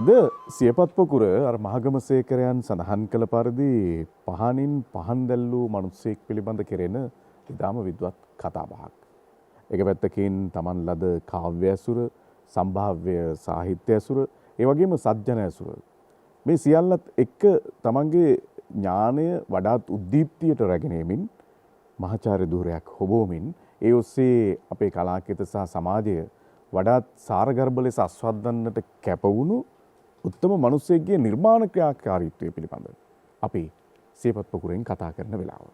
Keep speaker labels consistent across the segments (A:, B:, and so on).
A: අද සියපත් පොකුර අර මහගමසේකරයන් සඳහන් කළ පරිදි පහනින් පහන් දැල්වූ මිනිසෙක් පිළිබඳ කෙරෙන ඉතාම විද්වත් කතා බහක්. එක පැත්තකින් Taman ලද කාව්‍ය ඇසුර, සම්භාව්‍ය සාහිත්‍ය ඇසුර, ඒ වගේම සත්‍යන ඇසුර. මේ සියල්ලත් එක්ක Tamanගේ ඥානය වඩාත් උද්දීප්තියට රැගෙන යමින් මහාචාර්ය ධූරයක් හොබවමින් ඒ ඔස්සේ අපේ කලාකීර්ති සහ සමාජය වඩාත් සාරගර්භ ලෙස අස්වද්දන්නට කැප වුණු උත්තම මිනිසෙක්ගේ නිර්මාණ ක්‍රියාකාරීත්වය පිළිබඳ අපි සියපත් පොකුරෙන් කතා කරන වෙලාව.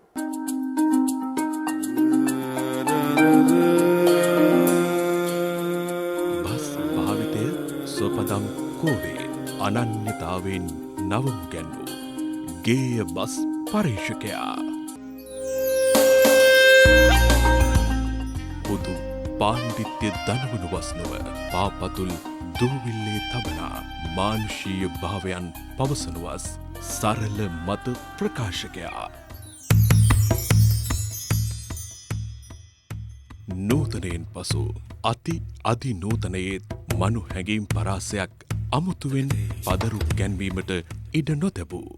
B: බස් භාවිතය සොපදම් කෝවේ අනන්‍යතාවෙන් නවමු ගැන්වූ ගේය බස් පරීක්ෂකයා බුදු පාණ්ඩිත්‍ය දනවනු වස්නුව පාපතුල් දූවිල්ලේ තබනා මානුෂීය භාවයන් පවසනුවස් සරල මත ප්‍රකාශකයා නූතනයෙන් පසු අති නූතනයේත් මනු හැඟීම් පරාසයක් අමුතුවෙන් පදරු ගැන්වීමට ඉඩ නොතැබූ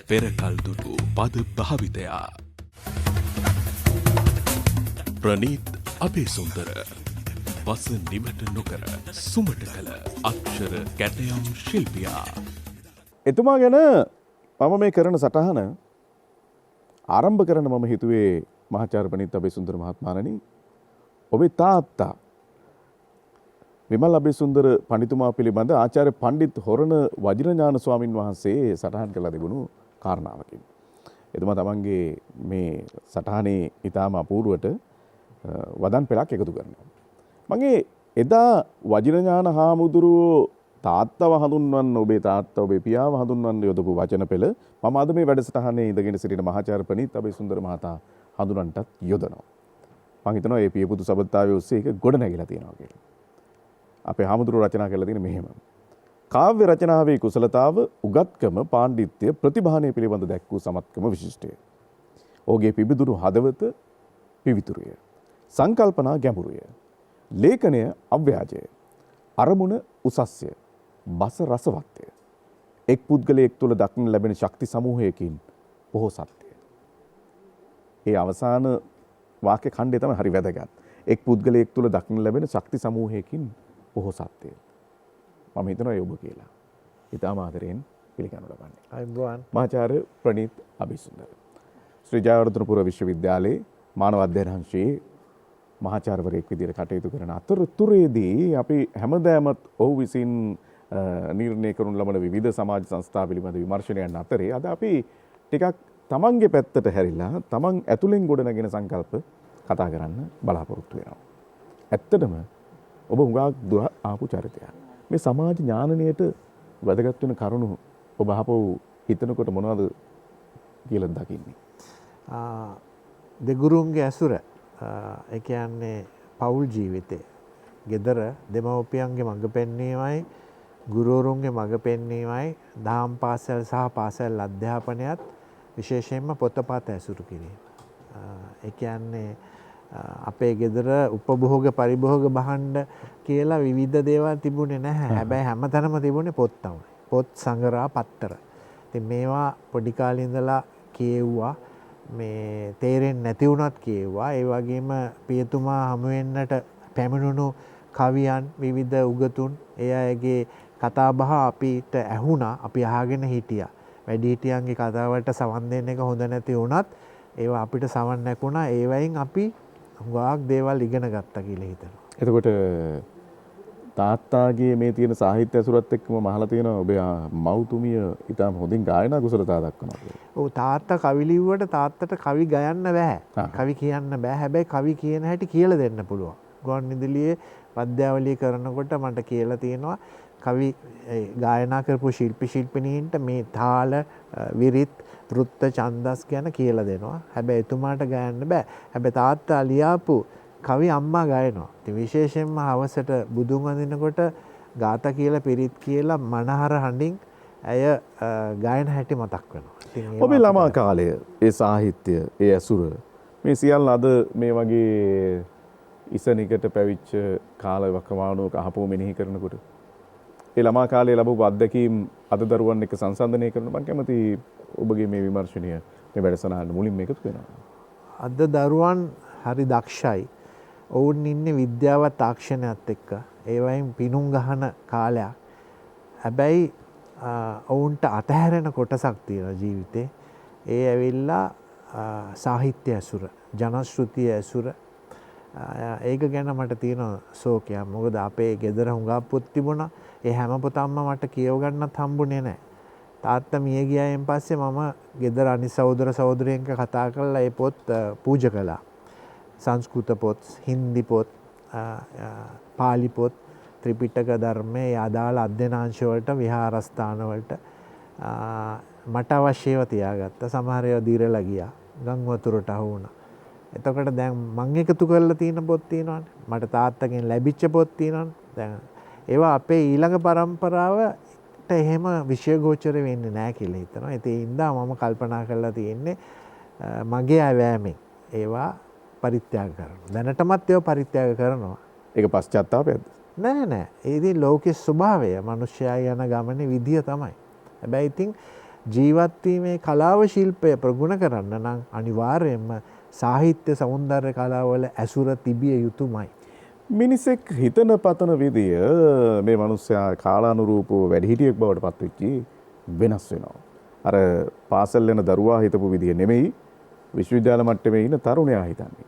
B: පෙරකල් දුටු පද භාවිතයා ප්‍රනීත් අබේසුන්දර වස නිමට නොකර සුමට කළ අක්ෂර කැටයම් ශිල්පියා.
A: එතුමා ගැන මම මේ කරන සටහන ආරම්භ කරන මම හිතුවේ මහාචාර්ය ප්‍රනීත් අබේසුන්දර මහත්මයාණනි, ඔබේ තාත්තා විමල් අබේසුන්දර පඬිතුමා පිළිබඳ ආචාර්ය පණ්ඩිත් හොරණ වජිරඥාන ස්වාමින් වහන්සේ සටහන් කළා තිබුණු කාරණාවකින්. එතුමා තමන්ගේ මේ සටහනේ ඊටාම අපූර්වට වදන් පෙළක් එකතු කරනවා. මගේ එදා වජිරඥාන හාමුදුරුවෝ තාත්තව හඳුන්වන්න, ඔබේ තාත්තා ඔබේ පියාව හඳුන්වන්න යොදපු වචන පෙළ මම අද මේ වැඩසටහනේ ඉඳගෙන සිටින මහාචාර්ය ප්‍රනීත් අබේසුන්දර මහතා හඳුනන්නටත් යොදනවා. මම හිතනවා මේ පියපුතු සබත්තාවේ ඔස්සේ ඒක ගොඩ නැගිලා තියෙනවා කියලා. අපේ හාමුදුරුවෝ රචනා කරලා තියෙන මෙහෙම. කාව්‍ය රචනාවේ කුසලතාව, උගත්කම, පාණ්ඩිත්‍ය, ප්‍රතිභානය පිළිබඳ දැක් වූ සමත්කම විශිෂ්ටය. ඔහුගේ පිබිදුණු හදවත පිවිතුරුය. සංකල්පනා ගැඹුරුය. ලේඛනය අව්‍යාජය. අරමුණ උසස්ය. බස රසවත්ය. එක් පුද්ගලයෙක් තුළ දක්න ලැබෙන ශක්ති සමූහයකින් පොහොසත්ය. ඒ අවසාන වාක්‍ය ඛණ්ඩය තමයි හරි වැදගත්. එක් පුද්ගලයෙක් තුළ දක්න ලැබෙන ශක්ති සමූහයකින් පොහොසත්ය. මම හිතනවා ඒ ඔබ කියලා. ඊටම ආදරයෙන් පිළිගනු ලබන්නේ.
C: අයිබෝන්
A: මහාචාර්ය ප්‍රනීත් අබේසුන්දර. ශ්‍රී ජයවර්ධනපුර විශ්වවිද්‍යාලයේ මානව අධ්‍යයන අංශයේ මහාචාර්යවරයෙක් විදිහට කටයුතු කරන අතරතුරේදී අපි හැමදාමත් ඔහු විසින් නිර්ණය කරනු ලබන විවිධ සමාජ සංස්ථා පිළිබඳ විමර්ශනයන් අතරේ අද අපි ටිකක් තමන්ගේ පැත්තට හැරිලා තමන් ඇතුලෙන් ගොඩනගෙන සංකල්ප කතා කරන්න බලාපොරොත්තු වෙනවා. ඇත්තටම ඔබ හුඟක් දුර ආපු චරිතයක්. මේ සමාජ ඥානණයට වැදගත් වෙන කරුණු ඔබ අහපව හිතනකොට මොනවද කියලා දකින්නේ?
C: දෙගුරුන්ගේ ඇසුර, ඒ කියන්නේ පෞල් ජීවිතේ, gedara දෙමව්පියන්ගේ මඟ පෙන්වීමයි, ගුරුවරුන්ගේ මඟ පෙන්වීමයි, දහම් පාසල් සහ පාසල් අධ්‍යාපනයත් විශේෂයෙන්ම පොතපත ඇසුරු කිරීම. ඒ කියන්නේ අපේ gedara උපභෝග පරිභෝග භාණ්ඩ කියලා විවිධ දේවල් තිබුණේ නැහැ. හැබැයි හැමතැනම තිබුණේ පොත් තමයි. පොත් සංගරා පත්තර. ඉතින් මේවා පොඩි කාලේ ඉඳලා කියෙව්වා. මේ තේරෙන්නේ නැති වුණත් කියෙව්වා. ඒ වගේම පියතුමා හමු වෙන්නට පැමිණුණු කවියන්, විවිධ උගතුන්, ඒ අයගේ කතාබහ අපිට ඇහුණා. අපි අහගෙන හිටියා. වැඩිහිටියන්ගේ කතාවලට සවන් දෙන්න එක හොඳ නැති වුණත් ඒවා අපිට සවන් නැකුණා. ඒ වයින් අපි හුඟක් දේවල් ඉගෙන ගත්තා කියලා හිතනවා.
A: එතකොට තාත්තාගේ මේ තියෙන සාහිත්‍ය ඇසුරත් එක්කම මහලා තියෙනවා ඔබේ මව්තුමිය ඊටම හොඳින් ගායනා කුසලතා දක්වනවා කියලා.
C: ඔව්, තාත්තා කවි ලිව්වට තාත්තට කවි ගයන්න බෑ. කවි කියන්න බෑ. හැබැයි කවි කියන හැටි කියලා දෙන්න පුළුවන්. ගුවන්විදුලියේ පද්‍යාවලිය කරනකොට මට කියලා තියෙනවා කවි ගායනා කරපු ශිල්පිනීන්ට මේ තාල, විරිත්, වෘත්ත, ඡන්දස් ගැන කියලා දෙනවා. හැබැයි එතුමාට ගයන්න බෑ. හැබැයි තාත්තා ලියාපු කවි අම්මා ගයනවා. ඉතින් විශේෂයෙන්ම හවසට බුදුන් වඳිනකොට ගාථා කියලා, පිරිත් කියලා මනහර හඬින් ඇය ගායන හැටි මතක් වෙනවා. ඉතින්
A: ඔබේ ළමා කාලය, ඒ සාහිත්‍ය, ඒ ඇසුර, මේ සියල්ල අද මේ වගේ ඉසනිකට පැවිච්ච කාල වකවානුවක අහපුව මෙනෙහි කරනකොට ඒ ළමා කාලේ ලැබපු අත්දැකීම් අද දරුවන් එක්ක සංසන්දනය කරන මම කැමති ඔබගේ මේ විමර්ශනය මේ වැඩසටහන මුලින්ම එකතු වෙනවා.
C: අද දරුවන් හරි දක්ෂයි. ඔවුන් ඉන්නේ විද්‍යාව තාක්ෂණයත් එක්ක. ඒ වයින් පිනුම් ගහන කාලයක්. හැබැයි ඔවුන්ට අතහැරෙන කොටසක් තියෙනවා ජීවිතේ. ඒ ඇවිල්ලා සාහිත්‍ය ඇසුර, ජනශ්‍රුතිය ඇසුර. ඒක ගැන මට තියෙන ශෝකයක්. මොකද අපේ ගෙදර හුඟක් පොත් තිබුණා. ඒ හැම පොතක්ම මට කියව ගන්නත් හම්බුනේ නැහැ. තාත්තා මිය ගියායින් පස්සේ මම ගෙදර අනිත් සහෝදර සහෝදරියන්ක කතා කරලා ඒ පොත් පූජා කළා. සංස්කෘත පොත්, හින්දි පොත්, පාලි පොත්, ත්‍රිපිටක ධර්මයේ අදාළ අධ්‍යනාංශ වලට, විහාරස්ථාන වලට මට අවශ්‍යව තියාගත්තා. සමහර ඒවා දිරලා ගියා. ගම් වතුරට අහු වුණා. එතකොට දැන් මම එකතු කරලා තියෙන පොත් තියෙනවානේ. මට තාත්තගෙන් ලැබිච්ච පොත් තියෙනවානේ. දැන් ඒවා අපේ ඊළඟ පරම්පරාවට එහෙම විෂයගෝචර වෙන්නේ නැහැ කියලා හිතනවා. ඒ ඉඳලා මම කල්පනා කරලා තියෙන්නේ මගේ අයවැමෙන් ඒවා පරිත්‍යාග කරනවා. දැනටමත් ඒවා පරිත්‍යාග කරනවා.
A: ඒක පශ්චාත්තාපයක්ද?
C: නෑ. ඒ ඉතින් ලෝකේ ස්වභාවය, මිනිස්යා යන ගමනේ විදිය තමයි. හැබැයි ඉතින් ජීවත් වීමේ කලාව ශිල්පය ප්‍රගුණ කරන්න නම් අනිවාර්යයෙන්ම සාහිත්‍ය සෞන්දර්ය කලාවල ඇසුර තිබිය යුතුමයි.
A: මිනිසෙක් හිතන පතන විදිය මේ මිනිස්සයා කාලානුරූපව වැඩිහිටියෙක් බවට පත් වෙච්චි වෙනස් වෙනවා. අර පාසල් යන දරුවා හිතපු විදිය නෙමෙයි විශ්වවිද්‍යාල මට්ටමේ ඉන්න තරුණයා හිතන්නේ.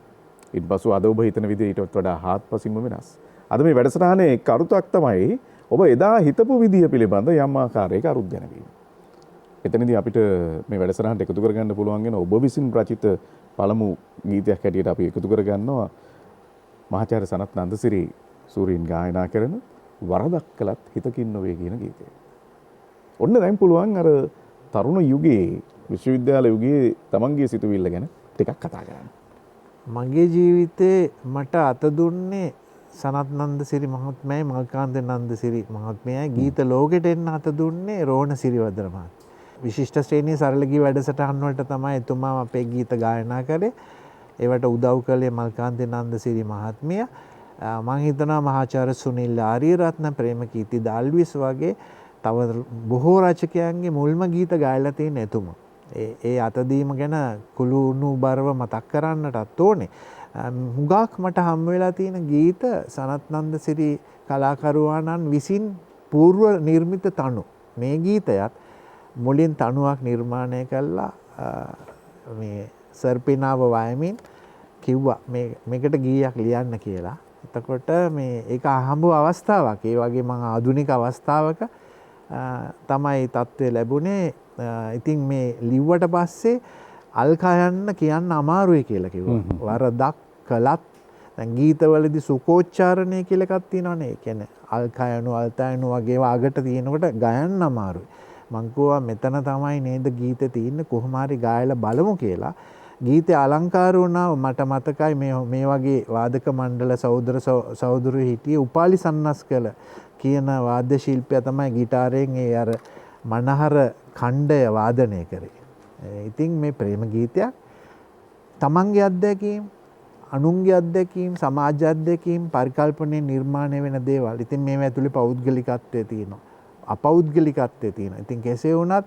A: ඊට පස්ව අද ඔබ හිතන විදිය ඊට වඩා හාත්පසින්ම වෙනස්. අද මේ වැඩසටහනේ කරුතක් තමයි ඔබ එදා හිතපු විදිය පිළිබඳ යම් ආකාරයක අරුත් දැනවීම. එතනදී අපිට මේ වැඩසටහනට එකතු කරගන්න පුළුවන් වෙන ඔබ විසින් රචිත පළමු ගීතයක් හැටියට අපි එකතු කරගන්නවා මහාචාර්ය සනත් නන්දසිරි සූරීන් ගායනා කරන වරදක් කළත් හිතකින් නොවේ කියන ගීතය. ඔන්න දැන් පුළුවන් අර තරුණ යුගයේ විශ්වවිද්‍යාල යුගයේ තමන්ගේ සිතුවිල්ල ගැන ටිකක් කතා කරන්න.
C: මගේ ජීවිතේ මට අත දුන්නේ සනත් නන්දසිරි මහත්මයයි මල්කාන්ත නන්දසිරි මහත්මයයි. ගීත ලෝකෙට එන්න අත දුන්නේ රෝණ සිරිවර්ධන මහත්මයා. විශිෂ්ට ශ්‍රේණියේ සරල ගී වැඩසටහන් වලට තමයි එතුමා අපේ ගීත ගායනා කරේ. ඒවට උදව් කළේ මල්කාන්ත නන්දසිරි මහත්මිය. මම හිතනවා මහාචාර්ය සුනිල් ආරියරත්න, ප්‍රේමකීර්ති දාල්විස් වගේ තව බොහෝ රචකයන්ගේ මුල්ම ගීත ගායලා තියෙන එතුමා. ඒ අතදීම ගැන කුළුණු බරව මතක් කරන්නටත් ඕනේ. හුඟක් මට හම් වෙලා තියෙන ගීත සනත් නන්දසිරි කලාකරුවාණන් විසින් పూర్ව නිර්මිත තනු. මේ ගීතයත් මුලින් තනුවක් නිර්මාණය කළා මේ සර්පිනාව වයමින් කිව්වා මේකට ගීයක් ලියන්න කියලා. එතකොට මේ ඒක අහඹු අවස්ථාවක්. ඒ වගේ මම ආධුනික අවස්ථාවක තමයි තත්ත්වය ලැබුණේ. ඉතින් මේ ලිව්වට පස්සේ අල්කයන්න කියන්න අමාරුයි කියලා කිව්වා. වරදක් කළත් දැන් ගීතවලදී සුකෝච්චාරණය කියලා එකක් තියෙනවනේ. ඒ කියන්නේ අල්කයනු අල්තයනු වගේ අගට තියෙනකොට ගයන්න අමාරුයි. මං කිව්වා මෙතන තමයි නේද ගීතේ තියෙන්නේ, කොහොම හරි ගායලා බලමු කියලා. ගීතේ අලංකාර වුණා. මට මතකයි මේ වගේ වාදක මණ්ඩල සහෝදරු හිටියේ උපාලි සන්නස්කල කියන වාද්‍ය ශිල්පියා තමයි ගිටාරයෙන් ඒ අර මනහර ඛණ්ඩය වාදනය කරේ. ඉතින් මේ ප්‍රේම ගීතයක් තමන්ගේ අත්දැකීම්, අනුන්ගේ අත්දැකීම්, සමාජ අත්දැකීම් පරිකල්පනයේ නිර්මාණය වෙන දේවල්. ඉතින් මේවා ඇතුලේ පෞද්ගලිකත්වය තියෙනවා, අපෞද්ගලිකත්වය තියෙනවා. ඉතින් කෙසේ වුණත්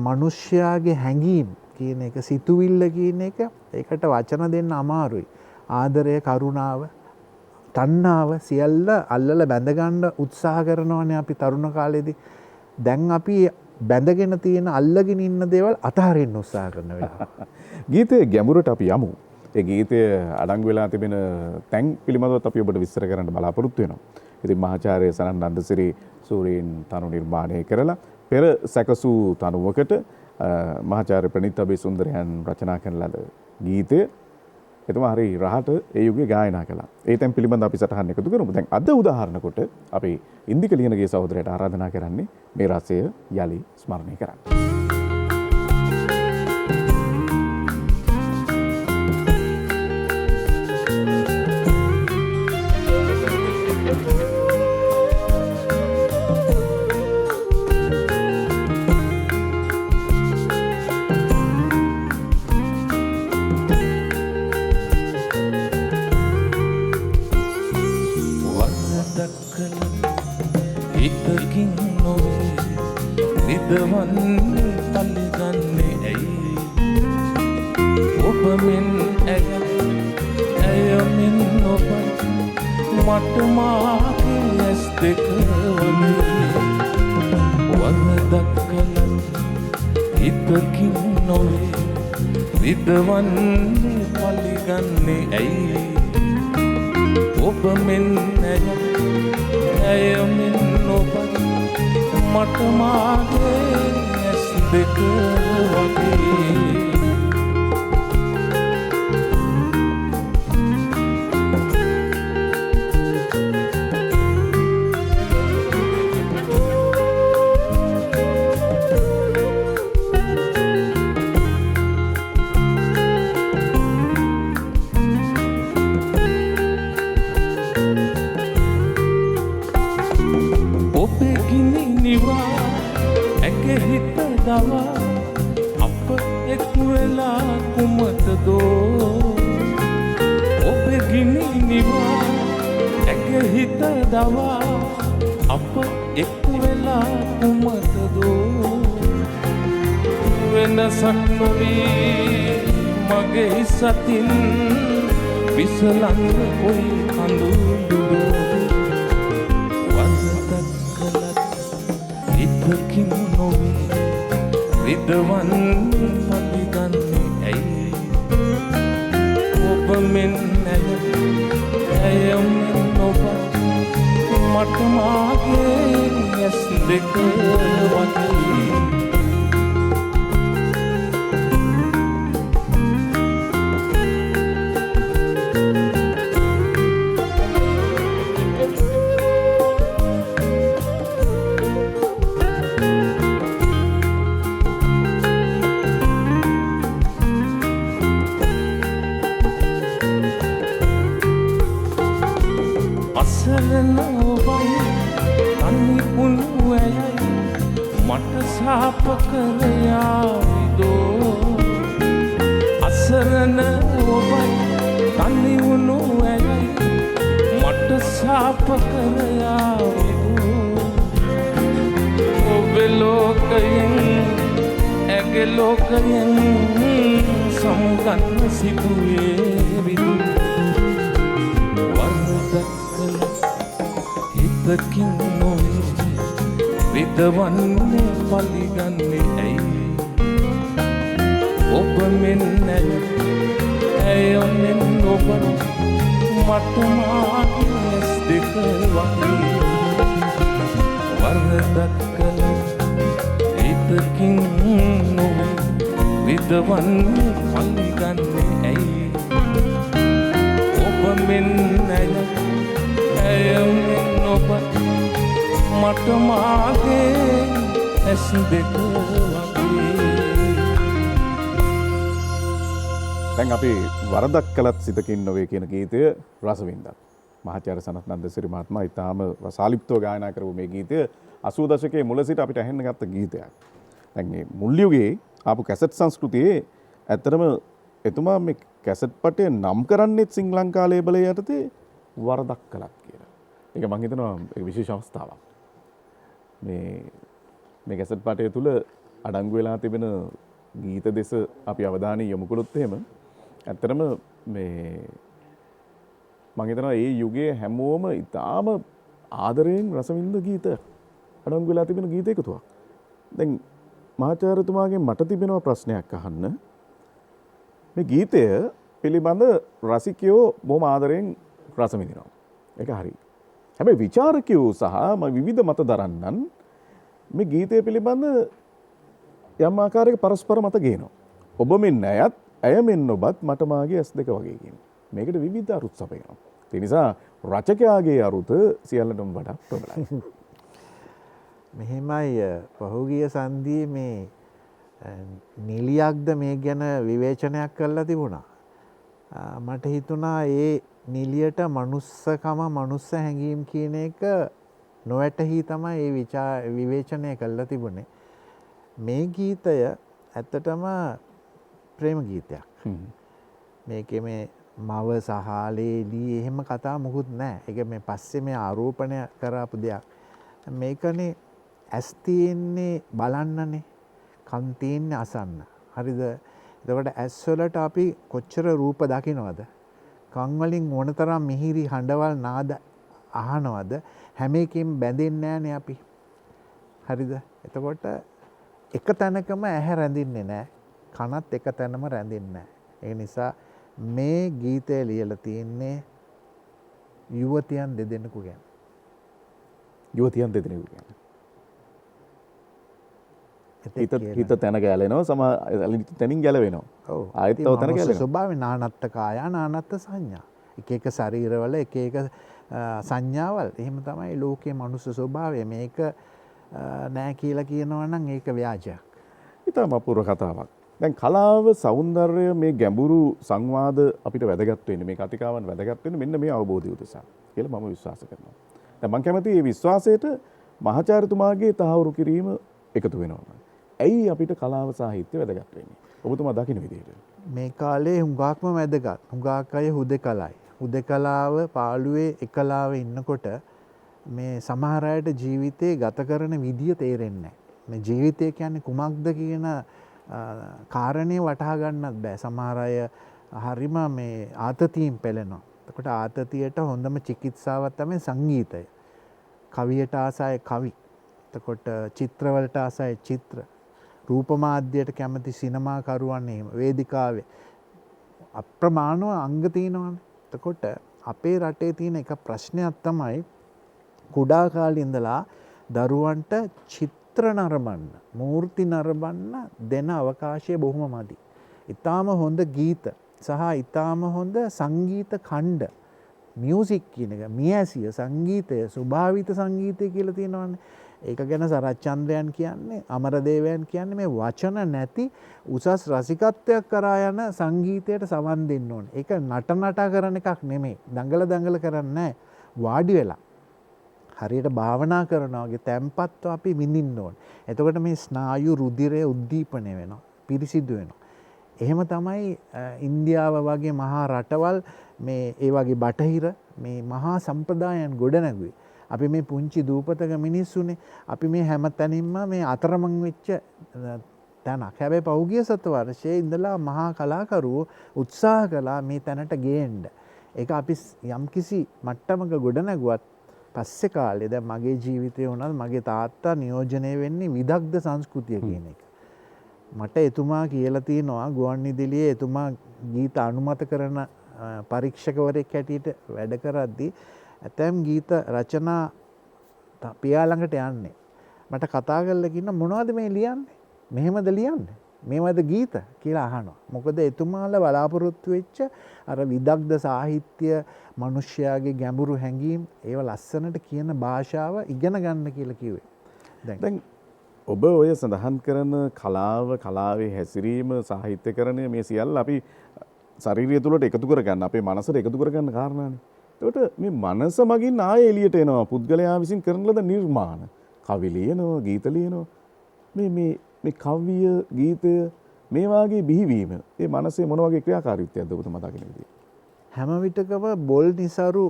C: මිනිස්යාගේ හැඟීම් කියන එක, සිතුවිල්ල කියන එක, ඒකට වචන දෙන්න අමාරුයි. ආදරය, කරුණාව, තණ්හාව සියල්ල අල්ලලා බැඳ ගන්න උත්සාහ කරනවානේ අපි තරුණ කාලේදී. දැන් අපි බැඳගෙන තියෙන, අල්ලගෙන ඉන්න දේවල් අතහරින්න උත්සාහ කරන වෙලාව.
A: ගීතයේ ගැඹුරට අපි යමු. ඒ ගීතය අඩංගු වෙලා තිබෙන තැන් පිළිබඳව අපි ඔබට විස්තර කරන්න බලාපොරොත්තු වෙනවා. ඉතින් මහාචාර්ය සනත් නන්දසිරි සූරීන් තනු නිර්මාණය කරලා පෙර සැකසූ තනුවකට මහාචාර්ය ප්‍රණීත් අබේසුන්දරයන් රචනා කරන ලද ගීතය එතුමා හරි රහට ඒ යුගයේ ගායනා කළා. ඒ තැන් පිළිබඳව අපි සටහන් එකතු කරමු. දැන් අද උදාහරණ කොට අපි ඉන්දික ලියනගේ සහෝදරයට ආරාධනා කරන්නේ මේ රසය යලි ස්මරණය කරන්න.
D: හිතකින් නොවේ විදවන්නේ පල්ගන්නේ ඇයි ඔබ මෙන් ඇය මෙන් ඔබ මට මාගේ ඇස් දෙක වගේ වරදක් කළත් හිතකින් නොවේ විදවන්නේ පල්ගන්නේ ඇයි ඔබ මෙන් ඇය මෙන් ඔබ මට මාගේ ඇස් දෙක වගේ අප එක් වෙලා කුමටදෝ ඔබ ගිනි නිවා ඇග හිත දවා අප එක් වෙලා කුමටදෝ වෙනසක් නොවී මගේ සතින් විසලන්න කොයි කඳුළුදෝ වරදක් කළත් හිතකින් නොවේ විදවන්නේ පලිගන්නේ ඇයි ඔබ මෙන් ඇය මෙන් ඔබ මට මාගේ ඇස් දෙක වගේ සාප කරයාවිදෝ අසරණ ඔබයි තනි වුණු ඇයි මට සාප කරයාවිදෝ ඔබේ ලෝකයෙන් ඇගේ ලෝකයෙන් සමුගන්න සිදුවේ විදු වරදක් කළ හිතකින් නොවේ විදවන්නේ පලිගන්නේ ඇයි ඔබ මෙන් ඇය මෙන් ඔබ මට මාගේ ඇස් දෙක වගේ වරදක් කළ හිතකින් නොවේ විදවන්නේ පලිගන්නේ ඇයි ඔබ මෙන් ඇය මෙන් ඔබ මට මාගේ ඇස් දෙක වගේ
A: දැන් අපි වරදක් කළත් සිතකින් නොවේ කියන ගීතය රසවින්දා. මහාචාර්ය සනත් නන්දසිරි මහත්මයා ඊටාම රසාලිප්තව ගායනා කරපු මේ ගීතය 80 දශකයේ මුල සිට අපිට ඇහෙන්න ගත්ත ගීතයක්. දැන් මේ මුල් යුගයේ ආපු කැසට් සංස්කෘතියේ ඇත්තටම එතුමා මේ කැසට් පටය නම් කරන්නේත් ශ්‍රී ලංකා ලේබලයේ යටතේ වරදක් කළත් කියලා. ඒක මම හිතනවා ඒක විශේෂ අවස්ථාවක්. මේ කැසට් පාටය තුළ අඩංගු වෙලා තිබෙන ගීත දෙස අපි අවධානය යොමු කළොත් එහෙම ඇත්තටම මේ මම හිතනවා ඒ යුගයේ හැමෝම ඉතාම ආදරයෙන් රසවින්ද ගීත අඩංගු වෙලා තිබෙන ගීත එකතුවක්. දැන් මහාචාර්යතුමාගෙන් මට තිබෙනවා ප්‍රශ්නයක් අහන්න. මේ ගීතය පිළිබඳ රසිකයෝ බොහොම ආදරයෙන් රස විඳිනවා. ඒක හරියි. හැබැයි විචාරකයෝ සහ විවිධ මත දරන්නන් මේ ගීතය පිළිබඳ යම් ආකාරයක පරස්පර මත ගේනවා. ඔබ මෙන් ඇයත් ඇය මෙන් ඔබත් මට මාගේ ඇස් දෙක වගේ කියන. මේකට විවිධ අරුත් සපයනවා. ඒ නිසා රචකයාගේ අරුත සියල්ලටම වඩා ප්‍රබලයි.
C: මෙහෙමයි පහුගිය සන්ධියේ මේ නිලියක්ද මේ ගැන විවේචනයක් කරලා තිබුණා. මට හිතුණා ඒ නිලියට මනුස්සකම මනුස්ස හැඟීම් කියන එක නොවැටහි තමයි ඒ විවේචනය කළා තිබුණේ. මේ ගීතය ඇත්තටම ප්‍රේම ගීතයක්. මේකේ මේ මව සහ ලේලි එහෙම කතා මොකුත් නැහැ. ඒක මේ පස්සේ මේ ආරෝපණය කරාපු දෙයක්. මේකනේ ඇස් තියෙන්නේ බලන්නනේ, කන් තියෙන්නේ අසන්න. හරිද? එතකොට ඇස් වලට අපි කොච්චර රූප දකිනවද? කන් වලින් මොනතරම් මිහිරි හඬවල් නාද අහනවද? හැම එකකින් බැඳෙන්නේ නැහනේ අපි. හරිද? එතකොට එක තැනකම ඇහැ රැඳින්නේ නැහැ. කනත් එක තැනම රැඳින්නේ නැහැ. ඒ නිසා මේ ගීතය ලියලා තියෙන්නේ යුවතියන් දෙදෙනෙකු ගැන.
A: යුවතියන් දෙදෙනෙකු ගැන.
C: එතෙක්
A: හිත තැන ගැලෙනවා, සම තැනින් ගැලවෙනවා.
C: ඔව්.
A: ආයෙත් තව තැන ගැලෙනවා.
C: ස්වභාවය නානත්ත කායා නානත්ත සංඥා. එක එක ශරීරවල එක එක සංඥාවල්. එහෙම තමයි ලෝකයේ මනුස්ස ස්වභාවය. මේක නෑ කියලා කියනවා නම් ඒක ව්‍යාජයක්.
A: ඉතාම අපූර්ව කතාවක්. දැන් කලාව සෞන්දර්ය මේ ගැඹුරු සංවාද අපිට වැදගත් වෙන්නේ, මේ කතිකාවන් වැදගත් වෙන්නේ මෙන්න මේ අවබෝධය උදෙසා කියලා මම විශ්වාස කරනවා. දැන් මම කැමති මේ විශ්වාසයට මහාචාර්යතුමාගේ තහවුරු කිරීම එකතු වෙනවා. ඇයි අපිට කලාව සාහිත්‍ය වැදගත් වෙන්නේ? ඔබතුමා දකින්න විදිහට.
C: මේ කාලේ හුඟක්ම වැදගත්. හුඟක් අය හුදකලයි. හුදකලාව පාළුවේ එකලාවේ ඉන්නකොට මේ සමහර අයට ජීවිතේ ගත කරන විදිය තේරෙන්නේ නැහැ. මේ ජීවිතය කියන්නේ කුමක්ද කියන කාරණේ වටහා ගන්නත් බෑ. සමහර අය හරිම මේ ආතතියෙන් පෙළෙනවා. එතකොට ආතතියට හොඳම චිකිත්සාවක් තමයි සංගීතය. කවියට ආසයි කවි. එතකොට චිත්‍රවලට ආසයි චිත්‍ර. රූප මාධ්‍යයට කැමති සිනමාකරුවන් එහෙම වේදිකාවේ අප්‍රමාණව අංග තියෙනවානේ. එතකොට අපේ රටේ තියෙන එක ප්‍රශ්නයක් තමයි කුඩා කාලේ ඉඳලා දරුවන්ට චිත්‍ර නරඹන්න, මූර්ති නරඹන්න දෙන අවකාශය බොහොම මදි. ඊටාම හොඳ ගීත සහ ඊටාම හොඳ සංගීත ඛණ්ඩ මියුසික් කියන එක, මියැසිය සංගීතය, ස්වභාවිත සංගීතය කියලා තියෙනවානේ. ඒක ගැන සරච්චන්ද්‍රයන් කියන්නේ, අමරදේවයන් කියන්නේ මේ වචන නැති උසස් රසිකත්වයක් කරා යන සංගීතයට සවන් දෙන්න ඕනේ. ඒක නටනටා කරන එකක් නෙමෙයි. දඟල කරන්නේ නැහැ. වාඩි වෙලා හරියට භාවනා කරනවා වගේ තැම්පත්ව අපි විඳින්න ඕනේ. එතකොට මේ ස්නායු රුධිරය උද්දීපනය වෙනවා, පිරිසිදු වෙනවා. එහෙම තමයි ඉන්දියාව වගේ මහා රටවල් මේ ඒ වගේ බටහිර මේ මහා සම්ප්‍රදායන් ගොඩනැගුවේ. අපි මේ පුංචි දූපතක මිනිස්සුනේ. අපි මේ හැම තැනින්ම මේ අතරමං වෙච්ච තැනක්. හැබැයි පහුගිය සත වර්ෂයේ ඉඳලා මහා කලාකරුවෝ උත්සාහ කළා මේ තැනට ගේන්න. ඒක අපි යම්කිසි මට්ටමක ගොඩනැගුවත් පස්සේ කාලේ දැන් මගේ ජීවිතේ වුණත් මගේ තාත්තා නියෝජනය වෙන්නේ විදග්ධ සංස්කෘතිය කියන එක. මට එතුමා කියලා තියෙනවා ගුවන්විදුලියේ එතුමා ගීත අනුමත කරන පරීක්ෂකවරයෙක් හැටියට වැඩ කරද්දී ඇතැම් ගීත රචනා පියා ළඟට යන්නේ. මට කතා කරලා කියන මොනවද මේ ලියන්නේ? මෙහෙමද ලියන්නේ? මේවද ගීත කියලා අහනවා. මොකද එතුමාලා බලාපොරොත්තු වෙච්ච අර විදග්ධ සාහිත්‍ය, මිනිස්යාගේ ගැඹුරු හැඟීම්, ඒව ලස්සනට කියන භාෂාව ඉගෙන ගන්න කියලා කිව්වේ.
A: දැන් ඔබ ඔය සඳහන් කරන කලාව, කලාවේ හැසිරීම, සාහිත්‍යකරණය මේ සියල්ල අපි ශරීරය තුළට එකතු කරගන්න, අපේ මනසට එකතු කරගන්න කාරණානේ. එතකොට මේ මනස මගින් ආයෙ එළියට එනවා පුද්ගලයා විසින් කරන ලද නිර්මාණ. කවි ලියනවා, ගීත ලියනවා. මේ කවිය, ගීතය මේ වාගේ බිහිවීම ඒ මනසේ මොන වගේ ක්‍රියාකාරීත්වයක්ද ඔබතුමා දකින විදිහ?
C: හැම විටකම බොල් නිසරු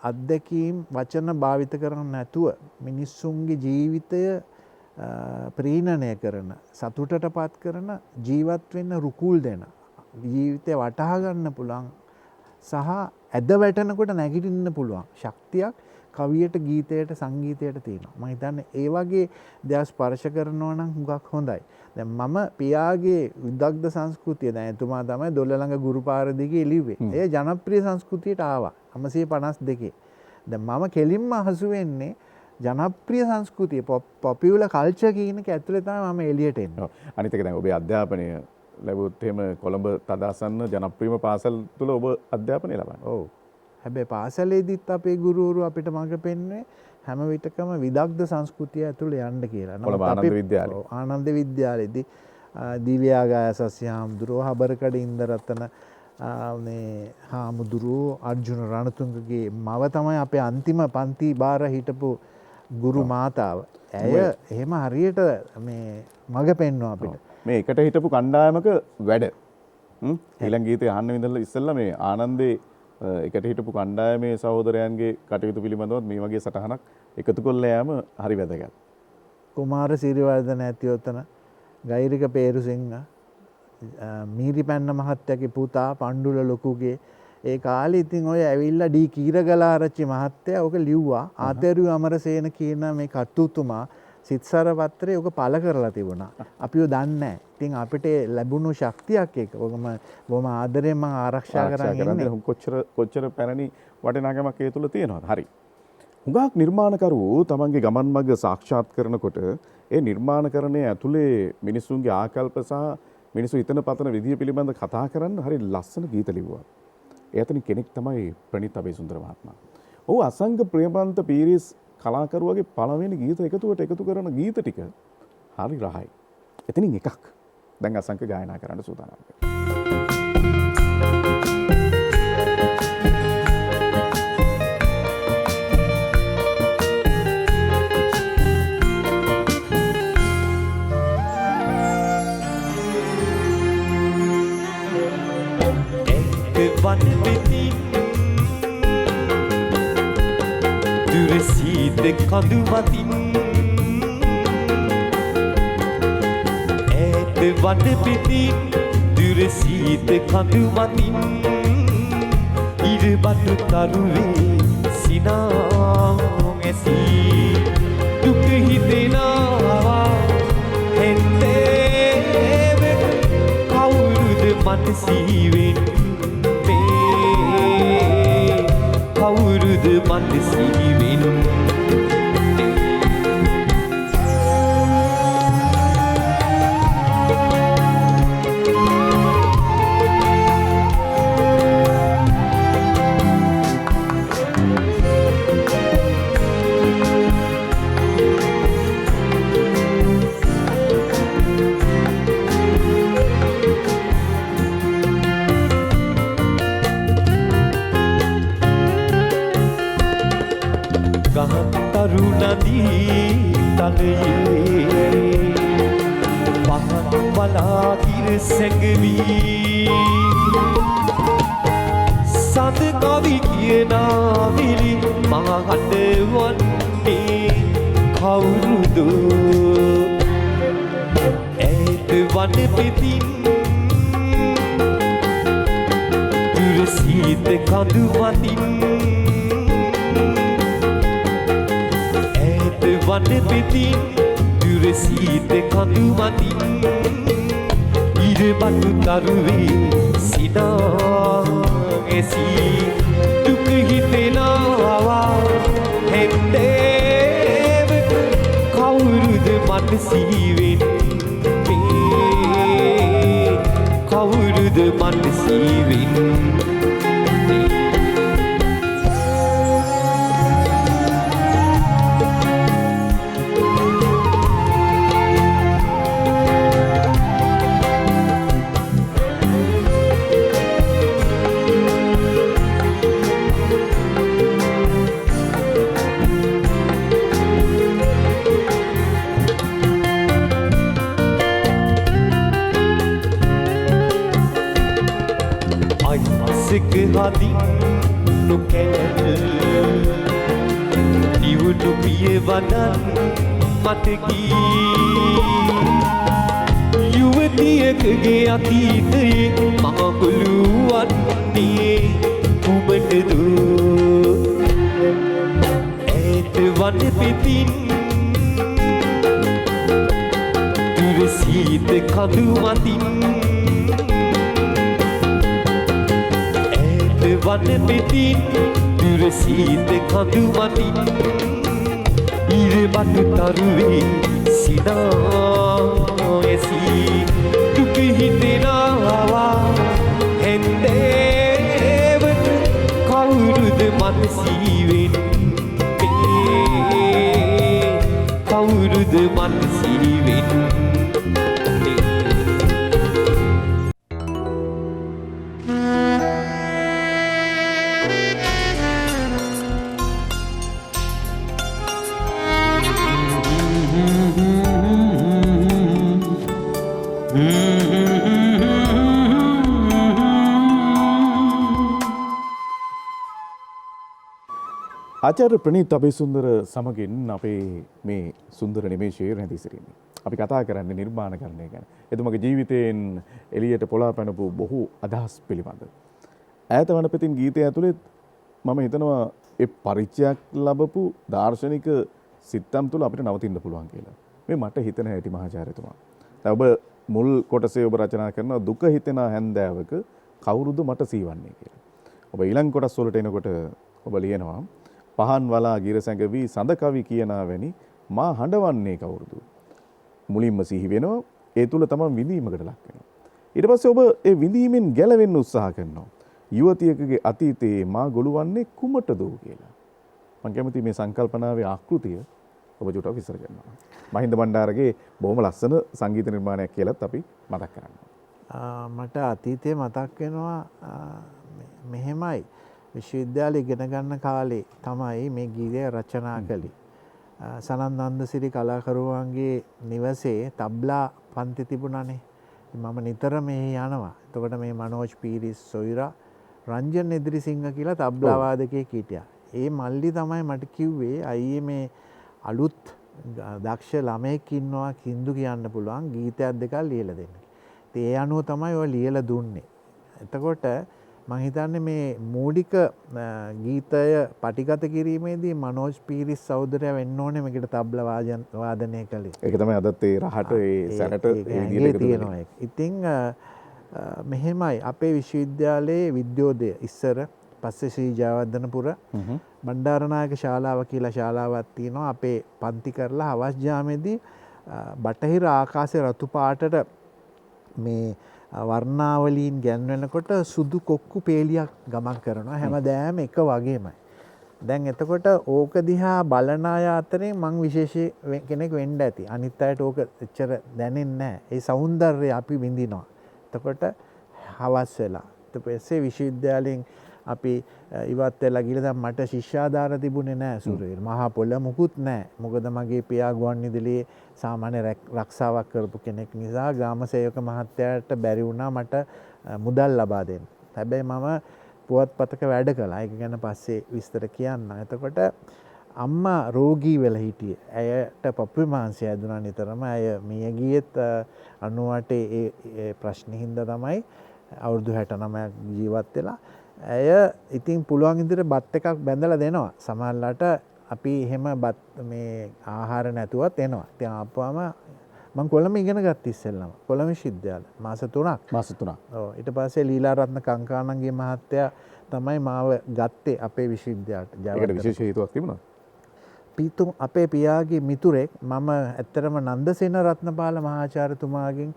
C: අත්දැකීම් වචන භාවිත කරන්නේ නැතුව මිනිස්සුන්ගේ ජීවිතය ප්‍රීණනය කරන, සතුටටපත් කරන, ජීවත් වෙන්න රුකුල් දෙන, ජීවිතය වටහා ගන්න පුළුවන් සහ ඇද වැටෙනකොට නැගිටින්න පුළුවන් ශක්තියක් කවියට, ගීතයට, සංගීතයට තියෙනවා. මම හිතන්නේ ඒ වගේ දෙයක් ස්පර්ශ කරනවා නම් හුඟක් හොඳයි. දැන් මම පියාගේ විදග්ධ සංස්කෘතිය, දැන් එතුමා තමයි දොළ ළඟ ගුරුපාර දිගේ ලිව්වේ. ඒ ජනප්‍රිය සංස්කෘතියට ආවා 952. දැන් මම කෙලින්ම හසු වෙන්නේ ජනප්‍රිය සංස්කෘතිය, පොපියුලර් කල්චර් කියන එක ඇතුලේ තමයි මම එළියට එන්නේ.
A: අනිත් එක දැන් ඔබේ අධ්‍යාපනය ලැබුත් එහෙම කොළඹ තදාසන්න ජනප්‍රියම පාසල් තුල ඔබ අධ්‍යාපනය ලබන්නේ.
C: ඔව්. හැබැයි පාසලේදීත් අපේ ගුරුවරු අපිට මඟ පෙන්වන්නේ හැම විටකම විදග්ධ සංස්කෘතිය ඇතුළේ යන්න කියලා.
A: කොළඹ ආනන්ද විද්‍යාලය.
C: ආනන්ද විද්‍යාලයේදී දිව්‍යාගාය සස්‍ය හාමුදුරුවෝ, හබරකඩ ඉන්දරතන මේ හාමුදුරුවෝ, අර්ජුන රණතුංගගේ මව තමයි අපේ අන්තිම පන්ති බාර හිටපු ගුරු මාතාව. ඇය එහෙම හරියට මේ මඟ පෙන්වනවා අපිට.
A: මේ එකට හිටපු කණ්ඩායමක වැඩ. ඊළඟ ගීතය අහන්න විඳලා ඉස්සෙල්ලා මේ ආනන්දේ එකට හිටපු කණ්ඩායමේ සහෝදරයන්ගේ කටයුතු පිළිබඳව මේ වගේ සටහනක් එකතු කරලා යෑම හරි වැදගත්.
C: කුමාර සිරිවර්ධන ඇතිඔතන ගෛරික පේරුසිංහ මීරිපැන්න මහත්තයාගේ පුතා පණ්ඩුල ලොකුගේ ඒ කාලේ ඉතින් ඔය ඇවිල්ලා ඩී කීරගලාරච්චි මහත්තයා ඔක ලිව්වා ආතේරු අමරසේන කියන මේ කටුතුමා සිත්සර පත්‍රයේ ඔක පළ කරලා තිබුණා. අපිව දන්නේ නැහැ. ඉතින් අපිට ලැබුණු ශක්තියක් ඒක. ඔකම බොහොම ආදරෙන් මම ආරක්ෂා කරන් ඉන්නේ.
A: කොච්චර පැරණි වටිනාකමක් ඒ තුල තියෙනවද? හරි. හුඟක් නිර්මාණකරුවෝ තමන්ගේ ගමන් මඟ සාක්ෂාත් කරනකොට ඒ නිර්මාණකරණය ඇතුලේ මිනිසුන්ගේ ආකල්ප සහ මිනිසු හිතන පතන විදිය පිළිබඳ කතා කරන්න හරි ලස්සන ගීත ලිව්වා. ඒ අතරින් කෙනෙක් තමයි ප්‍රණීත් අබේසුන්දර මහත්මයා. ඔහු අසංග ප්‍රේමන්ත පීරිස් කලාකරුවගේ පළවෙනි ගීත එකතුවට එකතු කරන ගීත ටික හරි රහයි. එතනින් එකක් දැන් අසංක ගායනා කරන්න සූදානම්.
E: දුරසීද කඳු මතින් ඈත වන පිටින් දුරසීද කඳු මතින් ඉරබඩු තරුවේ සිනාම් ඇසී දුක හිතෙනවා හෙන්දේ කවුරුද මට සීවෙන් කවුරුද මට සීවෙන් තරුණදී තලයේ පහන් බලා කිර සැඟවී සඳ කවි කියනා විලි මා හඬවන්නේ කවුරුද ඈත වන පිටින් දුරසීත කඳු මතින් වන පිටින් දුරසීත කඳු මතින් ඉරබඩු තරුවේ සිනා ඇසී දුක හිතෙනවා හෙන්දේවට කවුරුද මට සීවෙන්නේ කවුරුද මට සීවෙන්නේ හදින් නොකැල නිවුණු පිය වනන් මතකී යුවතියකගේ අතීතයේ මම කොළුවන්නේ කුමටද ඈත වන පිටින් දුරසීත කඳු මතින් වන පිටින් දුරසීත කඳු මතින් ඉරබඩු තරුවේ සිනා ඇසී දුක හිතෙනවා හෙන්දේවට කවුරුද මට සීවෙන්නේ කවුරුද මට සීවෙන්නේ
A: ආචාර්ය ප්‍රනීත් අබේසුන්දර සමගින් අපේ මේ සුන්දර නිමේෂයේ රැඳී සිටින්නේ. අපි කතා කරන්නේ නිර්මාණකරණය ගැන. එතුමගේ ජීවිතයෙන් එළියට පොළා පැනපු බොහෝ අදහස් පිළිබඳ. ඈත වනපෙතින් ගීතය ඇතුළේ මම හිතනවා ඒ පරිචයක් ලැබපු දාර්ශනික සිත්තම් තුළ අපිට නවතින්න පුළුවන් කියලා. මේ මට හිතෙන හැටි මහාචාර්යතුමා. දැන් ඔබ මුල් කොටසේ ඔබ රචනා කරන දුක හිතෙන හැන්දෑවක කවුරුද මට සීවන්නේ කියලා. ඔබ ඊළඟ කොටස් වලට එනකොට ඔබ ලියනවා පහන් වලා ගිර සැඟවි සඳ කවි කියනා වැනි මා හඬවන්නේ කවුරුද? මුලින්ම සිහි වෙනවා. ඒ තුල තමයි විඳීමකට ලක් වෙනවා. ඊට පස්සේ ඔබ ඒ විඳීමෙන් ගැලවෙන්න උත්සාහ කරනවා. යුවතියකගේ අතීතයේ මා ගොළුවන්නේ කුමටද කියලා. මම කැමති මේ සංකල්පනාවේ ආකෘතිය ඔබ චුට්ටක් විස්තර කරනවා. මහින්ද බණ්ඩාරගේ බොහොම ලස්සන සංගීත නිර්මාණයක් කියලාත් අපි මතක් කරනවා.
C: මට අතීතයේ මතක් වෙනවා මෙහෙමයි. විශ්වවිද්‍යාලේ ඉගෙන ගන්න කාලේ තමයි මේ ගීතය රචනා කළේ. සනත් නන්දසිරි කලාකරුවන්ගේ නිවසේ තබ්ලා පන්ති තිබුණානේ. මම නිතර මෙහි යනවා. එතකොට මේ මනෝජ් පීරිස් සොයිරා රංජන් එදිරිසිංහ කියලා තබ්ලා වාදකයෙක් හිටියා. ඒ මල්ලි තමයි මට කිව්වේ අයියේ මේ අලුත් දක්ෂ ළමයෙක් ඉන්නවා කින්දු කියන්න පුළුවන් ගීතයක් දෙකක් ලියලා දෙන්න. ඉතින් ඒ අනුව තමයි ඔය ලියලා දුන්නේ. එතකොට මම හිතන්නේ මේ මූලික ගීතය පටිගත කිරීමේදී මනෝජ් පීරිස් සහෝදරයා වෙන්න ඕනේ මේකට තබ්ලා වාදනය කළේ.
A: ඒක තමයි අදත් ඒ රහට ඒ සැරට ඒ විදිහට
C: තියෙනවා ඒක. ඉතින් මෙහෙමයි අපේ විශ්වවිද්‍යාලයේ විද්‍යෝදය ඉස්සර පස්සේ ශ්‍රී ජයවර්ධනපුර බණ්ඩාරනායක ශාලාව කියලා ශාලාවක් තියෙනවා. අපේ පන්ති කරලා හවස් ජාමේදී බටහිර ආකාශයේ රතු පාටට මේ වර්ණාවලීන් ගැන්වෙනකොට සුදු කොක්කු පේලියක් ගමන් කරනවා. හැමදාම එක වගේමයි. දැන් එතකොට ඕක දිහා බලන අය අතරේ මං විශේෂ කෙනෙක් වෙන්න ඇති. අනිත් අයට ඕක එච්චර දැනෙන්නේ නැහැ. ඒ సౌందර්යය අපි විඳිනවා. එතකොට හවස් වෙලා ඊට පස්සේ විශ්වවිද්‍යාලයෙන් අපි ඉවත් වෙලා ගිහලා දැන් මට ශිෂ්‍යාධාර තිබුණේ නැහැ සූරීර. මහා පොළ මුකුත් නැහැ. මොකද මගේ පියා ගුවන්විදුලියේ සාමාන්‍ය රක්ෂාවක් කරපු කෙනෙක් නිසා ග්‍රාම සේවක මහත්තයාට බැරි වුණා මට මුදල් ලබා දෙන්න. හැබැයි මම පුවත්පතක වැඩ කළා. ඒක ගැන පස්සේ විස්තර කියන්න. එතකොට අම්මා රෝගී වෙලා හිටියේ. ඇයට පපුවේ මාංශය ඇදුණා නිතරම. ඇය මිය ගියෙත් 98 ඒ ප්‍රශ්නේ හින්දා තමයි අවුරුදු 69ක් ජීවත් වෙලා. ඇය ඉතින් පුළුවන් විදිහට බත් එකක් බැඳලා දෙනවා. සමහරලාට අපි එහෙම බත් මේ ආහාර නැතුවත් එනවා. ඉතින් ආපුවම මම කොළඹ ඉගෙන ගත්ත ඉස්සෙල්ලම. කොළඹ විශ්වවිද්‍යාලේ මාස 3ක්.
A: මාස 3ක්.
C: ඔව් ඊට පස්සේ ලීලාරත්න කංකානන්ගේ මහත්තයා තමයි මාව ගත්තේ අපේ විශ්වවිද්‍යාලයට.
A: ඒකට විශේෂ හේතුවක් තිබුණා.
C: අපේ පියාගේ මිතුරෙක් මම ඇත්තටම නන්දසේන රත්නපාල මහාචාර්යතුමාගෙන්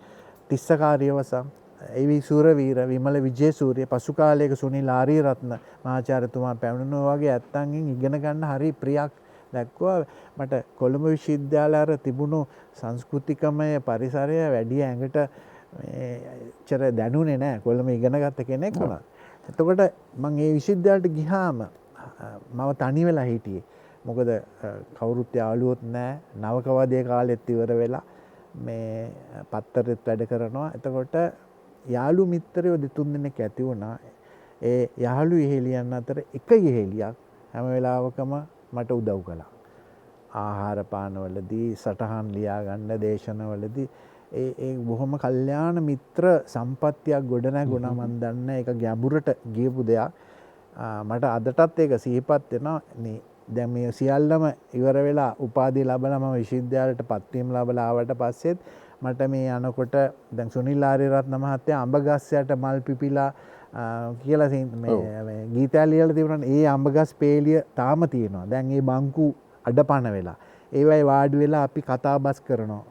C: තිස්සකාරියවසම් ඒ සූරවීර විමල විජේසූරිය පසු කාලයක සුනිල් ආරියරත්න මහාචාර්යතුමා පැමිණුණා වගේ ඇත්තන්ගෙන් ඉගෙන ගන්න හරි ප්‍රියක් දැක්වුවා. මට කොළඹ විශ්වවිද්‍යාලය තිබුණු සංස්කෘතිකමය පරිසරය වැඩි ඇඟට එච්චර දැනුනේ නැහැ. කොළඹ ඉගෙන ගත්ත කෙනෙක් වුණා. එතකොට මම මේ විශ්වවිද්‍යාලයට ගිහාම මම තනි වෙලා හිටියේ. මොකද කවුරුත් යාළුවොත් නැහැ. නවකවදේ කාලෙත් ඉවර වෙලා මේ පත්තරෙත් වැඩ කරනවා. එතකොට යාළු මිත්‍රයෝ දෙතුන් දෙනෙක් ඇති වුණා. ඒ යාළු ඉහෙලියන් අතර එක ඉහෙලියක් හැම වෙලාවකම මට උදව් කළා. ආහාර පානවලදී සටහන් ලියා ගන්න දේශනවලදී ඒ බොහොම කල්යාණ මිත්‍ර සම්පත්තියක් ගොඩ නැගුණා. මම දන්නේ ඒක ගැඹුරට ගියපු දෙයක්. මට අදටත් ඒක සිහිපත් වෙනවා. දැන් මේ සියල්ලම ඉවර වෙලා උපාධිය ලැබලා මම විශ්වවිද්‍යාලයට පත්වීම ලැබලා ආවට පස්සෙත් මට මේ යනකොට දැන් සුනිල් ආරියරත්න මහත්තයා අඹගස්සයට මල් පිපිලා කියලා මේ ගීතය ලියලා තිබුණානේ. ඒ අඹගස් පේලිය තාම තියෙනවා. දැන් ඒ බංකු අඩපණ වෙලා ඒවයි වාඩි වෙලා අපි කතාබස් කරනවා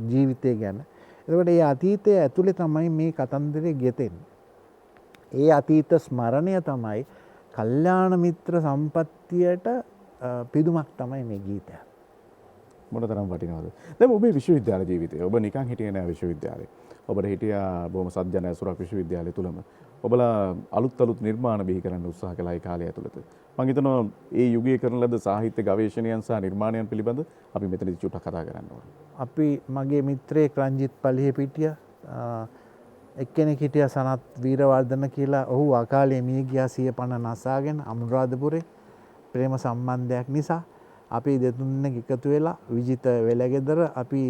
C: ජීවිතය ගැන. එතකොට මේ අතීතයේ ඇතුලේ තමයි මේ කතන්දරේ ගෙතෙන්නේ. ඒ අතීත ස්මරණය තමයි කල්යාණ මිත්‍ර සම්පත්තියට පිදුමක් තමයි මේ ගීතය.
A: මොන තරම් වටිනවද? දැන් ඔබේ විශ්වවිද්‍යාල ජීවිතය. ඔබ නිකන් හිටියේ නෑ විශ්වවිද්‍යාලේ. ඔබට හිටියා බොහොම සත්ජන ඇසුරක් විශ්වවිද්‍යාලය තුලම. ඔබලා අලුත් නිර්මාණ බිහි කරන්න උත්සාහ කළා ඒ කාලය ඇතුළත. මම හිතනවා ඒ යුගයේ කරන ලද සාහිත්‍ය ගවේෂණයන් සහ නිර්මාණයන් පිළිබඳ අපි මෙතනදී චුට්ටක් කතා කරන්න ඕනේ. අපි
C: මගේ මිත්‍රයෙක් රංජිත් පල්ලියේ පිටිය එක්කෙනෙක් හිටියා සනත් වීරවර්ධන කියලා. ඔහු අකාලේ මිය ගියා 150 නසාගෙන අනුරාධපුරේ. ප්‍රේම සම්බන්ධයක් නිසා අපි දෙතුන්නෙක් එකතු වෙලා විජිත වෙලගෙදර අපි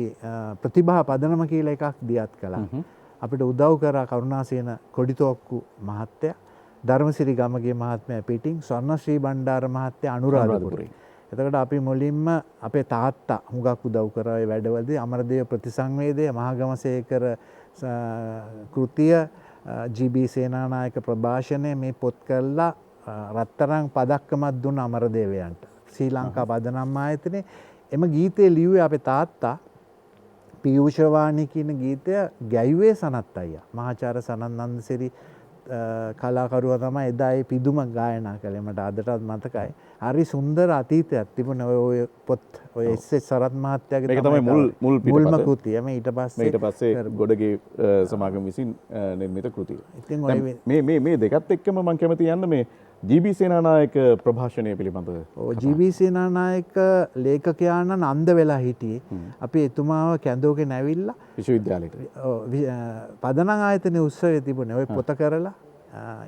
C: ප්‍රතිභා පදනම කියලා එකක් දියත් කළා. අපිට උදව් කරා කරුණාසේන කොඩිතෝක්කු මහත්තයා, ධර්මසිරි ගමගේ මහත්මයා පිටින්, ස්වර්ණශ්‍රී බණ්ඩාර මහත්තයා අනුරාධපුරේ. එතකොට අපි මුලින්ම අපේ තාත්තා හුඟක් උදව් කරා ඒ වැඩවලදී. අමරදේව ප්‍රතිසංවේදය, මහගමසේකර කෘතිය, ජී.බී. සේනානායක ප්‍රභාෂණය මේ පොත් කළා රත්තරන් පදක්කමක් දුන්න අමරදේවයන්ට. ශ්‍රී ලංකා පදනම් ආයතනයේ එම ගීතය ලිව්වේ අපේ තාත්තා. පියුෂවාණි කියන ගීතය ගැයුවේ සනත් අයියා. මහාචාර්ය සනත් නන්දසිරි කලාකරුවා තමයි එදා ඒ පිදුම ගායනා කළේ. මට අදටත් මතකයි. හරි සුන්දර අතීතයක් තිබුණා ඔය පොත් ඔය එස්.එස්. සරත් මහත්තයාගේ
A: මේක තමයි මුල්
C: මුල්ම කෘතිය. මේ ඊට
A: පස්සේ ගොඩගේ සමාගම විසින් නිර්මිත කෘතිය.
C: ඉතින්
A: මේ දෙකත් එක්කම මම කැමති යන්න මේ ජී.බී. සේනානායක ප්‍රභාෂණය පිළිබඳව.
C: ජී.බී. සේනානායක ලේඛකයාණන් අන්ධ වෙලා හිටියේ. අපි එතුමාව කැඳවගෙන ඇවිල්ලා
A: විශ්වවිද්‍යාලයට
C: පදනම් ආයතනයේ උත්සවයේ තිබුණේ. ඔය පොත කරලා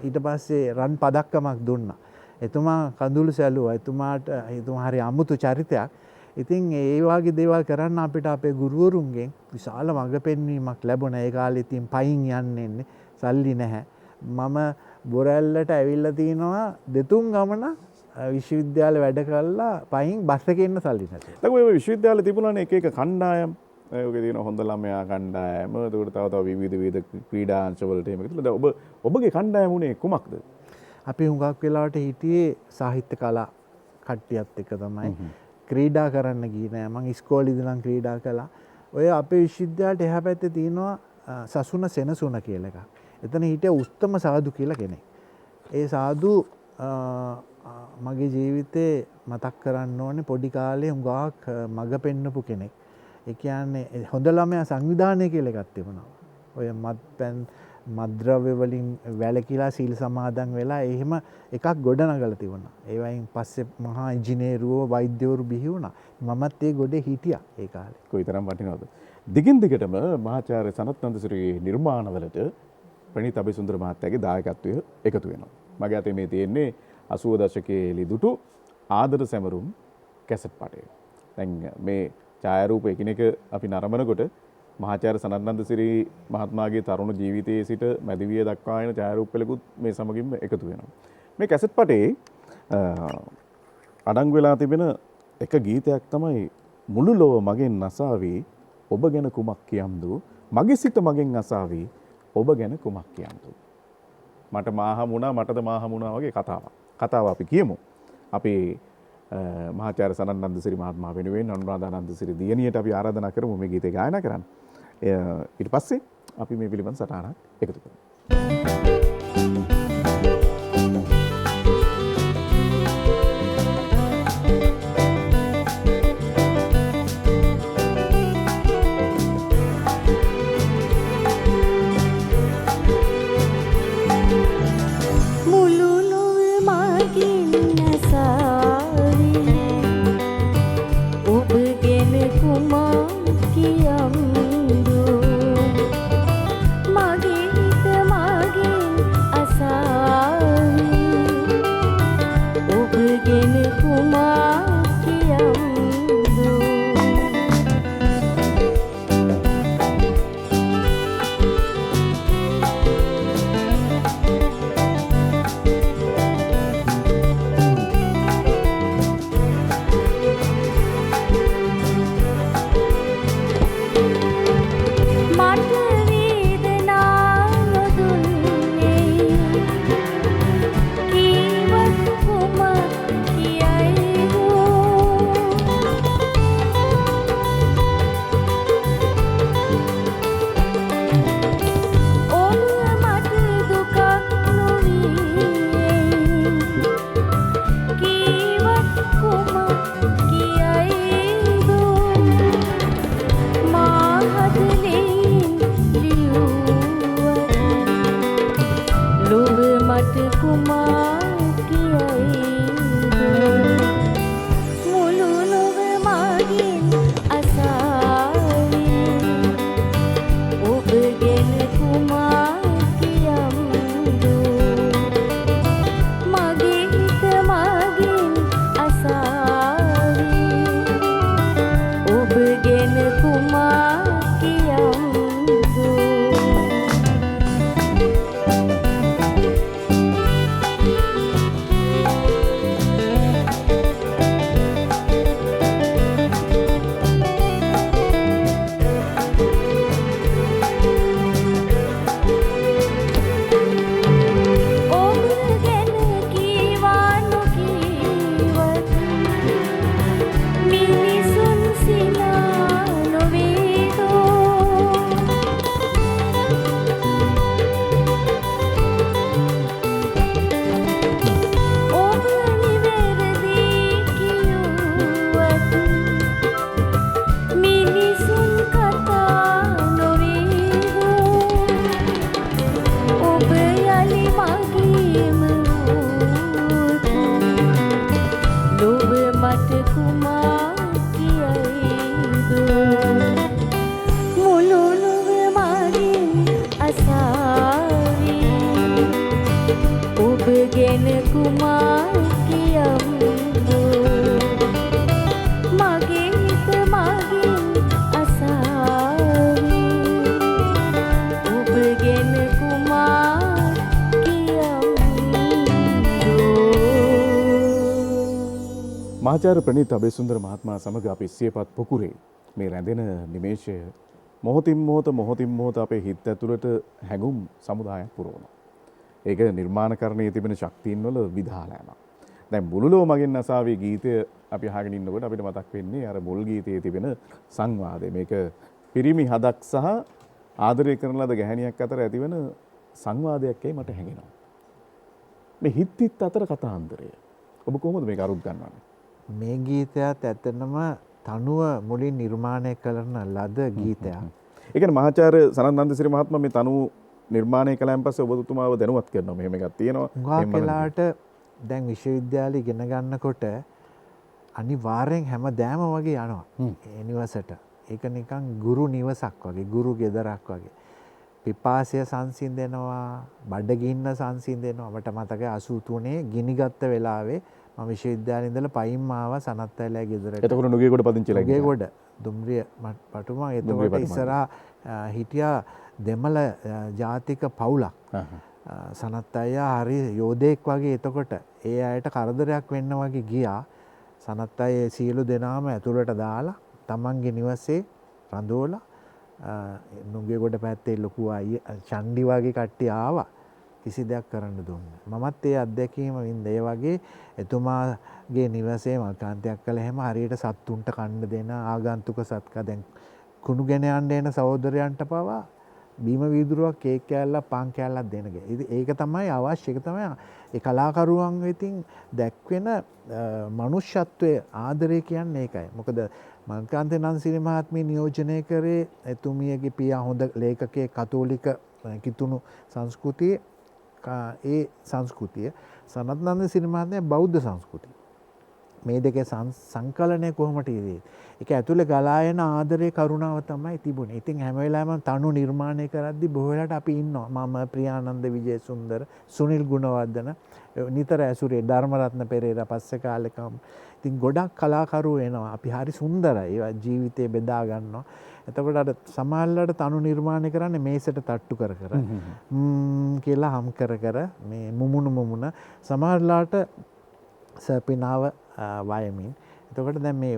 C: ඊට පස්සේ රන් පදක්කමක් දුන්නා. එතුමා කඳුළු සැලුවා. එතුමා හරි අමුතු චරිතයක්. ඉතින් ඒ වගේ දේවල් කරන්න අපිට අපේ ගුරුවරුන්ගෙන් විශාල මඟ පෙන්වීමක් ලැබුණා. ඒ කාලේ ඉතින් පයින් යන්නේ සල්ලි නැහැ. මම බොරැල්ලට ඇවිල්ලා තිනවා දෙතුන් ගමන විශ්වවිද්‍යාල වැඩ කරලා පයින් බස් එකේ ඉන්න සල්ලි නැතුව.
A: දැන් ඔය විශ්වවිද්‍යාලේ තිබුණානේ එක කණ්ඩායම්. ඔයගේ තියෙන හොඳ ළමයා කණ්ඩායම, ඒකට තව විවිධ ක්‍රීඩාංශ වලට එහෙම කියලා. දැන් ඔබගේ කණ්ඩායම උනේ කුමක්ද?
C: අපි හුඟක් වෙලාවට හිටියේ සාහිත්‍ය කලා කට්ටියත් එක්ක තමයි. ක්‍රීඩා කරන්න ගියේ නෑ. මං ඉස්කෝලේ ඉඳන් ක්‍රීඩා කළා. ඔය අපේ විශ්වවිද්‍යාලයට එහා පැත්තේ තියෙනවා සසුන සෙනසුන කියලා එකක්. එතන හිටිය උත්තම සාදු කියලා කෙනෙක්. ඒ සාදු මගේ ජීවිතේ මතක් කරන්න ඕනේ පොඩි කාලේ හුඟක් මඟ පෙන්නපු කෙනෙක්. ඒ කියන්නේ හොඳ ළමයා සංවිධානය කියලා එකක් තිබුණා. ඔය මත්පැන් මද්‍රව්‍ය වලින් වැළකීලා සීල් සමාදන් වෙලා එහෙම එකක් ගොඩනගලා තිබුණා. ඒ වයින් පස්සේ මහා ඉංජිනේරුවෝ වෛද්‍යවරු බිහි වුණා. මමත් ඒ ගොඩේ හිටියා ඒ කාලේ.
A: කොයිතරම් වටිනවද? දිගින් දිගටම මහාචාර්ය සනත් නන්දසිරිගේ නිර්මාණවලට ප්‍රණීත් අබේසුන්දර මහත්තයාගේ දායකත්වය එකතු වෙනවා. මගේ අතේ මේ තියෙන්නේ 80 දශකයේ ලිදුටු ආදර සැමරුම් කැසට් පටය. දැන් මේ ඡායාරූප එකිනෙක අපි නරඹනකොට මහාචාර්ය සනත් නන්දසිරි මහත්මයාගේ තරුණ ජීවිතයේ සිට මැදිවිය දක්වා එන ඡායාරූප පෙළකුත් මේ සමගින්ම එකතු වෙනවා. මේ කැසට් පටේ අඩංගු වෙලා තිබෙන එක ගීතයක් තමයි මුළු ලොව මගෙන් අසාවි ඔබ ගැන කුමක් කියම්දු, මගේ සිත මගෙන් අසාවි ඔබ ගැන කුමක් කියම්දු. මට මාහමුණා මටද මාහමුණා වගේ කතාව අපි කියමු. අපි මහාචාර්ය සනත් නන්දසිරි මහත්මයා වෙනුවෙන් අනුරාධා නන්දසිරි දියණියට අපි ආරාධනා කරමු මේ ගීතය ගායනා කරන්න. ඊට පස්සේ අපි මේ පිළිබඳ සටහනක් එකතු කරමු.
F: මගේ හිත මගේ කුමා කියයිද මුළුළුව මගින් අසාවි ඔබ ගැන කුමා කියම්ද මගේ හිත මගින් අසාවි ඔබ ගැන කුමා
A: මහාචාර්ය ප්‍රනීත් අබේසුන්දර මහත්මයා සමග අපි සියපත් පොකුරේ මේ රැඳෙන නිමේෂය මොහොතින් මොහොත අපේ හිත ඇතුළට හැඟුම් සමුදායක් පුරවනවා. ඒක නිර්මාණකරණයේ තිබෙන ශක්තියින් වල විදාලෑමක්. දැන් මුළුලෝ මගෙන් අසාවේ ගීතය අපි අහගෙන ඉන්නකොට අපිට මතක් වෙන්නේ අර මුල් ගීතයේ තිබෙන සංවාදය. මේක පිරිමි හදක් සහ ආදරය කරන ලද ගැහැණියක් අතර ඇතිවන සංවාදයක්යි මට හැඟෙනවා. මේ හිත් අතර කතාන්තරය. ඔබ කොහොමද මේක අරුත් ගන්නවන්නේ?
C: මේ ගීතයත් ඇත්තටම තනුව මුලින් නිර්මාණය කරන ලද ගීතයක්.
A: ඒ කියන්නේ මහාචාර්ය සනත් නන්දසිරි මහත්මයා මේ තනුව නිර්මාණය කළාන් පස්සේ ඔබතුමාව දැනුවත් කරනවා මෙහෙම එකක් තියෙනවා.
C: උගා වෙලාට දැන් විශ්වවිද්‍යාලේ ඉගෙන ගන්නකොට අනිවාර්යෙන් හැමදාම වගේ යනවා. ඒ නිවසට. ඒක නිකන් ගුරු නිවසක් වගේ, ගුරු ගෙදරක් වගේ. පිපාසය සංසිඳෙනවා, බඩගින්න සංසිඳෙනවා. මට මතකයි 83 ගිනිගත්ත වෙලාවේ මම විශ්වවිද්‍යාලේ ඉඳලා පයින් ආවා සනත් අයලා ගෙදරට.
A: එතකොට නුගේගොඩ පදිංචිලා ඉන්නේ.
C: නුගේගොඩ දුම්රිය පටුමා එතකොට ඉස්සරහා හිටියා දෙමළ ජාතික පවුලක්. සනත් අයියා හරි යෝධයෙක් වගේ. එතකොට ඒ අයට කරදරයක් වෙන්න වගේ ගියා. සනත් අයියේ සියලු දෙනාම ඇතුළට දාලා තමන්ගේ නිවසේ රඳවලා නුගේගොඩ පැත්තේ ලොකු චණ්ඩි වගේ කට්ටිය ආවා. කිසි දෙයක් කරන්න දුන්නේ. මමත් ඒ අත්දැකීම වින්ද. ඒ වගේ එතුමාගේ නිවසේ මල්කාන්තයක් කළා හැම හරියට සත්තුන්ට කන්න දෙන ආගන්තුක සත්කා දැන් කුණු ගෙන යන්න එන සහෝදරයන්ට පවා බීම වීදුරුවක් කේක් කෑල්ලක් පාන් කෑල්ලක් දෙන ගේ. ඉතින් ඒක තමයි අවශ්‍ය. ඒක තමයි ඒ කලාකරුවන් වෙතින් දැක්වෙන මනුෂ්‍යත්වයේ ආදරය කියන්නේ ඒකයි. මොකද මල්කාන්ත නන්සිරි මහත්මිය නියෝජනය කරේ එතුමියගේ පියා හොඳ ලේඛකයෙක් කතෝලික කිතුණු සංස්කෘතියේ ඒ සංස්කෘතිය සනත් නන්දසිරි මහත්මයා බෞද්ධ සංස්කෘතිය. මේ දෙකේ සංකලනය කොහොමද ඉන්නේ? ඒක ඇතුලේ ගලා යන ආදරේ කරුණාව තමයි තිබුණේ. ඉතින් හැම වෙලාවෙම තනු නිර්මාණය කරද්දී බොහෝ වෙලාවට අපි ඉන්නවා. මම ප්‍රියානන්ද විජේසුන්දර, සුනිල් ගුණවර්ධන නිතර ඇසුරේ ධර්මරත්න පෙරේරා පස්සේ කාලෙකම. ඉතින් ගොඩක් කලාකරුවෝ එනවා. අපි හරි සුන්දරයි. ඒවා ජීවිතේ බෙදා ගන්නවා. එතකොට අර සමහරවල්ලාට තනු නිර්මාණය කරන්නේ මේසට තට්ටු කර කර කියලා හම් කර කර මේ මුමුණ සමහරවල්ලාට සර්පිනාව වයමින්. එතකොට දැන් මේ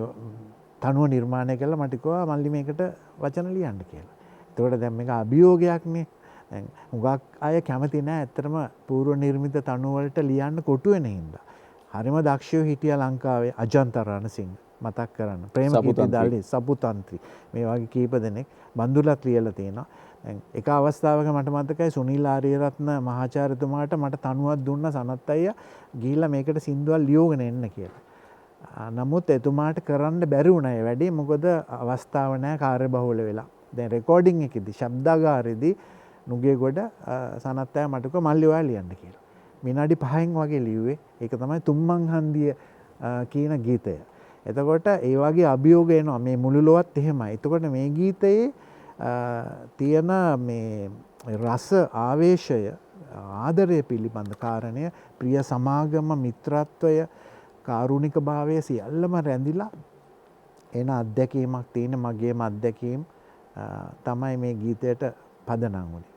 C: තනුව නිර්මාණය කළා මට කිව්වා මල්ලි මේකට වචන ලියන්න කියලා. එතකොට දැන් මේක අභියෝගයක්නේ. දැන් හුඟක් අය කැමති නෑ ඇත්තටම පූර්ව නිර්මිත තනු වලට ලියන්න කොටු වෙන හින්දා. හරිම දක්ෂයෝ හිටියා ලංකාවේ අජන්ත රණසිංහ මතක් කරන්න. ප්‍රේමකීර්ති දල්ලි සපුතන්ත්‍රි මේ වගේ කීප දෙනෙක් බන්දුලත් ලියලා තියෙනවා. දැන් එක අවස්ථාවක මට මතකයි සුනිල් ආරියරත්න මහාචාර්යතුමාට මට තනුවක් දුන්න සනත් අයියා ගිහිල්ලා මේකට සින්දුවක් ලියෝගෙන එන්න කියලා. නමුත් එතුමාට කරන්න බැරි වුණා ඒ වැඩේ. මොකද අවස්ථාව නැහැ කාර්යබහුල වෙලා. දැන් රෙකෝඩින් එකේදී ශබ්දාගාරයේදී නුගේගොඩ සනත් අයියා මට කිව්වා මල්ලි ඔයා ලියන්න කියලා. විනාඩි 5න් වගේ ලිව්වේ. ඒක තමයි තුම්මන් හන්දිය කියන ගීතය. එතකොට ඒ වගේ අභියෝග එනවා. මේ මුළු ලොවත් එහෙමයි. එතකොට මේ ගීතයේ තියෙන මේ රස ආවේශය ආදරය පිළිබඳ කාරණය ප්‍රිය සමාගම මිත්‍රත්වය කාරුණික භාවය සියල්ලම රැඳිලා එන අත්දැකීමක් තියෙන මගේම අත්දැකීම් තමයි මේ ගීතයට පදනම් වුණේ.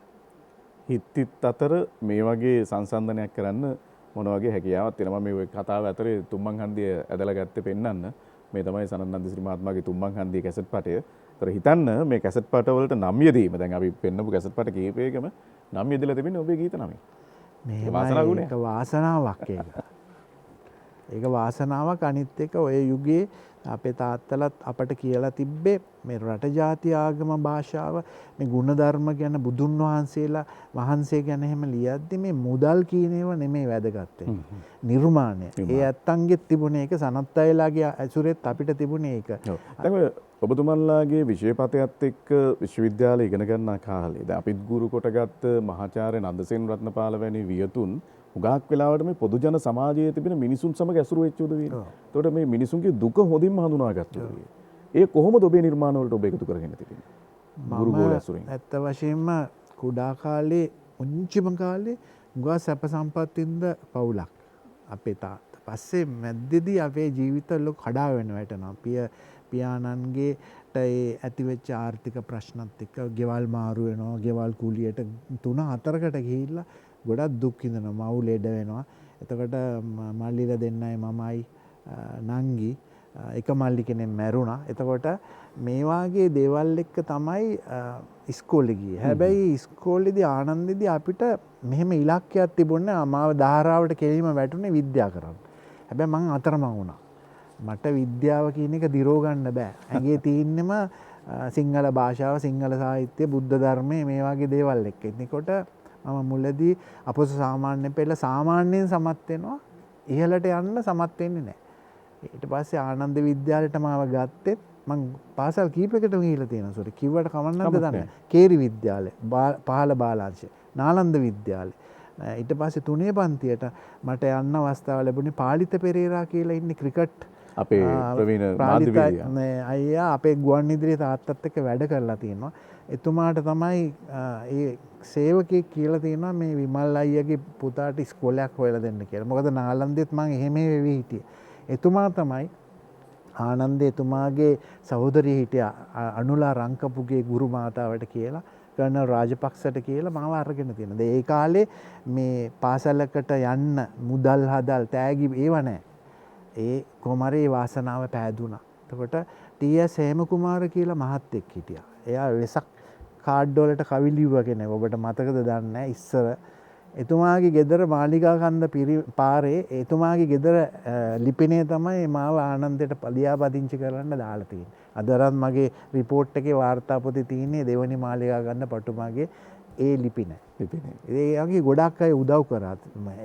A: හිත් අතර මේ වගේ සංසන්දනයක් කරන්න මොන වගේ හැකියාවක් තියෙනවා? මේ කතාව ඇතරේ තුම්මන් හන්දිය ඇදලා ගත්තේ පෙන්නන්න. මේ තමයි සනත් නන්දසිරි මහත්මයාගේ තුම්මන් හන්දිය කැසට් පටය. ඒතර හිතන්න මේ කැසට් පට වලට නම් යෙදීම. දැන් අපි පෙන්නපු කැසට් පට කීපයකම නම් යෙදලා තිබෙන්නේ ඔබේ ගීත නමයි.
C: මේක වාසනාවක් ඒක. ඒක වාසනාවක්. අනිත් එක ඔය යුගයේ අපේ තාත්තලත් අපට කියලා තිබ්බේ මේ රට ජාති ආගම භාෂාව මේ ගුණධර්ම ගැන බුදුන් වහන්සේලා වහන්සේ ගැන එහෙම ලියද්දි මේ මුදල් කියන ඒවා නෙමෙයි වැදගත් වෙන්නේ. නිර්මාණය. ඒ ඇත්තන්ගෙත් තිබුණේ ඒක සනත් අයලාගේ ඇසුරෙත් අපිට තිබුණේ ඒක.
A: දැන් ඔබතුමන්ලාගේ විෂයපතයත් එක්ක විශ්වවිද්‍යාලේ ඉගෙන ගන්න කාලේ දැන් අපිත් ගුරු කොටගත් මහාචාර්ය නන්දසේන රත්නපාල වැනි වියතුන් හුඟක් වෙලාවට මේ පොදු ජන සමාජයේ තිබෙන මිනිසුන් සමග ඇසුරු වෙච්ච උදවිය. එතකොට මේ මිනිසුන්ගේ දුක හොඳින්ම හඳුනාගත්තා. ඒ කොහොමද ඔබේ නිර්මාණ වලට ඔබ එකතු කරගෙන තිබෙන්නේ? ගුරු ගෝල ඇසුරින්.
C: ඇත්ත වශයෙන්ම කුඩා කාලේ උන්චිම කාලේ ගුවා සැප සම්පත්තින්ද පවුලක් අපේ තාත්තා. පස්සේ මැද්දේදී අපේ ජීවිත ලොකු කඩා වෙන වැටෙනවා. පියාණන්ගේ ඒ ඇතිවෙච්ච ආර්ථික ප්‍රශ්නත් එක්ක ගෙවල් මාරු වෙනවා. ගෙවල් කුලියට 3-4කට ගිහිල්ලා ගොඩක් දුක් විඳිනවා. මව් ලෙඩ වෙනවා. එතකොට මල්ලිලා දෙන්නයි මමයි නංගි එක මල්ලි කෙනෙක් මැරුණා. එතකොට මේ වාගේ දේවල් එක්ක තමයි ඉස්කෝලේ ගියේ. හැබැයි ඉස්කෝලේදී ආනන්දෙදී අපිට මෙහෙම ඉලක්කයක් තිබුණේ මාව ධාරාවට කෙලිම වැටුනේ විද්‍යාව කරන්න. හැබැයි මං අතරමං වුණා. මට විද්‍යාව කියන එක දිරෝ ගන්න බෑ. ඇඟේ තියෙන්නෙම සිංහල භාෂාව, සිංහල සාහිත්‍ය, බුද්ධ ධර්මයේ මේ වගේ දේවල් එක්ක. එතකොට මම මුලදී අපොස සාමාන්‍ය පෙළ සාමාන්‍යයෙන් සමත් වෙනවා. ඉහළට යන්න සමත් වෙන්නේ නැහැ. ඊට පස්සේ ආනන්ද විද්‍යාලයට මාව ගත්තෙත් මං පාසල් කීපයකටම ගිහිල්ලා තියෙනවා. සෝරි කිව්වට කමන්නද දන්නේ නැහැ. කේරි විද්‍යාලය, පහළ බාලාංශය, නාලන්ද විද්‍යාලය. ඊට පස්සේ 3 පන්තියට මට යන්න අවස්ථාව ලැබුණේ පාලිත පෙරේරා කියලා ඉන්නේ ක්‍රිකට්
A: අපේ ප්‍රවීණ මාධ්‍යවේදියා.
C: අයියා අපේ ගුවන්විදුලියේ තාත්තත් එක්ක වැඩ කරලා තියෙනවා. එතුමාට තමයි ඒ සේවකයෙක් කියලා තියෙනවා මේ විමල් අයියාගේ පුතාට ඉස්කෝලයක් හොයලා දෙන්න කියලා. මොකද නාලන්දෙත් මං එහෙම වෙවි හිටියේ. එතුමා තමයි ආනන්ද එතුමාගේ සහෝදරිය හිටියා අනුලා රංකපුගේ ගුරු මාතාවට කියලා කර්නල් රාජපක්ෂට කියලා මාව අරගෙන තියෙනවා. ඒ කාලේ මේ පාසලකට යන්න මුදල් හදල් තෑගි ඒව නැහැ. ඒ කොමරේ වාසනාව පෑදුනා. එතකොට ටීඑස් හේමකුමාර කියලා මහත්තයෙක් හිටියා. එයා වෙසක් කාඩ් වලට කවි ලිව්වා කෙනෙක්. ඔබට මතකද දන්නේ නැහැ ඉස්සර. එතුමාගේ ගෙදර මාලිගා කන්ද පාරේ එතුමාගේ ගෙදර ලිපිනේ තමයි මාව ආනන්දයට ලියාපදිංචි කරන්න දාලා තියෙන්නේ. අදරත් මගේ රිපෝට් එකේ වාර්තා පොතේ තියෙන්නේ දෙවනි මාලිගා කන්ද පටුමාගේ ඒ ලිපින. ඒ වගේ ගොඩක් අය උදව් කරා.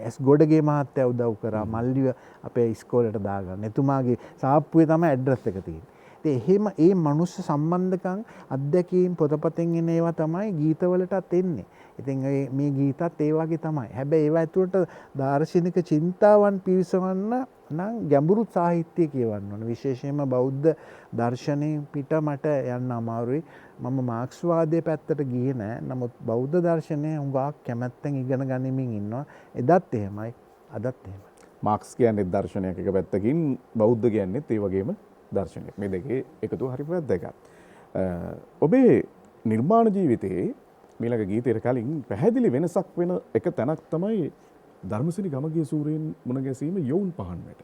C: එස් ගොඩගේ මහත්තයා උදව් කරා. මල්ලිව අපේ ඉස්කෝලේට දාගන්න. එතුමාගේ සාප්පුවේ තමයි ඇඩ්‍රස් එක තියෙන්නේ. ඉතින් එහෙම ඒ මනුස්ස සම්බන්ධකම් අත්දැකීම් පොතපතෙන් එන ඒවා තමයි ගීතවලටත් එන්නේ. ඉතින් මේ ගීතත් ඒ වගේ තමයි. හැබැයි ඒවා ඇතුළට දාර්ශනික චින්තාවන් පිවිසවන්න නම් ගැඹුරු සාහිත්‍ය කියවන්න ඕන. විශේෂයෙන්ම බෞද්ධ දර්ශනයෙන් පිට මට යන්න අමාරුයි. මම මාක්ස්වාදයේ පැත්තට ගියේ නෑ. නමුත් බෞද්ධ දර්ශනය හුඟක් කැමැත්තෙන් ඉගෙන ගනිමින් ඉන්නවා. එදත් එහෙමයි, අදත් එහෙමයි.
A: මාක්ස් කියන්නේ දර්ශනයක් එක පැත්තකින්, බෞද්ධ කියන්නේත් ඒ වගේම දර්ශනයක්. මේ දෙකේ එකතුව හරි වැදගත්. ඔබේ නිර්මාණ ජීවිතයේ මීළඟ ගීතයට කලින් පැහැදිලි වෙනසක් වෙන එක තැනක් තමයි ධර්මසිරි ගමගේ සූරයෙන් මුණ ගැසීම යොවුන් පහන්වට.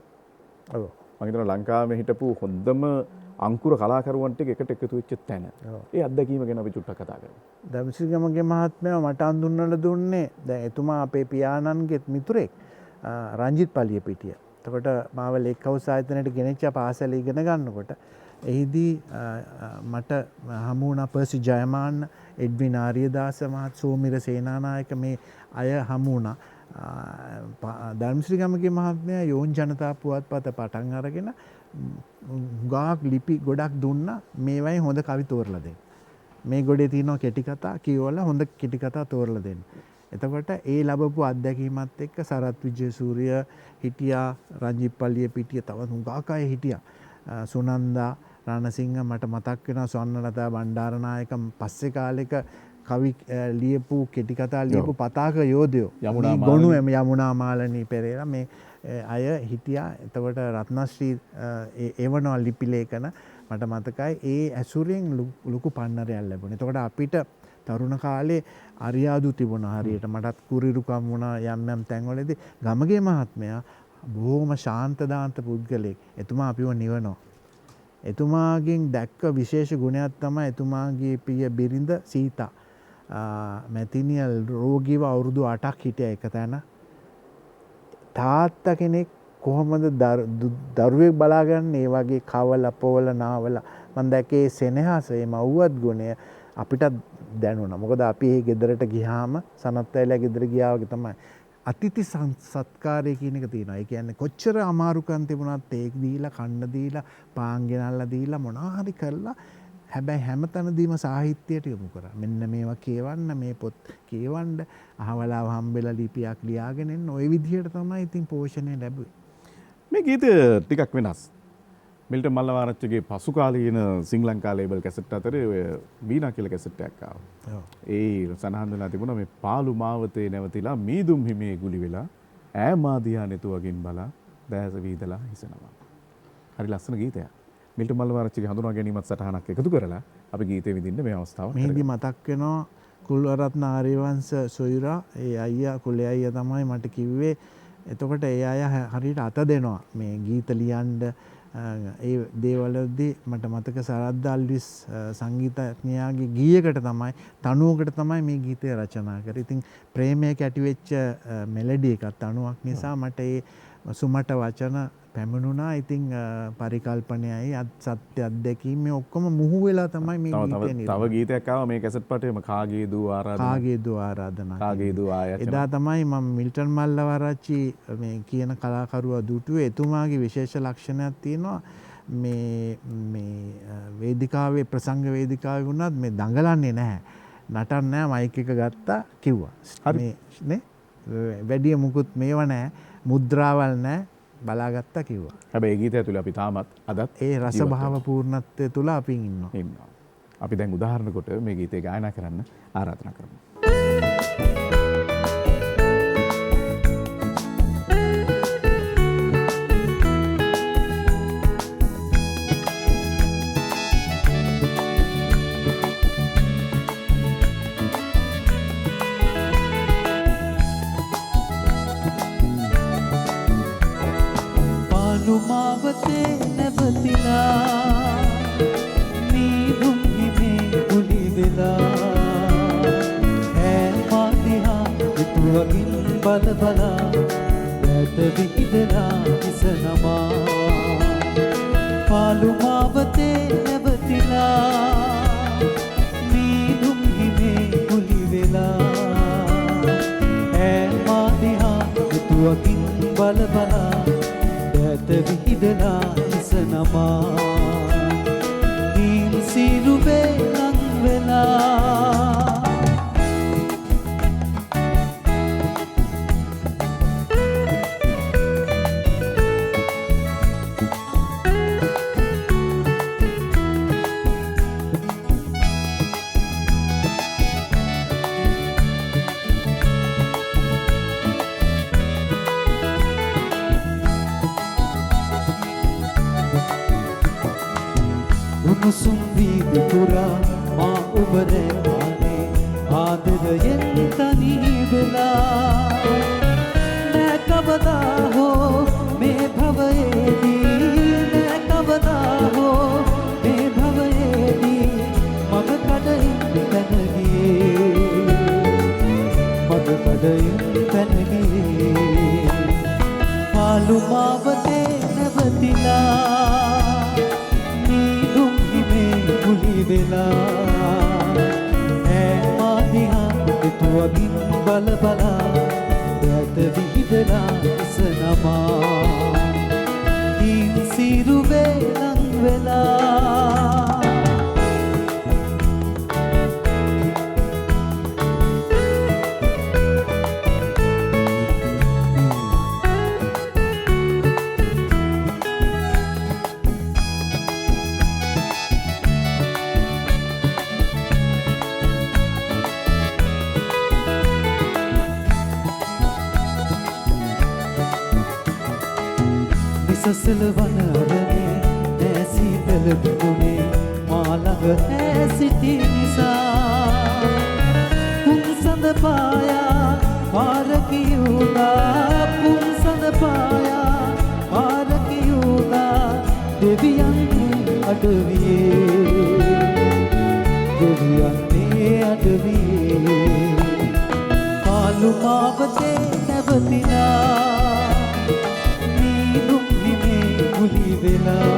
C: ඔව්.
A: මම හිතනවා ලංකාවේ හිටපු හොඳම අංකුර කලාකරුවන් ටික එකට එකතු වෙච්ච තැන. ඒ අත්දැකීම ගැන අපි චුට්ටක් කතා කරමු.
C: ධර්මසිරි ගමගේ මහත්මයා මට අඳුන්වලා දුන්නේ දැන් එතුමා අපේ පියාණන්ගේ මිතුරෙක් රංජිත් පල්ලියපිටිය. එතකොට මාව ලේක් හවුස් ආයතනයට ගෙනෙච්ච පාසල ඉගෙන ගන්නකොට එහිදී මට හමු වුණා පර්සි ජයමාන්න, එඩ්වින් ආරියදාස මහත්, සෝමිර සේනානායක මේ අය හමු වුණා. ධර්මසිරි ගමගේ මහත්මයා යෝන් ජනතා පුවත්පත පටන් අරගෙන ගාක් ලිපි ගොඩක් දුන්නා. මේවයි හොඳ කවි තෝරලා දෙන්න. මේ ගොඩේ තියෙනවා කෙටි කතා කියවලා හොඳ කෙටි කතා තෝරලා දෙන්න. එතකොට ඒ ලැබපු අත්දැකීමත් එක්ක සරත් විජේසූරිය හිටියා, රංජිත් පල්ලියපිටිය, තවත් හුඟක් අය හිටියා. සුනන්දා රණසිංහ මට මතක් වෙනවා, ස්වර්ණලතා බණ්ඩාරනායක පස්සේ කාලෙක කවි ලියපු කෙටි කතා ලියපු පතාක යෝධයෝ ගොනු යමුනා මාලනී පෙරේරා මේ අය හිටියා. එතකොට රත්නශ්‍රී එවනවා ලිපි ලේඛන මට මතකයි. ඒ ඇසුරෙන් ලොකු පන්නරයක් ලැබුණා. එතකොට අපිට තරුණ කාලේ අරියාදු තිබුණා හරියට. මටත් කුරිරුකම් වුණා යම් යම් තැන්වලදී. ගමගේ මහත්මයා බොහොම ශාන්ත දාන්ත පුද්ගලෙක්. එතුමා අපිව නිවනවා. එතුමාගෙන් දැක්ක විශේෂ ගුණයක් තමයි එතුමාගේ පිය බිරිඳ සීතා මැතිනිය රෝගීව අවුරුදු 8ක් හිටියා එක තැන. තාත්තා කෙනෙක් කොහොමද දරුවෙක් බලාගන්න ඒ වගේ කවල පොවල නාවල මම දැක්කේ සෙනෙහස, ඒ මව්වත් ගුණය අපිට දැනුණා. මොකද අපි ඒ ගෙදරට ගියාම සනත්යලා ගෙදර ගියා වගේ තමයි. අතිථි සත්කාරය කියන එක තියෙනවා. ඒ කියන්නේ කොච්චර අමාරුකම් තිබුණත් ඒක දීලා කන්න දීලා පාන් ගෙනල්ලා දීලා මොනවා හරි කරලා හැබැයි හැමතැනදීම සාහිත්‍යයට යොමු කරා. මෙන්න මේවා කියවන්න, මේ පොත් කියවන්න, අහවලාව හම්බෙලා ලිපියක් ලියාගෙන එන්න. ওই විදිහට තමයි ඉතින් පෝෂණය ලැබුවේ.
A: මේ ගීතය ටිකක් වෙනස්. මිල්ටන් මල්ලවාරච්චිගේ පසු කාලීන ශ්‍රී ලංකා ලේබල් කැසට් අතරේ ඔය වීණා කියලා කැසට් එකක් ආවා. ඒ සඳහන් වෙලා තිබුණා මේ පාළු මාවතේ නැවතිලා මීදුම් හිමේ ගුලි වෙලා ඈ මා දිහා නෙතුවකින් බලා දැස වීදලා හිසනවා. හරි ලස්සන ගීතයක්. මිල්ටන් මල්ලවාරච්චිගේ හඳුනා ගැනීමත් සටහනක් එකතු කරලා අපි ගීතේ විඳින්න මේ අවස්ථාව.
C: මෙහිදී මතක් වෙනවා කුල්වරත්න ආර්යවංශ සොයුරා. ඒ අයියා කුලේ අයියා තමයි මට කිව්වේ. එතකොට ඒ අය හරියට අත දෙනවා මේ ගීත ලියන්න. ඒ දේවල්වලදී මට මතක සරත් අල්විස් සංගීතඥයාගේ ගීයකට තමයි තනුවකට තමයි මේ ගීතය රචනා කරේ. ඉතින් ප්‍රේමයක ඇතිවෙච්ච මෙලඩි එකක් තනුවක් නිසා මට ඒ සුමට වචන පැමිණුණා. ඉතින් පරිකල්පනයයි සත්‍ය අත්දැකීම් මේ ඔක්කොම මුහු වෙලා තමයි මේ ගීතය නිර්මාණය.
A: තව ගීතයක් ආවා මේ කැසට් පටේම කාගේ දූ ආරාධනා. කාගේ දූ ආයතන.
C: එදා තමයි මම මිල්ටන් මල්ලවආරච්චි මේ කියන කලාකරුවා දුටුවේ. එතුමාගේ විශේෂ ලක්ෂණයක් තියෙනවා. මේ වේදිකාවේ ප්‍රසංග වේදිකාවේ වුණත් මේ දඟලන්නේ නැහැ. නටන්නේ නැහැ. මයික් එක ගත්තා කිව්වා. මේ නේ වැඩි මුකුත් මේව නැහැ. මුද්‍රාවල් නැහැ. බලාගත්තා කිව්වා.
A: හැබැයි ඒ ගීතය තුල අපි තාමත් අදත්
C: ඒ රස භාව පූර්ණත්වය තුල අපි ඉන්නවා.
A: අපි දැන් උදාහරණ කොට මේ ගීතය ගායනා කරන්න ආරාධනා කරමු.
G: මාවතේ නැවතිලා මීදුම් හිමේ ගුලි වෙලා ඈ මා දිහා පිටුවකින් බල බලා දැත විහිදලා ඉසනවා. පාළු මාවතේ නැවතිලා මීදුම් හිමේ ගුලි වෙලා ඈ මා දිහා පිටුවකින් බල බලා විහිදලා ඉසනවා. දීන් සිරුවේ ලං වෙලා උණුසුම් වීදි පුරා මා ඔබ රැවානේ ආදරයෙන් තනි වෙලා නෑ කවදා හෝ මේ භවයේදී නෑ කවදා හෝ මේ භවයේදී මග කඩින් පැන ගියේ මග කඩින් පැන ගියේ පාළු මාවතේ නැවතිලා වෙලා ඈ මා දිහා පිටුවකින් බල බලා දැත විහිදලා ඉසනවා. දීන් සිරුවේ ලං වෙලා සසල වනරනේ නෑ සීතල දුනේ මා ළඟ ඈ සිටි නිසා පුන් සඳ පායා පාර කියුණා පුන් සඳ පායා පාර කියුණා දෙවියන් අඩවියේ අඩවියේ පාළු මාවතේ නැවතිලා ගුලි වෙලා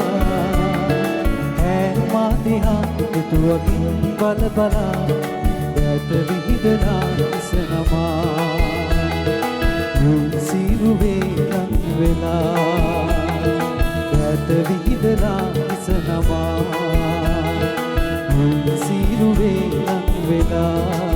G: ඈ මා දිහා පිටුවකින් බල බලා දැත විහිදලා ඉසනවා. සිරුවේ ලං වෙලා දැත විහිදලා ඉසනවා. සීරුවේ ලං වෙලා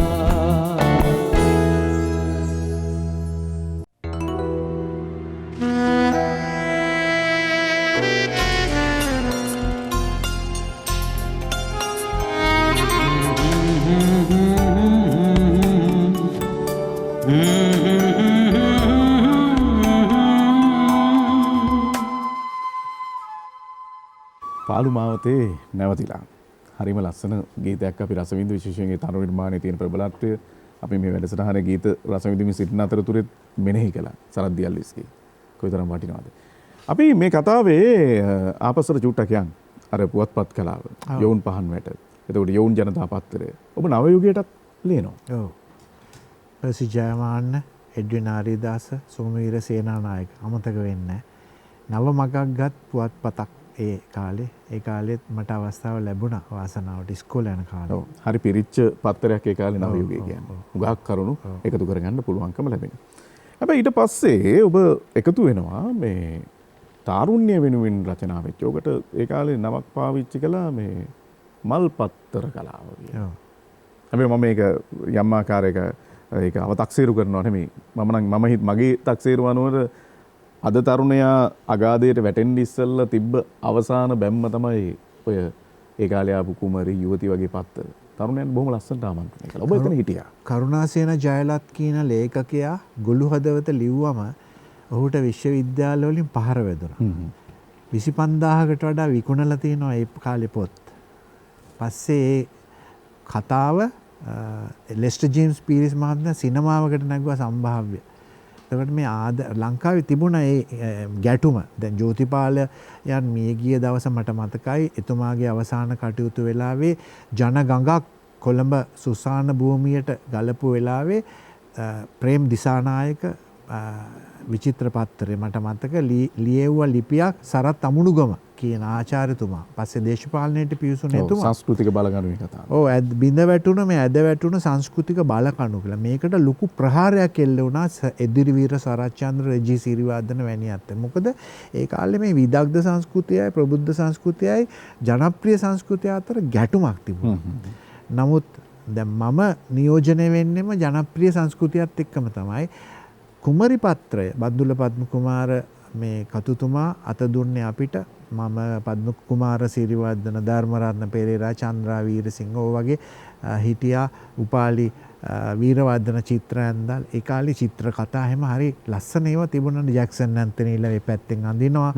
A: පාළු මාවතේ නැවතිලා හරිම ලස්සන ගීතයක් අපි රසවින්ද විශේෂයෙන් ඒ තරු නිර්මාණයේ තියෙන ප්‍රබලත්වය අපි මේ වැඩසටහනේ ගීත රසවින්දමින් සිටින අතරතුරේ මෙනෙහි කළා සරත් දියල්විස්ගේ කොයිතරම් වටිනවද අපි මේ කතාවේ ආපස්සට චුට්ටක් යන් අර පුවත්පත් කලාව යෝන් පහන් වැට එතකොට යෝන් ජනතා පත්තරය ඔබ නව යුගයටත් ලියනවා
C: ඔව් පර්සි ජයමාන්න එඩ්වින් ආරිදාස සෝමවීර සේනානායක අමතක වෙන්නේ නව මගක් ගත් පුවත්පතක් ඒ කාලෙත් මට අවස්ථාව ලැබුණා වාසනාවට ඉස්කෝලේ යන කාලේ.
A: ඔව්. හරි පිරිච්ච පත්තරයක් ඒ කාලේ නව යුගය කියන්නේ. උගහක් කරුණු එකතු කරගන්න පුළුවන්කම ලැබෙනවා. හැබැයි ඊට පස්සේ ඔබ එකතු වෙනවා මේ තාරුණ්‍ය වෙනුවෙන් රචනා වෙච්ච. ඔකට ඒ කාලේ නමක් පාවිච්චි කළා මේ මල් පත්තර කලාව කියලා.
C: ඔව්.
A: හැබැයි මම මේක යම් ආකාරයක ඒක අව탁සීරු කරනවා නෙමෙයි. මගේ තක්සීරු අනුව අද තරුණයා අගාධයට වැටෙන්න ඉස්සෙල්ලා තිබ්බ අවසාන බැම්ම තමයි ඔය ඒ කාලේ ආපු කුමරි යුවති වගේ පත්තර. තරුණයන් බොහොම ලස්සනට ආමන්ත්‍රණය කළා. ඔබ එතන හිටියා.
C: කරුණාසේන ජයලත් කියන ලේඛකයා ගොළු හදවත ලිව්වම ඔහුට විශ්වවිද්‍යාල වලින් පහර වැදුනා. 25000කට වඩා විකුණලා තියෙනවා ඒ කාලේ පොත්. පස්සේ ඒ කතාව ලෙස්ටර් ජේම්ස් පීරිස් මහත්මයා සිනමාවකට නැගුවා සම්භාව්‍ය. එතකොට මේ ලංකාවේ තිබුණ ඒ ගැටුම දැන් ජෝතිපාලයන් මිය ගිය දවස මට මතකයි එතුමාගේ අවසාන කටයුතු වෙලාවේ ජනගඟක් කොළඹ සුසාන භූමියට ගලපු වෙලාවේ ප්‍රේම් දිසානායක විචිත්‍ර පත්තරේ මට මතක ලියෙව්වා ලිපියක් සරත් අමුණුගම කියන ආචාර්යතුමා පස්සේ දේශපාලනයට පිවිසුන එතුමා
A: සංස්කෘතික බලකණුවේ කතාව.
C: ඔව් බිඳ වැටුණ මේ ඇද වැටුණ සංස්කෘතික බලකණු කියලා. මේකට ලොකු ප්‍රහාරයක් එල්ල වුණා එදිරිවීර සරච්චන්ද්‍ර රජී සිරිවර්ධන වැනි අතට. මොකද ඒ කාලේ මේ විදග්ධ සංස්කෘතියයි ප්‍රබුද්ධ සංස්කෘතියයි ජනප්‍රිය සංස්කෘතිය අතර ගැටුමක් තිබුණා. නමුත් දැන් මම නියෝජනය වෙන්නෙම ජනප්‍රිය සංස්කෘතියත් එක්කම තමයි. කුමරි පත්‍රය බද්දුල පද්ම කුමාර මේ කතුතුමා අත දුන්නේ අපිට. මම පද්ම කුමාර සිරිවර්ධන ධර්මරත්න පෙරේරා චන්ද්‍රා වීරසිංහ ඔය වගේ හිටියා උපාලි වීරවර්ධන චිත්‍ර ඇන්දල් ඒ කාලේ චිත්‍ර කතා හැම හරි ලස්සන ඒවා තිබුණා. ජැක්සන් ඇන්තනීලා මේ පැත්තෙන් අඳිනවා.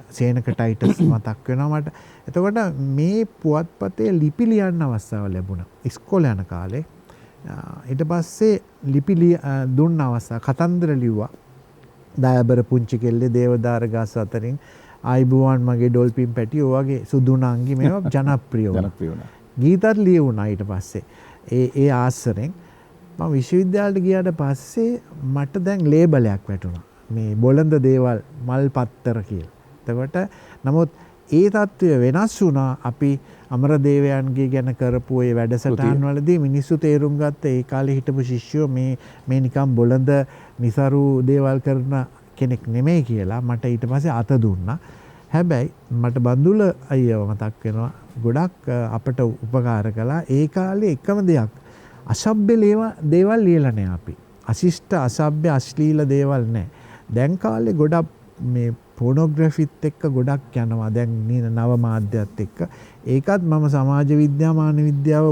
C: සේනක ටයිටල්ස් මතක් වෙනවා මට. එතකොට මේ පුවත්පතේ ලිපි ලියන්න අවස්ථාව ලැබුණා ඉස්කෝලේ යන කාලේ. ඊට පස්සේ ලිපි දුන්න අවස්ථාව කතන්දර ලිව්වා. දයාබර පුංචි කෙල්ලේ දේවදාර ගස් අතරින් ආයිබුවන් මගේ ඩොල්පින් පැටි ඔය වගේ සුදුනාංගි මේවා ජනප්‍රිය වුණා. ගීතත් ලියුණා ඊට පස්සේ. ඒ ආශ්‍රයෙන් මම විශ්වවිද්‍යාලයට ගියාට පස්සේ මට දැන් ලේබලයක් වැටුණා. මේ බොළඳ දේවල් මල් පත්තර කියලා. එතකොට නමුත් ඒ தত্ত্বය වෙනස් වුණා අපි අමරදේවයන්ගේ ගැන කරපු ඒ වැඩසටහන් වලදී මිනිස්සු තේරුම් ගත්ත ඒ කාලේ හිටපු ශිෂ්‍යෝ මේ නිකන් බොළඳ નિසරු දේවල් කරන කෙනෙක් නෙමෙයි කියලා මට ඊට පස්සේ අත දුන්නා. හැබැයි මට බඳුල අයියව මතක් වෙනවා ගොඩක් අපට උපකාර කළා. ඒ කාලේ එකම දෙයක් අසභ්‍ය දේවල් ලියලා නැහැ අපි. අශිෂ්ට අසභ්‍ය අශ්ලීල දේවල් නැහැ. දැන් කාලේ ගොඩක් මේ පොනෝග්‍රැෆිත් එක්ක ගොඩක් යනවා දැන් නව මාධ්‍යත් එක්ක. ඒකත් මම සමාජ විද්‍යා මානව විද්‍යාව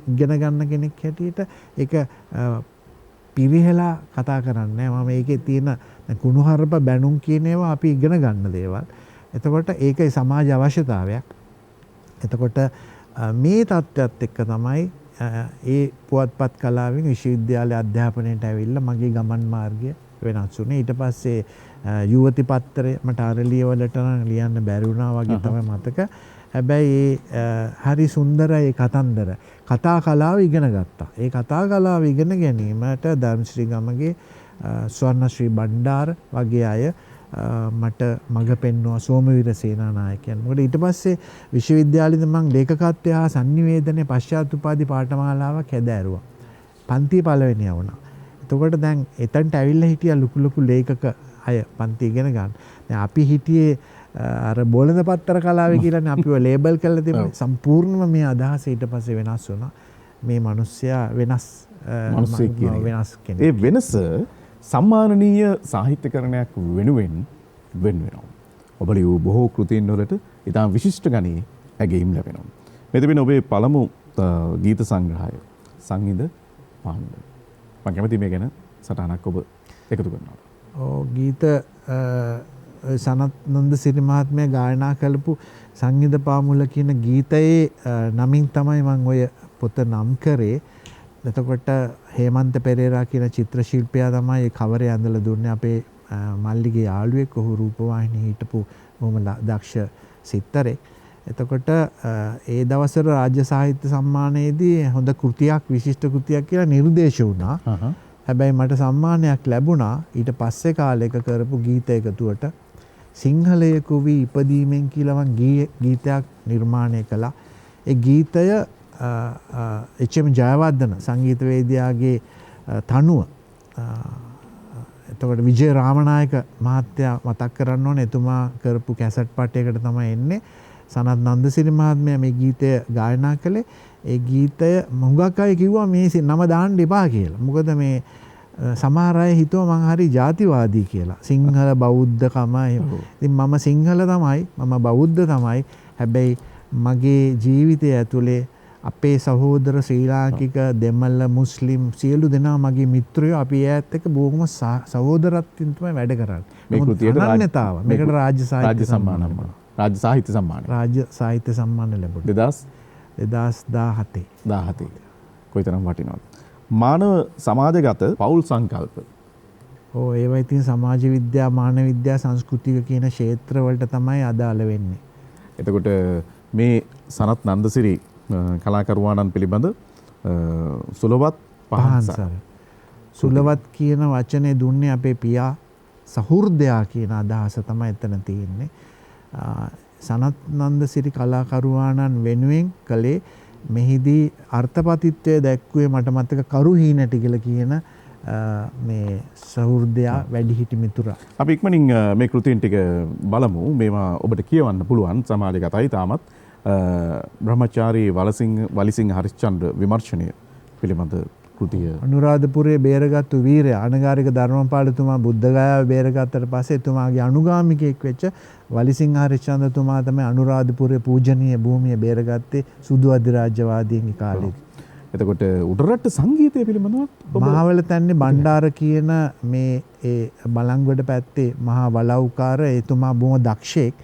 C: ඉගෙන ගන්න කෙනෙක් හැටියට ඒක පිරිහෙලා කතා කරන්නේ මම ඒකේ තියෙන කුණුහරුප බැනුම් කියන ඒවා අපි ඉගෙන ගන්න දේවල්. එතකොට ඒකයි සමාජ අවශ්‍යතාවයක්. එතකොට මේ தත්ත්වයක් එක්ක තමයි ඒ පුවත්පත් කලාවෙන් විශ්වවිද්‍යාලය අධ්‍යාපනයට ඇවිල්ලා මගේ ගමන් මාර්ගය වෙනස් වුණේ. ඊට පස්සේ යුවති පත්තරේ මට අරලිය වලට නම් ලියන්න බැරි වුණා වගේ තමයි මතක. හැබැයි හරි සුන්දරයි කතන්දර. කතා කලාව ඉගෙන ගත්තා. ඒ කතා කලාව ඉගෙන ගැනීමට ධර්මශ්‍රී ගමගේ ස්වර්ණශ්‍රී බණ්ඩාර වගේ අය මට මඟ පෙන්වුවා සෝමවීර සේනානායකයන්. මොකද ඊට පස්සේ විශ්වවිද්‍යාලෙදි මම ලේඛකත්වය හා sannivedanaye පශ්චාත් උපාධි පාඨමාලාවක් හැදෑරුවා. පන්ති පළවෙනියා වුණා. එතකොට දැන් එතනට ඇවිල්ලා හිටියා ලොකු ලොකු ලේඛක අය පන්ති ඉගෙන ගන්න. දැන් අපි හිටියේ අර බොළඳ පත්තර කලාව කියලානේ අපිව ලේබල් කරලා තිබුණේ. සම්පූර්ණයෙන්ම මේ අදහස ඊට පස්සේ වෙනස් වුණා. මේ මිනිස්සයා වෙනස්
A: මිනිස්සෙක් කියන එක.
C: වෙනස් කෙනෙක්.
A: ඒ වෙනස සම්මානනීය සාහිත්‍යකරණයක් වෙනුවෙන් වෙන වෙනවා. ඔබ ලියූ බොහෝ කෘතීන් වලට ඉතාම විශිෂ්ට ගණයේ ඇගීම් ලැබෙනවා. මෙතන ඔබේ පළමු ගීත සංග්‍රහය සංගීත පාණ්ඩ. මම කැමති මේ ගැන සටහනක් ඔබ එකතු කරනවා.
C: ගීත සනත් නන්දසිරි මහත්මයා ගායනා කළපු සංගීත පාමුල කියන ගීතයේ නමින් තමයි මම ඔය පොත නම් කරේ. එතකොට හේමන්ත පෙරේරා කියන චිත්‍ර ශිල්පියා තමයි ඒ කවරේ ඇඳලා දුන්නේ අපේ මල්ලිගේ යාළුවෙක්. ඔහු රූපවාහිනියේ හිටපු බොහොම දක්ෂ සිත්තරෙක්. එතකොට ඒ දවස්වල රාජ්‍ය සාහිත්‍ය සම්මානයේදී හොඳ කෘතියක් විශිෂ්ට කෘතියක් කියලා නිර්දේශ වුණා. හැබැයි මට සම්මානයක් ලැබුණා ඊට පස්සේ කාලයක කරපු ගීත එකතුවට සිංහලයකු වී ඉපදීමෙන් කියලා මං ගීතයක් නිර්මාණය කළා. ඒ ගීතය එච්.එම්. ජයවර්ධන සංගීතවේදියාගේ තනුව එතකොට විජය රාමනායක මහත්තයා මතක් කරන්න ඕනේ. එතුමා කරපු කැසට් පටයකට තමයි එන්නේ. සනත් නන්දසිරි මහත්මයා මේ ගීතය ගායනා කළේ. ඒ ගීතය මුගක් අය කිව්වා මේ නම දාන්න එපා කියලා. මොකද මේ සමහර අය හිතුවා මං හරි ජාතිවාදී කියලා. සිංහල බෞද්ධකම. ඉතින් මම සිංහල තමයි, මම බෞද්ධ තමයි. හැබැයි මගේ ජීවිතය ඇතුලේ අපේ සහෝදර ශ්‍රී ලාංකික දෙමළ මුස්ලිම් සියලු දෙනා මගේ මිත්‍රයෝ. අපි ඒත් එක්ක බොහොම සහෝදරත්වයෙන් තමයි වැඩ කරන්නේ.
A: මේ කෘතියට
C: අනන්‍යතාව. මේකට රාජ්‍ය සාහිත්‍ය සම්මානය.
A: රාජ්‍ය සාහිත්‍ය සම්මානය.
C: රාජ්‍ය සාහිත්‍ය සම්මානය ලැබුණා 2017.
A: කොයිතරම් වටිනවද? මානව සමාජගත පෞල් සංකල්ප.
C: ඒවා ඉතින් සමාජ විද්‍යා, මානව විද්‍යා, සංස්කෘතික කියන ක්ෂේත්‍ර වලට තමයි අදාළ වෙන්නේ.
A: එතකොට මේ සනත් නන්දසිරි කලාකරුවාණන් පිළිබඳ සුලවත් පහන්සර.
C: සුලවත් කියන වචනේ දුන්නේ අපේ පියා. සහෘදයා කියන අදහස තමයි එතන තියෙන්නේ. සනත් නන්දසිරි කලාකරුවාණන් වෙනුවෙන් කළේ මෙහිදී අර්ථපතිත්වය දැක්ුවේ මට මතක කරුහීනටි කියලා කියන මේ සහෘදයා වැඩිහිටි මිතුරා.
A: අපි ඉක්මනින් මේ කෘතීන් ටික බලමු. මේවා ඔබට කියවන්න පුළුවන් සමාජගතයි. තාමත් බ්‍රහ්මචාරී වලිසිංහ හරිශ්චන්ද්‍ර විමර්ශනය පිළිබඳ කෘතිය.
C: අනුරාධපුරයේ බේරගත්තු වීරයා අනගාരിക ධර්මපාලතුමා බුද්ධගයාව බේරගත්තට පස්සේ එතුමාගේ අනුගාමිකයෙක් වෙච්ච වලිසිංහ හරිශ්චන්ද්‍රතුමා තමයි අනුරාධපුරයේ පූජනීය භූමිය බේරගත්තේ සුදු අධිරාජ්‍යවාදීන්ගේ කාලේ.
A: එතකොට උඩරට සංගීතය පිළිබඳව
C: මහවල තන්නේ බණ්ඩාර කියන මේ ඒ බලංගොඩ පැත්තේ මහා වලව්කාර එතුමා බොහොම දක්ෂයෙක්.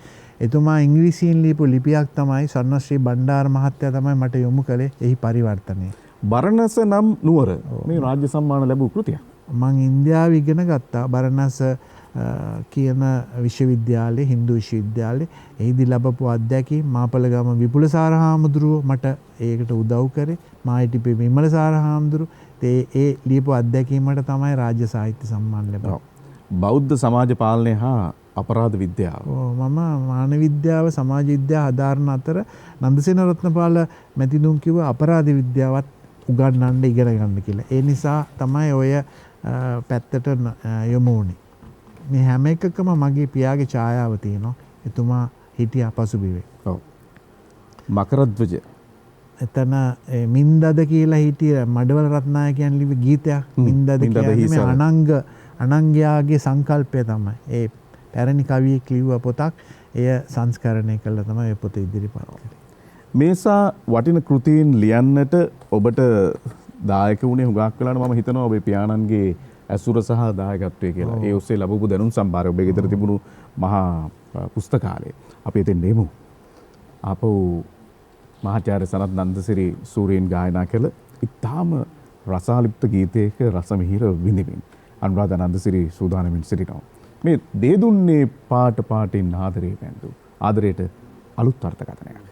C: එතුමා ඉංග්‍රීසියෙන් ලියපු ලිපියක් තමයි ස්වර්ණශ්‍රී බණ්ඩාර මහත්තයා තමයි මට යොමු කළේ. එහි පරිවර්තනය.
A: බරණැස නම් නුවර මේ රාජ්‍ය සම්මාන ලැබූ කෘතියක්.
C: මම ඉන්දියාවේ ඉගෙන ගත්තා බරණැස කියන විශ්වවිද්‍යාලේ, හින්දු විශ්වවිද්‍යාලේ. එහිදී ලැබපු අත්දැකීම් මාපලගම විපුලසාර හාමුදුරුවෝ මට ඒකට උදව් කරේ. මායිටිපේ විමලසාර හාමුදුරුවෝ ඒ ලියපු අත්දැකීමට තමයි රාජ්‍ය සාහිත්‍ය සම්මාන ලැබුණේ.
A: බෞද්ධ සමාජ පාලනය හා අපරාධ විද්‍යාව.
C: මම මානව විද්‍යාව, සමාජ විද්‍යාව හදාරන අතර නන්දසේන රත්නපාල මැතිතුන් කිව්ව අපරාධ විද්‍යාවත් උගන්වන්න ඉගෙන ගන්න කියලා. ඒ නිසා තමයි ඔය පැත්තට යොමු වුනේ. මේ හැම එකකම මගේ පියාගේ ඡායාව තියෙනවා. එතුමා හිටියා පසුබිමේ.
A: ඔව්. මකරද්වජ.
C: එතන මින්දද කියලා හිටිය මඩවල රත්නායකයන් ලිව්ව ගීතයක්. මින්දද කියන්නේ අනංගයාගේ සංකල්පය තමයි. ඒ පැරණි කවියෙක් ලිව්ව පොතක්. එය සංස්කරණය කළා තමයි ඒ පොත ඉදිරිපත් කළේ.
A: මේසා වටින කෘතීන් ලියන්නට ඔබට දායක වුණේ හුඟක් වෙලාවට මම හිතනවා ඔබේ පියාණන්ගේ ඇසුර සහ දායකත්වය කියලා. ඒ ඔස්සේ ලැබපු දැනුම් සම්භාරය ඔබේ ගෙදර තිබුණු මහා පුස්තකාලය. අපි එතෙන් නෙමු. ආපහු මහාචාර්ය සනත් නන්දසිරි සූරීන් ගායනා කළ ඉතාම රසාලිප්ත ගීතයක රස මිහිර විඳිමින් අනුරාධ නන්දසිරි සූදානමින් සිටිනවා. මේ දේ දුන්නේ පාට පාටින් ආදරේ පැන්දු. ආදරයට අලුත් අර්ථකථනයක්.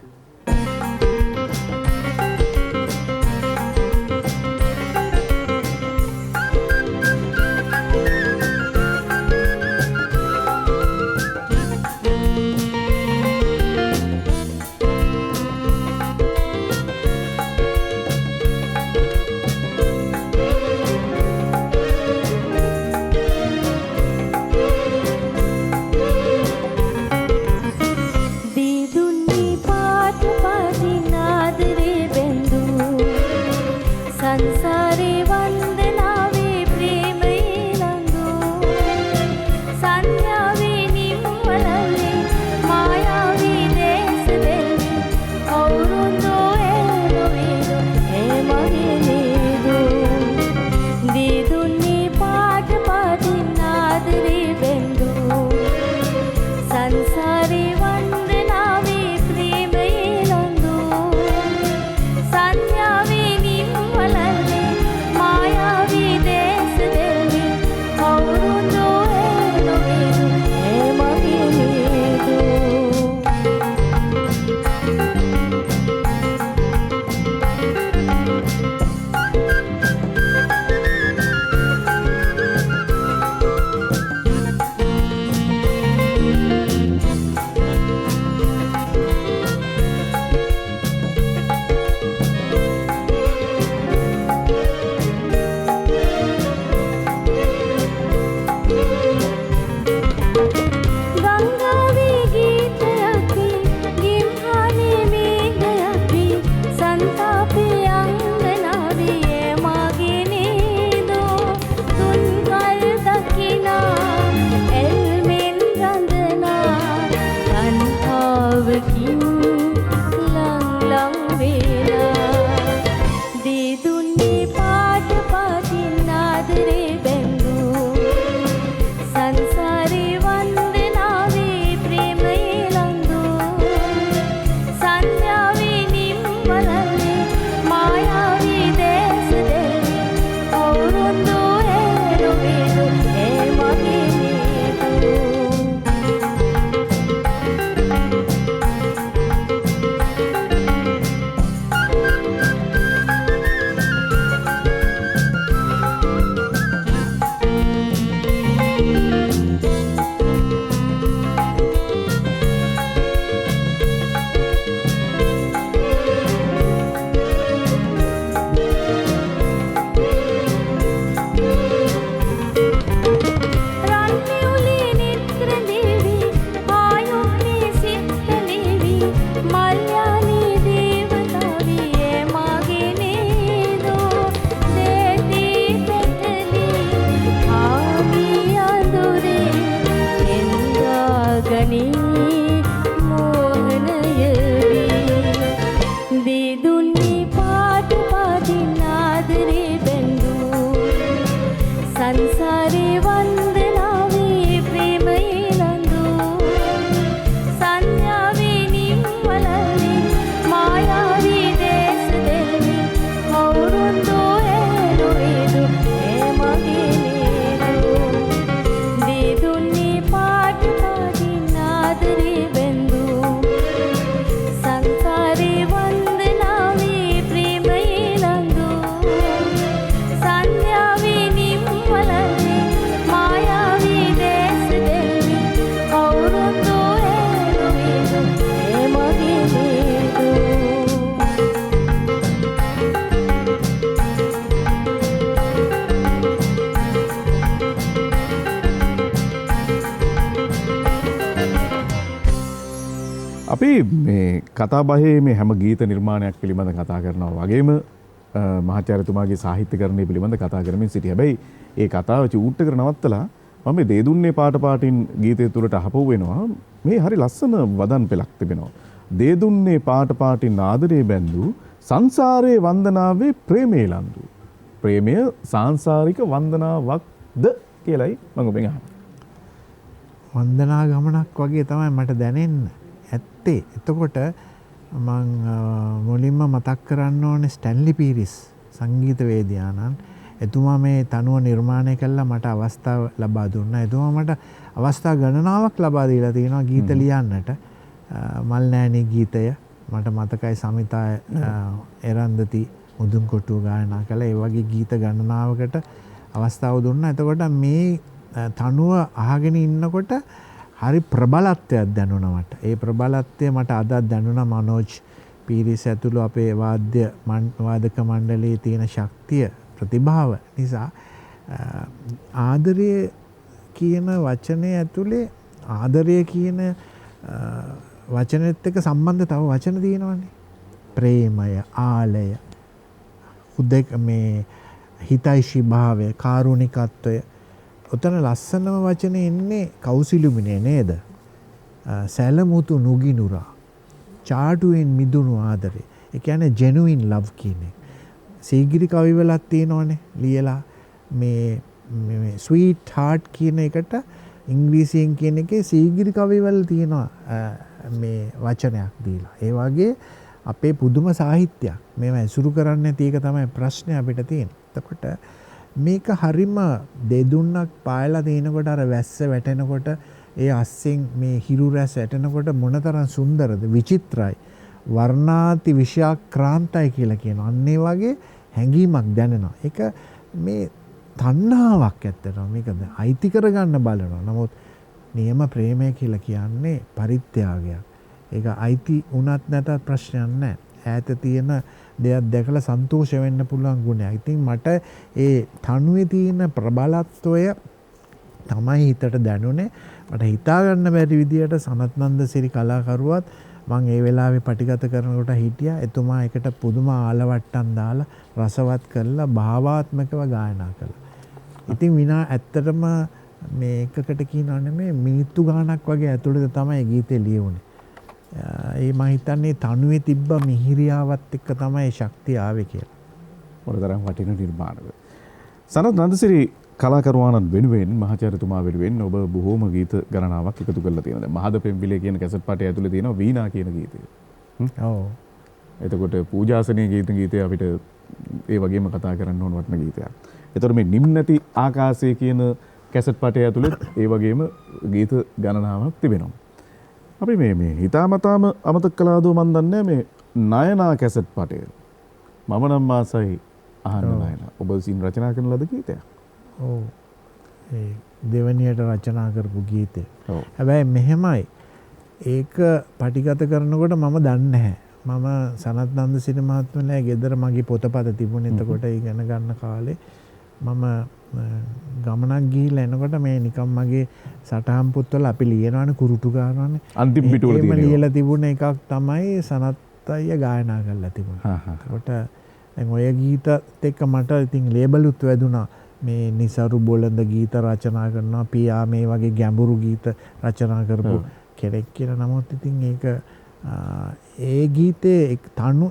A: අපි මේ කතා බහේ මේ හැම ගීත නිර්මාණයක් පිළිබඳ කතා කරනවා වගේම මහාචාර්යතුමාගේ සාහිත්‍යකරණය පිළිබඳ කතා කරමින් සිටි. හැබැයි ඒ කතාව චූට්ට කර නවත්තලා මම මේ දේදුන්නේ පාට පාටින් ගීතය තුළට අහපු වෙනවා. මේ හරි ලස්සන වදන් පෙළක් තිබෙනවා. දේදුන්නේ පාට පාටින් ආදරේ බැඳු සංසාරයේ වන්දනාවේ ප්‍රේමේ ලන්දු. ප්‍රේමය සාංශාරික වන්දනාවක්ද කියලයි මම ඔබෙන් අහන්නේ.
C: වන්දනා ගමනක් වගේ තමයි මට දැනෙන්න ඇත්තේ. එතකොට මං මුලින්ම මතක් කරන්න ඕනේ ස්ටැන්ලි පීරිස් සංගීතවේදියාණන්. එතුමා මේ තනුව නිර්මාණය කළා මට අවස්ථාව ලබා දුන්නා. එතුමා මට අවස්ථා ගණනාවක් ලබා දීලා තියෙනවා ගීත ලියන්නට. මල් නෑනේ ගීතය මට මතකයි සමිතා එරන්දති මුදුන් කොටුව ගායනා කළා. ඒ වගේ ගීත ගණනාවකට අවස්ථාව දුන්නා. එතකොට මේ තනුව අහගෙන ඉන්නකොට හරි ප්‍රබලත්වයක් දැනුණා මට. ඒ ප්‍රබලත්වය මට අදත් දැනුණා. මනෝජ් පීරිස් ඇතුළු අපේ වාදක මණ්ඩලයේ තියෙන ශක්තිය ප්‍රතිභාව නිසා ආදරය කියන වචනය ඇතුලේ ආදරය කියන වචනෙත් එක්ක සම්බන්ධ තව වචන තියෙනවානේ. ප්‍රේමය, ආලය, උදෙක් මේ හිතයිෂී භාවය, කාරුණිකත්වය. ඔතන ලස්සනම වචනේ ඉන්නේ කෞසිලුමිනේ නේද? සැලමුතු නුගිනුරා. චාටුවෙන් මිදුණු ආදරේ. ඒ කියන්නේ genuine love කියන්නේ. සීගිරි කවිවලක් තියෙනවනේ ලියලා මේ ස්වීට් හાર્ට් කියන එකට ඉංග්‍රීසියෙන් කියන එකේ සීගිරි කවිවල තියෙනවා මේ වචනයක් දීලා. ඒ වගේ අපේ පුදුම සාහිත්‍යයක්. මේවා ඇසුරු කරන්නේ නැති එක තමයි ප්‍රශ්නේ අපිට තියෙන්නේ. එතකොට මේක හරිම දෙදුන්නක් පායලා තිනකොට අර වැස්ස වැටෙනකොට ඒ අස්සෙන් මේ හිරු රැස් වැටෙනකොට මොනතරම් සුන්දරද විචිත්‍රයි වර්ණාති විෂයාක්‍රාන්තයි කියලා කියනවා. අන්න ඒ වගේ හැඟීමක් දැනෙනවා. ඒක මේ තණ්හාවක් ඇත්තටම මේක අයිති කරගන්න බලනවා. නමුත් නියම ප්‍රේමය කියලා කියන්නේ පරිත්‍යාගයක්. ඒක අයිති වුණත් නැතත් ප්‍රශ්නයක් නැහැ. ඈත තියෙන දෙයක් දැකලා සන්තෝෂ වෙන්න පුළුවන් ගුණයක්. ඉතින් මට ඒ තනුවේ තියෙන ප්‍රබලත්වය තමයි හිතට දැනුනේ. මට හිතා ගන්න බැරි විදියට සනත් නන්දසිරි කලාකරුවත් මං ඒ වෙලාවේ පටිගත කරනකොට හිටියා. එතුමා එකට පුදුම ආලවට්ටම් දාලා රසවත් කරලා භාවාත්මකව ගායනා කළා. ඉතින් ඇත්තටම මේ එකකට කියනවා නෙමෙයි මිනිත්තු ගාණක් වගේ ඇතුළත තමයි ගීතේ ලියුනේ. ඒ මම හිතන්නේ තනුවේ තිබ්බ මිහිරියාවත් එක්ක තමයි ශක්තිය ආවේ කියලා.
A: මොනතරම් වටින නිර්මාණද. සනත් නන්දසිරි කලාකරුවාණන් වෙනුවෙන් මහාචාර්යතුමා වෙනුවෙන් ඔබ බොහෝම ගීත ගණනාවක් එකතු කරලා තියෙනවා. දැන් මහද පෙම්විලේ කියන කැසට් පාටය ඇතුලේ තියෙනවා වීණා කියන ගීතය.
C: ඔව්.
A: එතකොට පූජාසනීය ගීතය අපිට ඒ වගේම කතා කරන්න ඕන වටින ගීතයක්. එතකොට මේ නිම්නති ආකාශය කියන කැසට් පාටය ඇතුලේ ඒ වගේම ගීත ගණනාවක් තිබෙනවා. අපි මේ හිතාමතාම අමතක කළාද මන් දන්නේ මේ නයනා කැසට් පාටය. මම නම් ආසයි අහන්න නයනා. ඔබ විසින් රචනා කරන ලද ගීතයක්.
C: ඔව්. ඒ දෙවනියට රචනා කරපු ගීතය. හැබැයි මෙහෙමයි. ඒක පටිගත කරනකොට මම දන්නේ නැහැ. මම සනත් නන්දසිරි මහත්මයාගේ ගෙදර මගේ පොතපත තිබුණේ. එතකොට ඉගෙන ගන්න කාලේ මම ගමනක් ගිහිල්ලා එනකොට මේ නිකම් මගේ සටහන් පොත්වල අපි ලියනවානේ කුරුටු ගන්නවානේ.
A: අන්තිම පිටුවල
C: තියෙනවා. එහෙම ලියලා තිබුණ එකක් තමයි සනත් අයියා ගායනා කරලා තිබුණා. ඒකට දැන් ඔය ගීතත් එක්ක මට ඉතින් ලේබලුත් වැදුනා. මේ නිසරු බොළඳ ගීත රචනා කරනවා, පියා මේ වගේ ගැඹුරු ගීත රචනා කරපු කෙනෙක් කියලා. නමුත් ඉතින් ඒක ඒ ගීතේ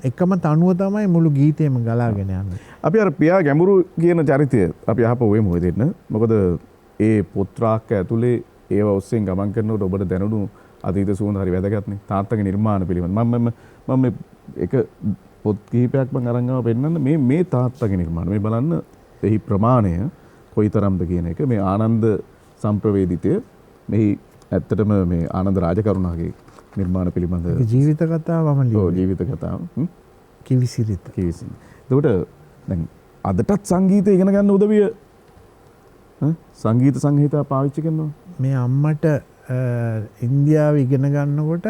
C: එකම තනුව තමයි මුළු ගීතේම ගලාගෙන යන්නේ.
A: අපි අර පියා ගැඹුරු කියන චරිතය අපි අහපුව වෙමු දෙන්න. මොකද ඒ පුත්‍රාක්ක ඇතුලේ ඒව ඔස්සෙන් ගමන් කරනකොට ඔබට දැනුණු අතීත සුවඳ හරි වැදගත්නේ. තාත්තගේ නිර්මාණ පිළිබඳ. මම එක පොත් කිහිපයක් මම අරන් ආව පෙන්නන්න මේ තාත්තගේ නිර්මාණ. මේ බලන්න එහි ප්‍රමාණය කොයිතරම්ද කියන එක. මේ ආනන්ද සම්ප්‍රවේදිතය මෙහි ඇත්තටම මේ ආනන්ද රාජකරුණාගේ නිර්මාණ පිළිබඳ
C: ජීවිත කතාවම ලියුවා.
A: ජීවිත කතාව.
C: කිවිසිරිත.
A: එතකොට දැන් අදටත් සංගීතය ඉගෙන ගන්න උදවිය සංගීත සංහිතා පාවිච්චි කරනවා.
C: මේ අම්මට ඉන්දියාව ඉගෙන ගන්නකොට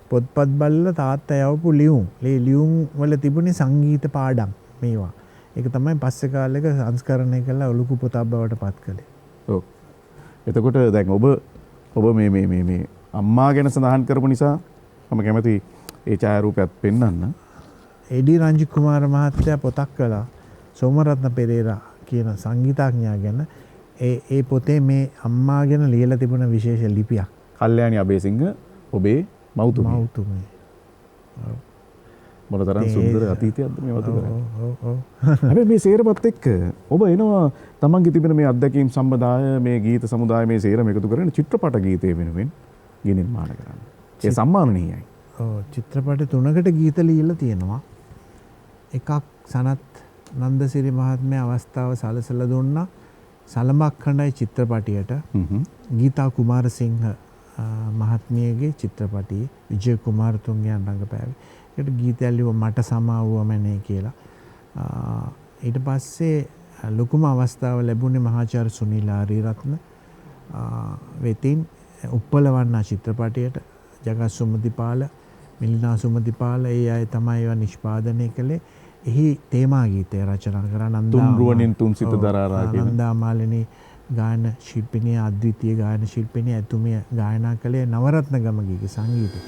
C: පොත්පත් බලලා තාත්තා යවපු ලියුම්. ඒ ලියුම් වල තිබුණේ සංගීත පාඩම් මේවා. ඒක තමයි පස්සේ කාලෙක සංස්කරණය කළා ඔලුකු පොතක් බවට පත් කළේ.
A: ඔව්. එතකොට දැන් ඔබ මේ අම්මා ගැන සඳහන් කරපු නිසා මම කැමති ඒ ඡායාරූපයත් පෙන්වන්න.
C: එඩි රංජි කුමාර මහත්තයා පොතක් කළා සෝමරත්න පෙරේරා කියන සංගීතඥයා ගැන. ඒ පොතේ මේ අම්මා ගැන ලියලා තිබුණ විශේෂ ලිපියක්.
A: කල්යාණි අබේසිංහ ඔබේ මව්තුමිය.
C: මව්තුමිය.
A: මොනතරම් සුන්දර අතීතයක්ද මේ වතු කරන්නේ. හැබැයි මේ සේරපත් එක්ක ඔබ එනවා තමන්ගේ තිබෙන මේ අත්දැකීම් සම්බදාය මේ ගීත සමුදාය මේ සේරම එකතු කරගෙන චිත්‍රපට ගීතය වෙනුවෙන් නිර්මාණ කරන්න. ඒ සම්මානනීයයි.
C: ඔව් චිත්‍රපට 3කට ගීත ලියලා තියෙනවා. එකක් සනත් නන්දසිරි මහත්මයා අවස්ථාව සලසලා දුන්නා සලමක් කණ්ඩායි චිත්‍රපටියට. ගීතා කුමාරසිංහ මහත්මියගේ චිත්‍රපටියේ විජය කුමාරතුංගයන් රංගපෑවේ. ඒකට ගීතයක් ලිව්වා මට සමාවුවමනේ කියලා. ඊට පස්සේ ලොකුම අවස්ථාව ලැබුණේ මහාචාර්ය සුනිල් ආරියරත්න වෙතින් උප්පලවන්න චිත්‍රපටයට ජගත් සුමතිපාල මිලිනා සුමතිපාල ඒ අය තමයි ඒවා නිෂ්පාදනය කළේ. එහි තේමා ගීතය රචනා කරා
A: තුන්රුවනින් තුන් සිත දරාරා කියන
C: නන්දා මාලිනී ගායන ශිල්පිනිය අද්විතීය ගායන ශිල්පිනිය එතුමිය ගායනා කළේ නවරත්න ගමගේ සංගීතය.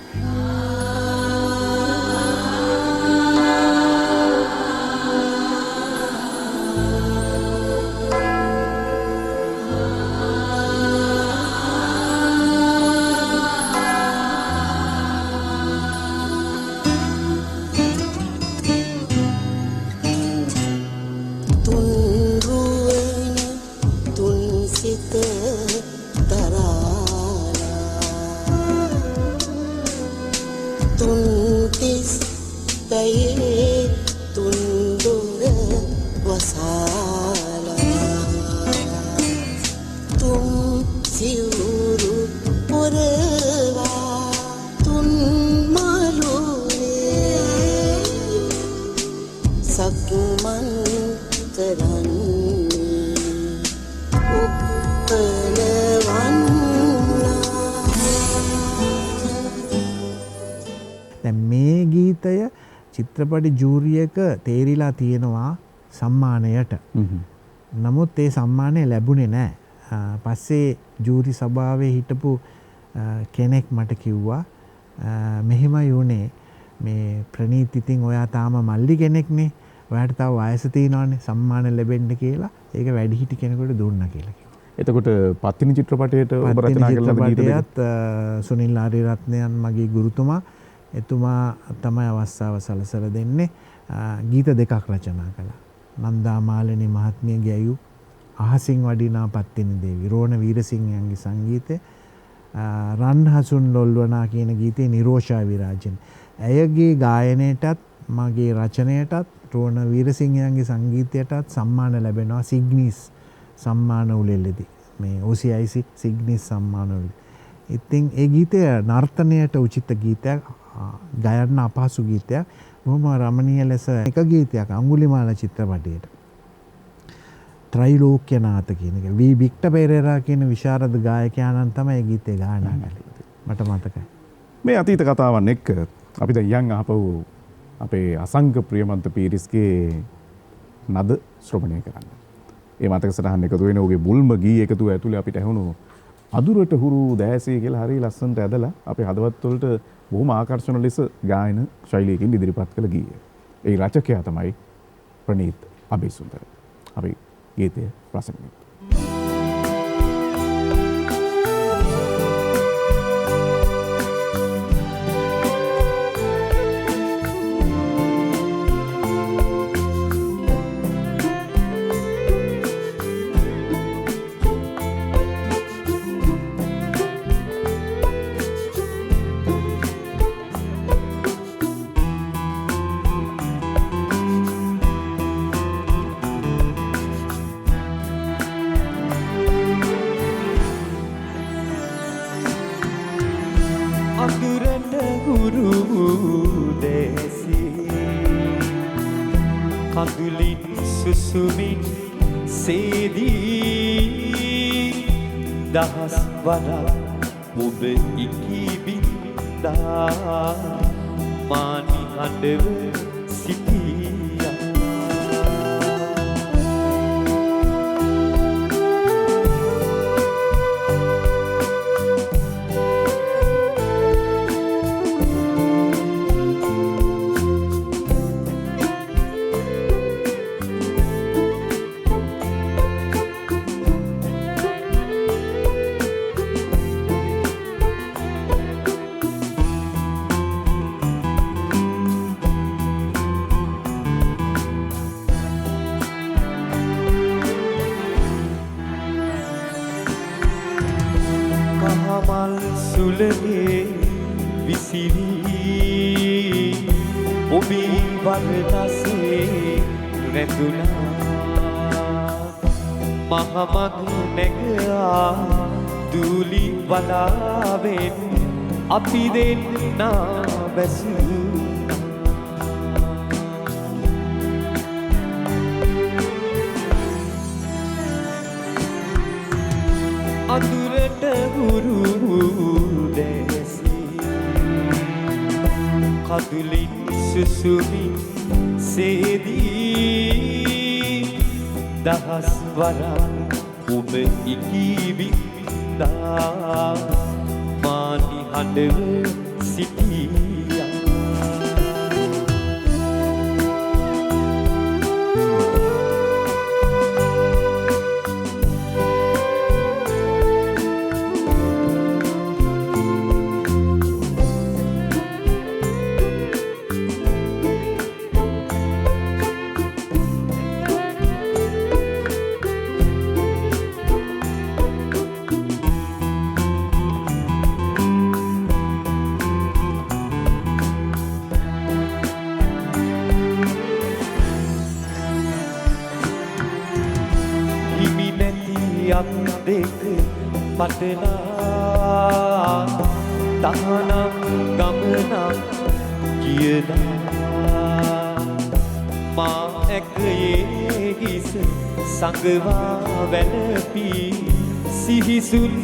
C: චිත්‍රපටි ජූරියක තේරිලා තියෙනවා සම්මානයට. නමුත් ඒ සම්මානය ලැබුණේ නැහැ. පස්සේ ජූරි සභාවේ හිටපු කෙනෙක් මට කිව්වා මෙහෙමයි වුණේ මේ ප්‍රනීත් ඉතින් ඔයා තාම මල්ලි කෙනෙක්නේ. ඔයාට තව වයස තියෙනවානේ සම්මාන ලැබෙන්න කියලා. ඒක වැඩිහිටි කෙනෙකුට දුන්නා කියලා කිව්වා.
A: එතකොට පත්තිනි චිත්‍රපටයට ඔබ රචනා කළ
C: ගීතයත් සුනිල් ආරියරත්නයන් මගේ ගුරුතුමා එතුමා තමයි අවස්ථාව සලසලා දෙන්නේ. ගීත දෙකක් රචනා කළා. නන්දා මාලිනී මහත්මියගේ අයු අහසින් වඩිනා පත්තිනි දේවි රෝණ වීරසිංහයන්ගේ සංගීතය රන් හසුන් ලොල්වනා කියන ගීතේ නිරෝෂා විරාජන්. ඇයගේ ගායනයටත් මගේ රචනයටත් රෝණ වීරසිංහයන්ගේ සංගීතයටත් සම්මාන ලැබෙනවා සිග්නිස් සම්මාන උළෙලෙදී. මේ OCIC සිග්නිස් සම්මාන උළෙල. ඉතින් ඒ ගීතය නර්තනයට උචිත ගීතයක්. ගයන්න අපහසු ගීතයක්. බොහොම රමණීය ලෙස එක ගීතයක් අඟුලිමාල චිත්‍රපටයේට. ත්‍රිලෝක්‍ය නාත කියන එක. වී වික්ටර් පෙරේරා කියන විශාරද ගායකයාණන් තමයි ඒ ගීතේ ගායනා කළේ. මට මතකයි.
A: මේ අතීත කතාවන් එක්ක අපි දැන් යන් ආපහු අපේ අසංක ප්‍රියමන්ත පීරිස්ගේ නද ශ්‍රවණය කරන්න. ඒ මතක සටහන් එකතු වෙන ඔහුගේ මුල්ම ගී එකතු ඇතුලේ අපිට ඇහුණු අදුරට හුරු දෑසේ කියලා හරිය ලස්සනට ඇදලා අපේ හදවත් වලට බොහොම ආකර්ෂණ ලෙස ගායන ශෛලියකින් ඉදිරිපත් කළ ගීය. ඒ රචකයා තමයි ප්‍රනීත් අබේසුන්දර. අපි ගීතය රස විඳිමු.
E: දහස් වරක් ඔබ ඉකිබින්දා මානි හඬව සිටියා. ඔබේ වරදසේ රැඳුණා මහමග නැගා දූලි වලාවෙන් අපි දෙන්නා බැසුණා අඳුරට හුරු දැසී කඳුලින් සුසුමින් සේදී දහස් වරක් ඔබ ඉකිබින්දා මානි හඬව සිටියා දෙක පටලා තහනම් ගමනක් කියලා මා ඇකයේ හිස සංගවා වැළපී සිහිසුන්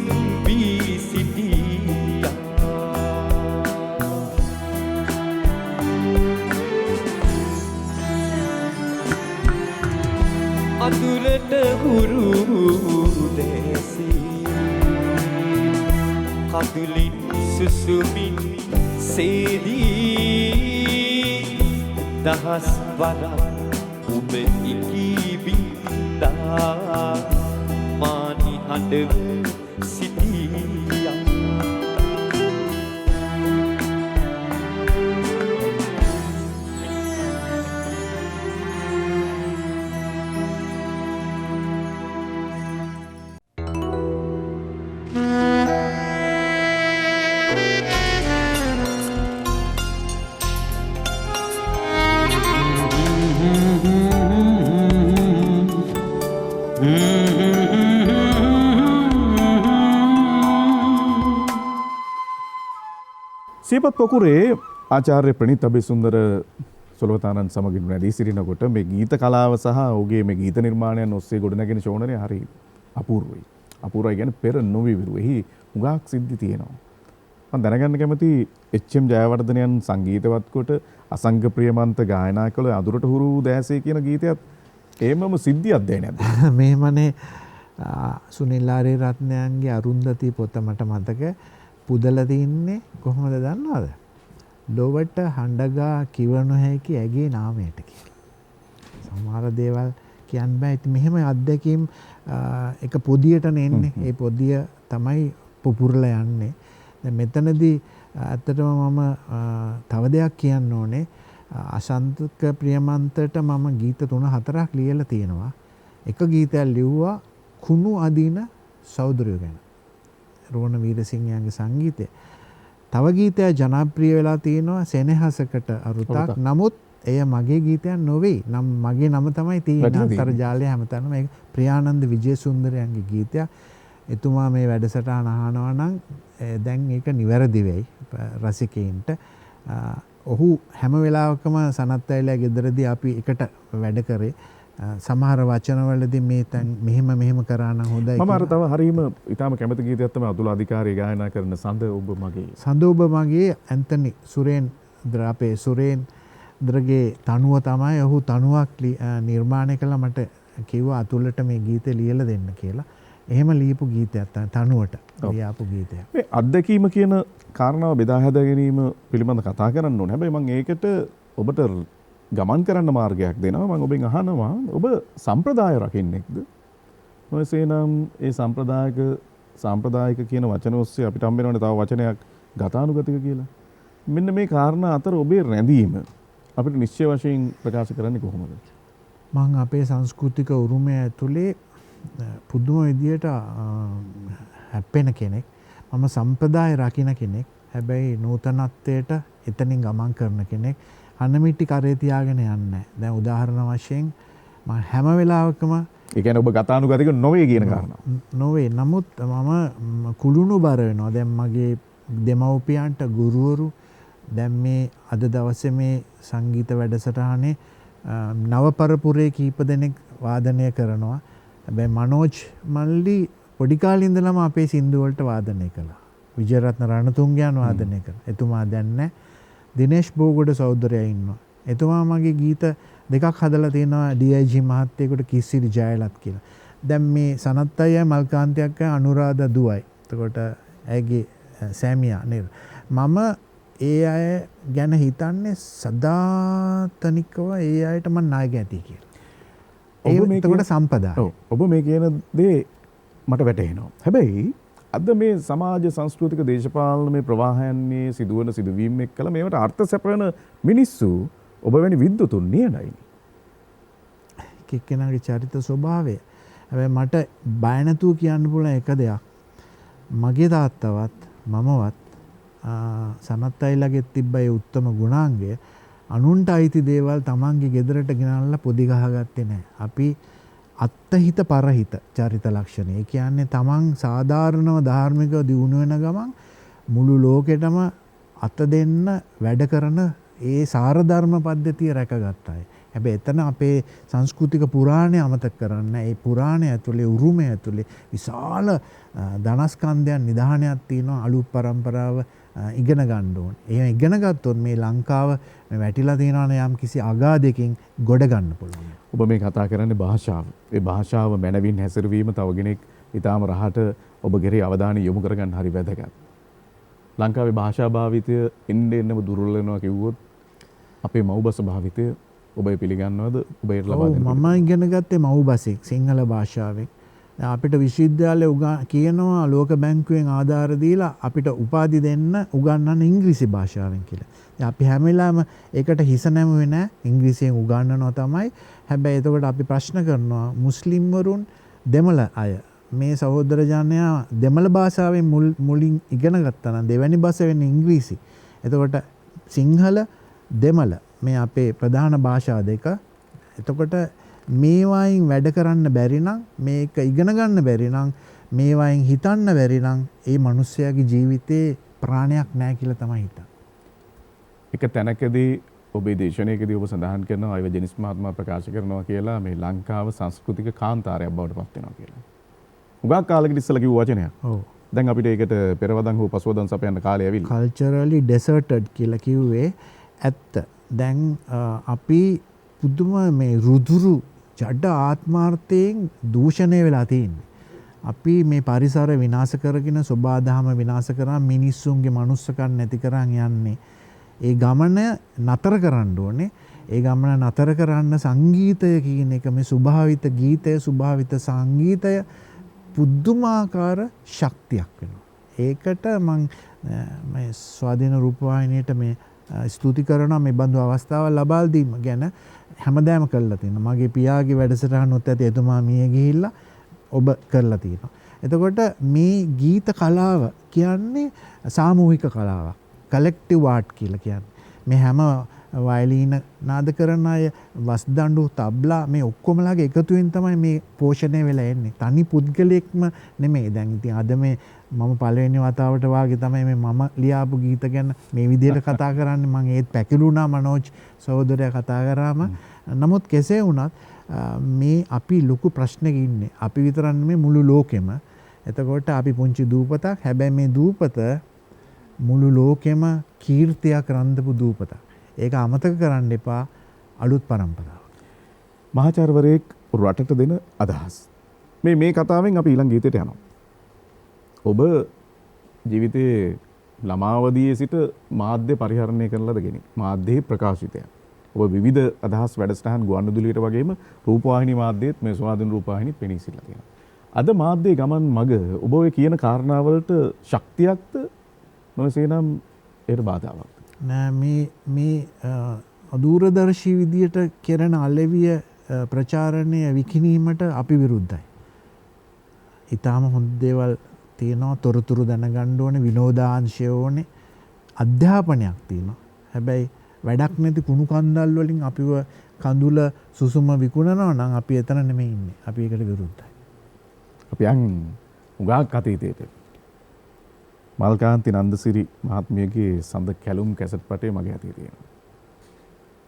E: වී සිටියා අඳුරට හුරු දැසී කඳුලින් සුසුමින් සේදී දහස් වරක් ඔබ ඉකිබින්දා මානි හඬව සිටියා
A: සියපත් පොකුරේ ආචාර්ය ප්‍රණීත් අබේසුන්දර සොළවතානන් සමගින් වැඩී සිටිනකොට මේ ගීත කලාව සහ ඔහුගේ මේ ගීත නිර්මාණයන් ඔස්සේ ගොඩනැගෙන ශෝණනය හරි අපූර්වයි. අපූර්වයි කියන්නේ පෙර නොවිවිරු. එහි හුඟක් සිද්ධි තියෙනවා. මම දැනගන්න කැමති එච්.එම්. ජයවර්ධනයන් සංගීතවත් කොට අසංග ප්‍රියමන්ත ගායනා කළ අඳුරට හුරු දැසේ කියන ගීතයත් ඒමම සිද්ධියක්ද නැද්ද?
C: මෙහෙමනේ සුනිල් ආරේරත්නයන්ගේ අරුන්දති පොත මට මතක පුදලා තින්නේ කොහොමද දන්නවද? ලොවට හඬගා කිව නොහැකි ඇගේ නාමයට කියලා. සමහර දේවල් කියන්න බෑ. ඉතින් මෙහෙම අත්දැකීම් එක පොදියටනේ එන්නේ. ඒ පොදිය තමයි පුපුරලා යන්නේ. දැන් මෙතනදී ඇත්තටම මම තව දෙයක් කියන්න ඕනේ. අසන්තක ප්‍රියමන්තට මම ගීත 3-4ක් ලියලා තියෙනවා. එක ගීතයක් ලිව්වා කුණු අදින සහෝදරයෝ ගැන. රෝණ වීරසිංහයන්ගේ සංගීතය. තව ගීතයක් ජනප්‍රිය වෙලා තියෙනවා සෙනෙහසකට අරුතක්. නමුත් එය මගේ ගීතයක් නොවේ. මගේ නම තමයි තියෙන්නේ අන්තර්ජාලය හැමතැනම. ඒක ප්‍රියානන්ද විජේසුන්දරයන්ගේ ගීතයක්. එතුමා මේ වැඩසටහන අහනවා නම් දැන් ඒක නිවැරදි වෙයි රසිකයින්ට. ඔහු හැම වෙලාවකම සනත් අයලා ගෙදරදී අපි එකට වැඩ කරේ. සමහර වචනවලදී මේ තැන් මෙහෙම කරා නම් හොඳයි.
A: මම අර තව හරීම ඊටාම කැමති ගීතයක් තමයි අතුල අධිකාරී ගායනා කරන සඳ ඔබ මගේ.
C: සඳ ඔබ මගේ ඇන්තනි සුරේන්ද්‍ර අපේ සුරේන්ද්‍රගේ තනුව තමයි ඔහු තනුවක් නිර්මාණය කළා. මට කිව්වා අතුලට මේ ගීතේ ලියලා දෙන්න කියලා. එහෙම ලියපු ගීතයක් තමයි තනුවට ලියාපු ගීතයක්.
A: මේ අත්දැකීම කියන කාරණාව බෙදා හදා ගැනීම පිළිබඳ කතා කරන්න ඕනේ. හැබැයි මම ඒකට ඔබට ගමන් කරන්න මාර්ගයක් දෙනවා. මම ඔබෙන් අහනවා ඔබ සම්ප්‍රදාය රකින්නෙක්ද? නොයසේනම් ඒ සාම්ප්‍රදායික කියන වචන ඔස්සේ අපිට හම්බ වෙනවනේ තව වචනයක් ගතානුගතික කියලා. මෙන්න මේ කාරණා අතර ඔබේ රැඳීම අපිට නිශ්චය වශයෙන් ප්‍රකාශ කරන්නේ කොහොමද?
C: මම අපේ සංස්කෘතික උරුමය ඇතුලේ පුදුම විදියට හැප්පෙන කෙනෙක්. මම සම්ප්‍රදාය රකින්න කෙනෙක්. හැබැයි නූතනත්වයට එතනින් ගමන් කරන කෙනෙක්. හනමිටි කරේ තියාගෙන යන්නේ නැහැ. දැන් උදාහරණ වශයෙන් මම හැම වෙලාවකම
A: ඒ කියන්නේ ඔබ ගතානුගතික නොවේ කියන කාරණාව.
C: නොවේ. නමුත් මම කුළුණු බර වෙනවා. දැන් මගේ දෙමව්පියන්ට ගුරුවරු දැන් මේ අද දවසේ මේ සංගීත වැඩසටහනේ නව පරපුරේ කීප දෙනෙක් වාදනය කරනවා. හැබැයි මනෝජ් මල්ලි පොඩි කාලේ ඉඳලම අපේ සින්දු වලට වාදනය කළා. විජයරත්න රණතුංගයන් වාදනය කළා. එතුමා දැන් නැහැ. දිනේෂ් බෝගොඩ සහෝදරයා ඉන්නවා. එතුමා මගේ ගීත දෙකක් හදලා තියෙනවා DIG මහත්තයෙකුට කිසිරි ජයලත් කියලා. දැන් මේ සනත් අයියා මල්කාන්ති අක්කා අනුරාධ දුවයි. එතකොට ඇගේ සෑමියා නේද? මම ඒ අය ගැන හිතන්නේ සදාතනිකව ඒ අයට මම නායක ඇති කියලා. එතකොට සම්පදා.
A: ඔබ මේ කියන දේ මට වැටහෙනවා. හැබැයි අද මේ සමාජ සංස්කෘතික දේශපාලන මේ ප්‍රවාහයන්නේ සිදුවන සිදුවීම් එක්කලා මේවට අර්ථ සැපයන මිනිස්සු ඔබ වැනි විද්වතුන් නියනයි.
C: එක්කෙනාගේ චරිත ස්වභාවය. හැබැයි මට බය නැතුව කියන්න පුළුවන් එක දෙයක්. මගේ තාත්තවත් මමවත් සනත් අයිලාගේ තිබ්බ ඒ උත්තම ගුණාංගය අනුන්ට අයිති දේවල් තමන්ගේ ගෙදරට ගෙනල්ලා පොඩි ගහගත්තේ නැහැ. අපි අත්හිත පරහිත චරිත ලක්ෂණ. ඒ කියන්නේ තමන් සාධාරණව ධාර්මිකව දියුණු වෙන ගමන් මුළු ලෝකෙටම අත දෙන්න වැඩ කරන ඒ සාරධර්ම පද්ධතිය රැකගත්තා. හැබැයි එතන අපේ සංස්කෘතික පුරාණය අමතක කරන්න. ඒ පුරාණය ඇතුලේ උරුමය ඇතුලේ විශාල ධනස්කන්ධයන් නිධානයක් තියෙනවා. අලුත් પરම්පරාව ඉගෙන ගන්න ඕනේ. එහෙම ඉගෙන ගත්තොත් මේ ලංකාව මේ වැටිලා තියෙනවනේ යම් කිසි අගාධයකින් ගොඩ ගන්න පුළුවන්.
A: ඔබ මේ කතා කරන්නේ භාෂාව. ඒ භාෂාව මැනවින් හැසිරවීම තව කෙනෙක් ඊටාම රහට ඔබ ගෙරේ අවධානය යොමු කරගන්න හරි වැදගත්. ලංකාවේ භාෂා භාවිතය එන්නෙම දුර්වල වෙනවා කිව්වොත් අපේ මව්බස භාවිතය ඔබ පිළිගන්නවද? ඔබ ඒට ලබා දෙනවා.
C: මම ඉගෙන ගත්තේ මව්බසෙන් සිංහල භාෂාවෙන්. අපිට විශ්වවිද්‍යාලයේ කියනවා ලෝක බැංකුවෙන් ආධාර දීලා අපිට උපාධි දෙන්න උගන්වන්න ඉංග්‍රීසි භාෂාවෙන් කියලා. අපි හැම වෙලාවෙම ඒකට හිස නැමුවේ නැහැ. ඉංග්‍රීසියෙන් උගන්වනවා තමයි. හැබැයි එතකොට අපි ප්‍රශ්න කරනවා මුස්ලිම් වරුන් දෙමළ අය මේ සහෝදර ජනයා දෙමළ භාෂාවෙන් මුලින් ඉගෙන ගත්තා නම් දෙවැනි භාෂ වෙන්නේ ඉංග්‍රීසි. එතකොට සිංහල දෙමළ මේ අපේ ප්‍රධාන භාෂා දෙක. එතකොට මේවායින් වැඩ කරන්න බැරි නම් මේක ඉගෙන ගන්න බැරි නම් මේවායින් හිතන්න බැරි නම් ඒ මිනිස්යාගේ ජීවිතේ ප්‍රාණයක් නැහැ කියලා තමයි හිතන්නේ.
A: එක තැනකදී ඔබේ දේශනාවකදී ඔබ සඳහන් කරනවා අයව ජෙනිස් මහත්මයා ප්‍රකාශ කරනවා කියලා මේ ලංකාව සංස්කෘතික කාන්තාරයක් බවට පත් වෙනවා කියලා. උගා කාලෙකට ඉස්සලා කිව්ව වචනයක්.
C: ඔව්.
A: දැන් අපිට ඒකට පෙරවදන් හෝ පසුවදන් සපයන්න කාලය ඇවිල්ලා.
C: කල්චරලි ඩෙසර්ටඩ් කියලා කිව්වේ ඇත්ත. දැන් අපි පුදුම මේ රුදුරු ජඩ ආත්මාර්ථයෙන් දූෂණය වෙලා තියෙන්නේ. අපි මේ පරිසර විනාශ කරගෙන සබාධම විනාශ කරා මිනිස්සුන්ගේ මනුස්සකම් නැති කරන් යන්නේ. ඒ ගමන නතර කරන්න ඕනේ. ඒ ගමන නතර කරන්න සංගීතය කියන එක මේ ස්වභාවිත ගීතය ස්වභාවිත සංගීතය පුදුමාකාර ශක්තියක් වෙනවා. ඒකට මම මේ ස්වාධීන රූපවාහිනියට මේ ස්තුති කරනවා මේ බඳු අවස්ථාවක් ලබා දීම ගැන හැමදාම කරලා තියෙනවා. මගේ පියාගේ වැඩසටහනොත් ඇති එතුමා මිය ගිහිල්ලා ඔබ කරලා තියෙනවා. එතකොට මේ ගීත කලාව කියන්නේ සාමූහික කලාවක්. කලෙක්ටිව් ආර්ට් කියලා කියන්නේ. මේ හැම වයලීන නාද කරන අය වස්දඬු තබ්ලා මේ ඔක්කොමලාගේ එකතුවෙන් තමයි මේ පෝෂණය වෙලා එන්නේ. තනි පුද්ගලයෙක්ම නෙමෙයි. දැන් ඉතින් අද මේ මම පළවෙනි වතාවට වාගේ තමයි මේ මම ලියාපු ගීත ගැන මේ විදිහට කතා කරන්නේ. මම ඒත් පැකිලුණා මනෝජ් සහෝදරයා කතා කරාම. නමුත් කෙසේ වුණත් මේ අපි ලොකු ප්‍රශ්නයක ඉන්නේ. අපි විතරක් නෙමෙයි මුළු ලෝකෙම. එතකොට අපි පුංචි දූපතක්. හැබැයි මේ දූපත මුළු ලෝකෙම කීර්තියක් රඳපු දූපතක්. ඒක අමතක කරන්න එපා අලුත් પરම්පරාව.
A: මහාචාර්යවරයෙක් රටට දෙන අදහස්. මේ කතාවෙන් අපි ඊළඟ ගීතයට යනවා. ඔබ ජීවිතයේ ළමාවදියේ සිට මාධ්‍ය පරිහරණය කරන ලද කෙනෙක්. මාධ්‍යයේ ප්‍රකාශිතයක්. ඔබ විවිධ අදහස් වැඩසටහන් ගුවන්විදුලියට වගේම රූපවාහිනී මාධ්‍යයේත් මේ ස්වාධීන රූපවාහිනීත් පෙනී සිටලා තියෙනවා. අද මාධ්‍යයේ ගමන් මග ඔබ ඔය කියන කාරණාවලට ශක්තියක්ද නොවේසේනම් ඒට බාධාවක්ද?
C: නෑ මේ අදූරදර්ශී විදියට කෙරෙන අලෙවිය ප්‍රචාරණය විකිණීමට අපි විරුද්ධයි. ඊටාම හොඳ දේවල් තියෙනවා. තොරතුරු දැනගන්න ඕනේ, විනෝදාංශය ඕනේ, අධ්‍යාපනයක් තියෙනවා. හැබැයි වැඩක් නැති කුණු කන්දල් වලින් අපිව කඳුල සුසුම විකුණනවා නම් අපි එතන නෙමෙයි ඉන්නේ. අපි ඒකට විරුද්ධයි.
A: අපි යන් උගාක් අතීතයට. මල්කාන්ති නන්දසිරි මහත්මියගේ සඳ කැලුම් කැසට් පටේ මගේ අතේ තියෙනවා.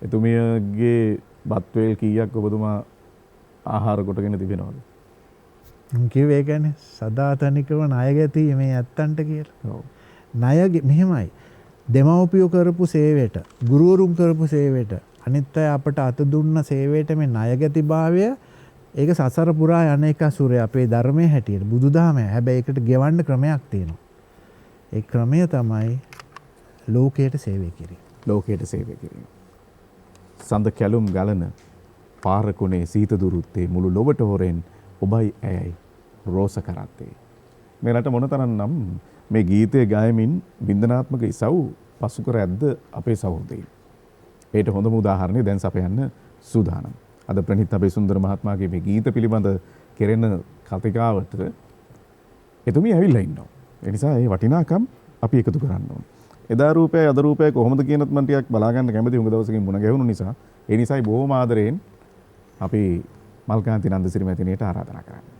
A: එතුමියගේ බත්වේල් කීයක් ඔබතුමා ආහාර කොටගෙන තිබෙනවද?
C: මම කිව්වේ ඒ කියන්නේ සදාතනිකව ණය ගැතියි මේ ඇත්තන්ට කියලා.
A: ඔව්.
C: ණය මෙහෙමයි. දෙමව්පියෝ කරපු සේවයට, ගුරුවරුන් කරපු සේවයට, අනිත් අය අපට අත දුන්න සේවයට මේ ණය ගැතිභාවය ඒක සසර පුරා යන එක සූරය අපේ ධර්මයේ හැටියට බුදුදහම. හැබැයි ඒකට ගෙවන්න ක්‍රමයක් තියෙනවා. ඒ ක්‍රමය තමයි ලෝකයට සේවය කිරීම.
A: ලෝකයට සේවය කිරීම. සඳ කැලුම් ගලන පාරකුණේ සීත දුරුත්තේ මුළු ලොවට හොරෙන් ඔබයි ඇයයි රෝස කරත්තේ. මේ රට මොනතරම් නම් මේ ගීතය ගායමින් බින්දනාත්මක ඉසව් පසු කර ඇද්ද අපේ සහෝදරයන්. ඒට හොඳම උදාහරණය දැන් සපයන්න සූදානම්. අද ප්‍රනිත් අබේසුන්දර මහත්මයාගේ මේ ගීත පිළිබඳ කෙරෙන කතිකාවට එතුමිය ඇවිල්ලා ඉන්නවා. ඒ නිසා ඒ වටිනාකම් අපි එකතු කරන්න ඕන. එදා රූපය අද රූපය කොහොමද කියනත් මම ටිකක් බලා ගන්න කැමතියි. උඟ දවසකින් මුණ ගැහුණු නිසා. ඒ නිසායි බොහොම ආදරයෙන් අපි මල්කාන්ති නන්දසිරි මැතිණියට ආරාධනා කරන්නේ.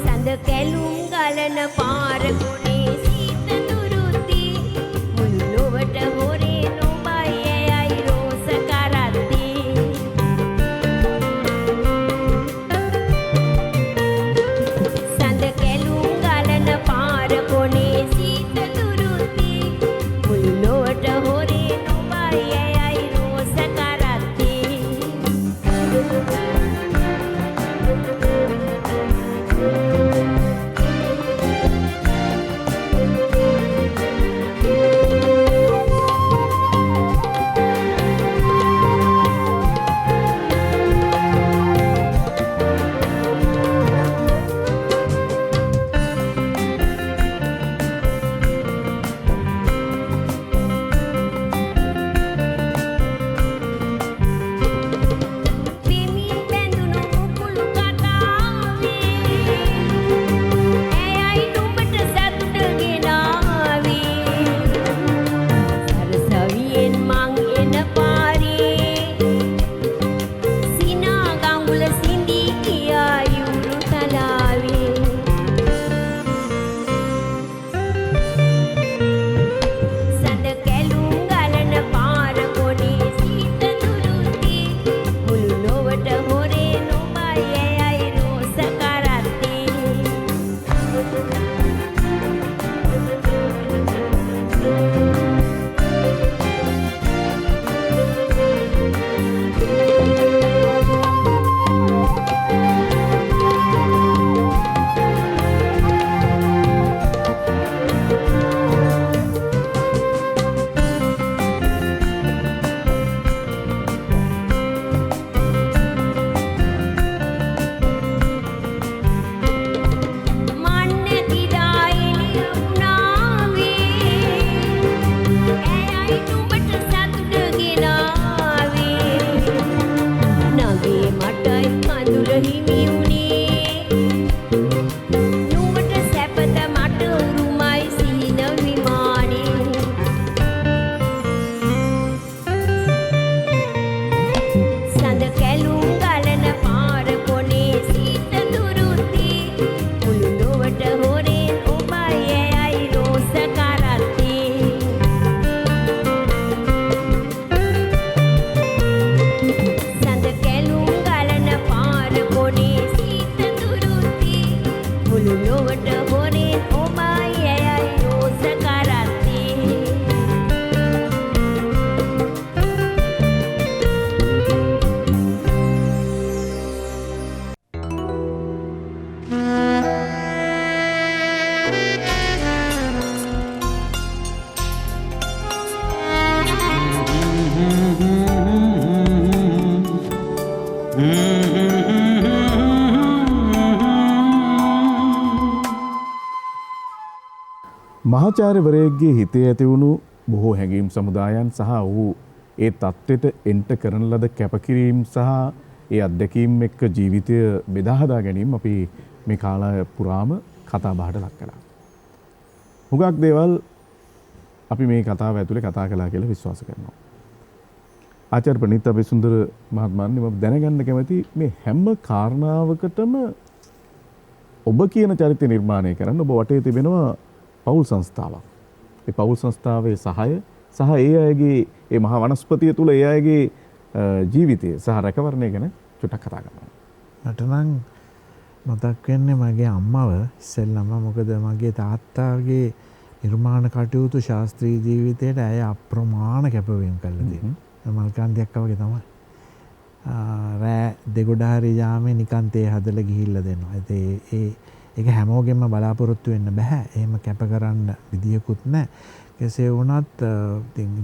F: සඳ කැලුම්
A: මහාචාර්යවරයෙක්ගේ හිතේ ඇති වුණු බොහෝ හැඟීම් සමුදායන් සහ ඔහු ඒ தත්ත්වයට එන්ට කරන ලද කැපකිරීම සහ ඒ අත්දැකීම් එක්ක ජීවිතය බෙදා හදා ගැනීම අපි මේ කාලය පුරාම කතා බහට ලක් කළා. හුඟක් දේවල් අපි මේ කතාව ඇතුලේ කතා කළා කියලා විශ්වාස කරනවා. ආචාර්ය ප්‍රනීත් අබේසුන්දර මහත්මයාණන් මම දැනගන්න කැමති මේ හැම කාරණාවකටම ඔබ කියන චරිත නිර්මාණය කරන්න ඔබ වටේ තිබෙනවා පෞල් සංස්ථාවක්. ඒ පෞල් සංස්ථාවේ සහාය සහ ඒ අයගේ ඒ මහා වනස්පතිය තුල ඒ අයගේ ජීවිතය සහ රැකවරණය ගැන චුට්ටක් කතා කරනවා.
C: මට නම් මතක් වෙන්නේ මගේ අම්මව ඉස්සෙල්ලම. මොකද මගේ තාත්තාගේ නිර්මාණ කටයුතු ශාස්ත්‍රීය ජීවිතයට ඇය අප්‍රමාණ කැපවීම කළා තියෙනවා. මල්කාන්තියක් වගේ තමයි. රෑ දෙගොඩහරි යාමේ නිකන් තේ හදලා ගිහිල්ලා දෙනවා. ඒක හැමෝගෙම බලාපොරොත්තු වෙන්න බෑ. එහෙම කැප කරන්න විදියකුත් නැහැ. කෙසේ වුණත්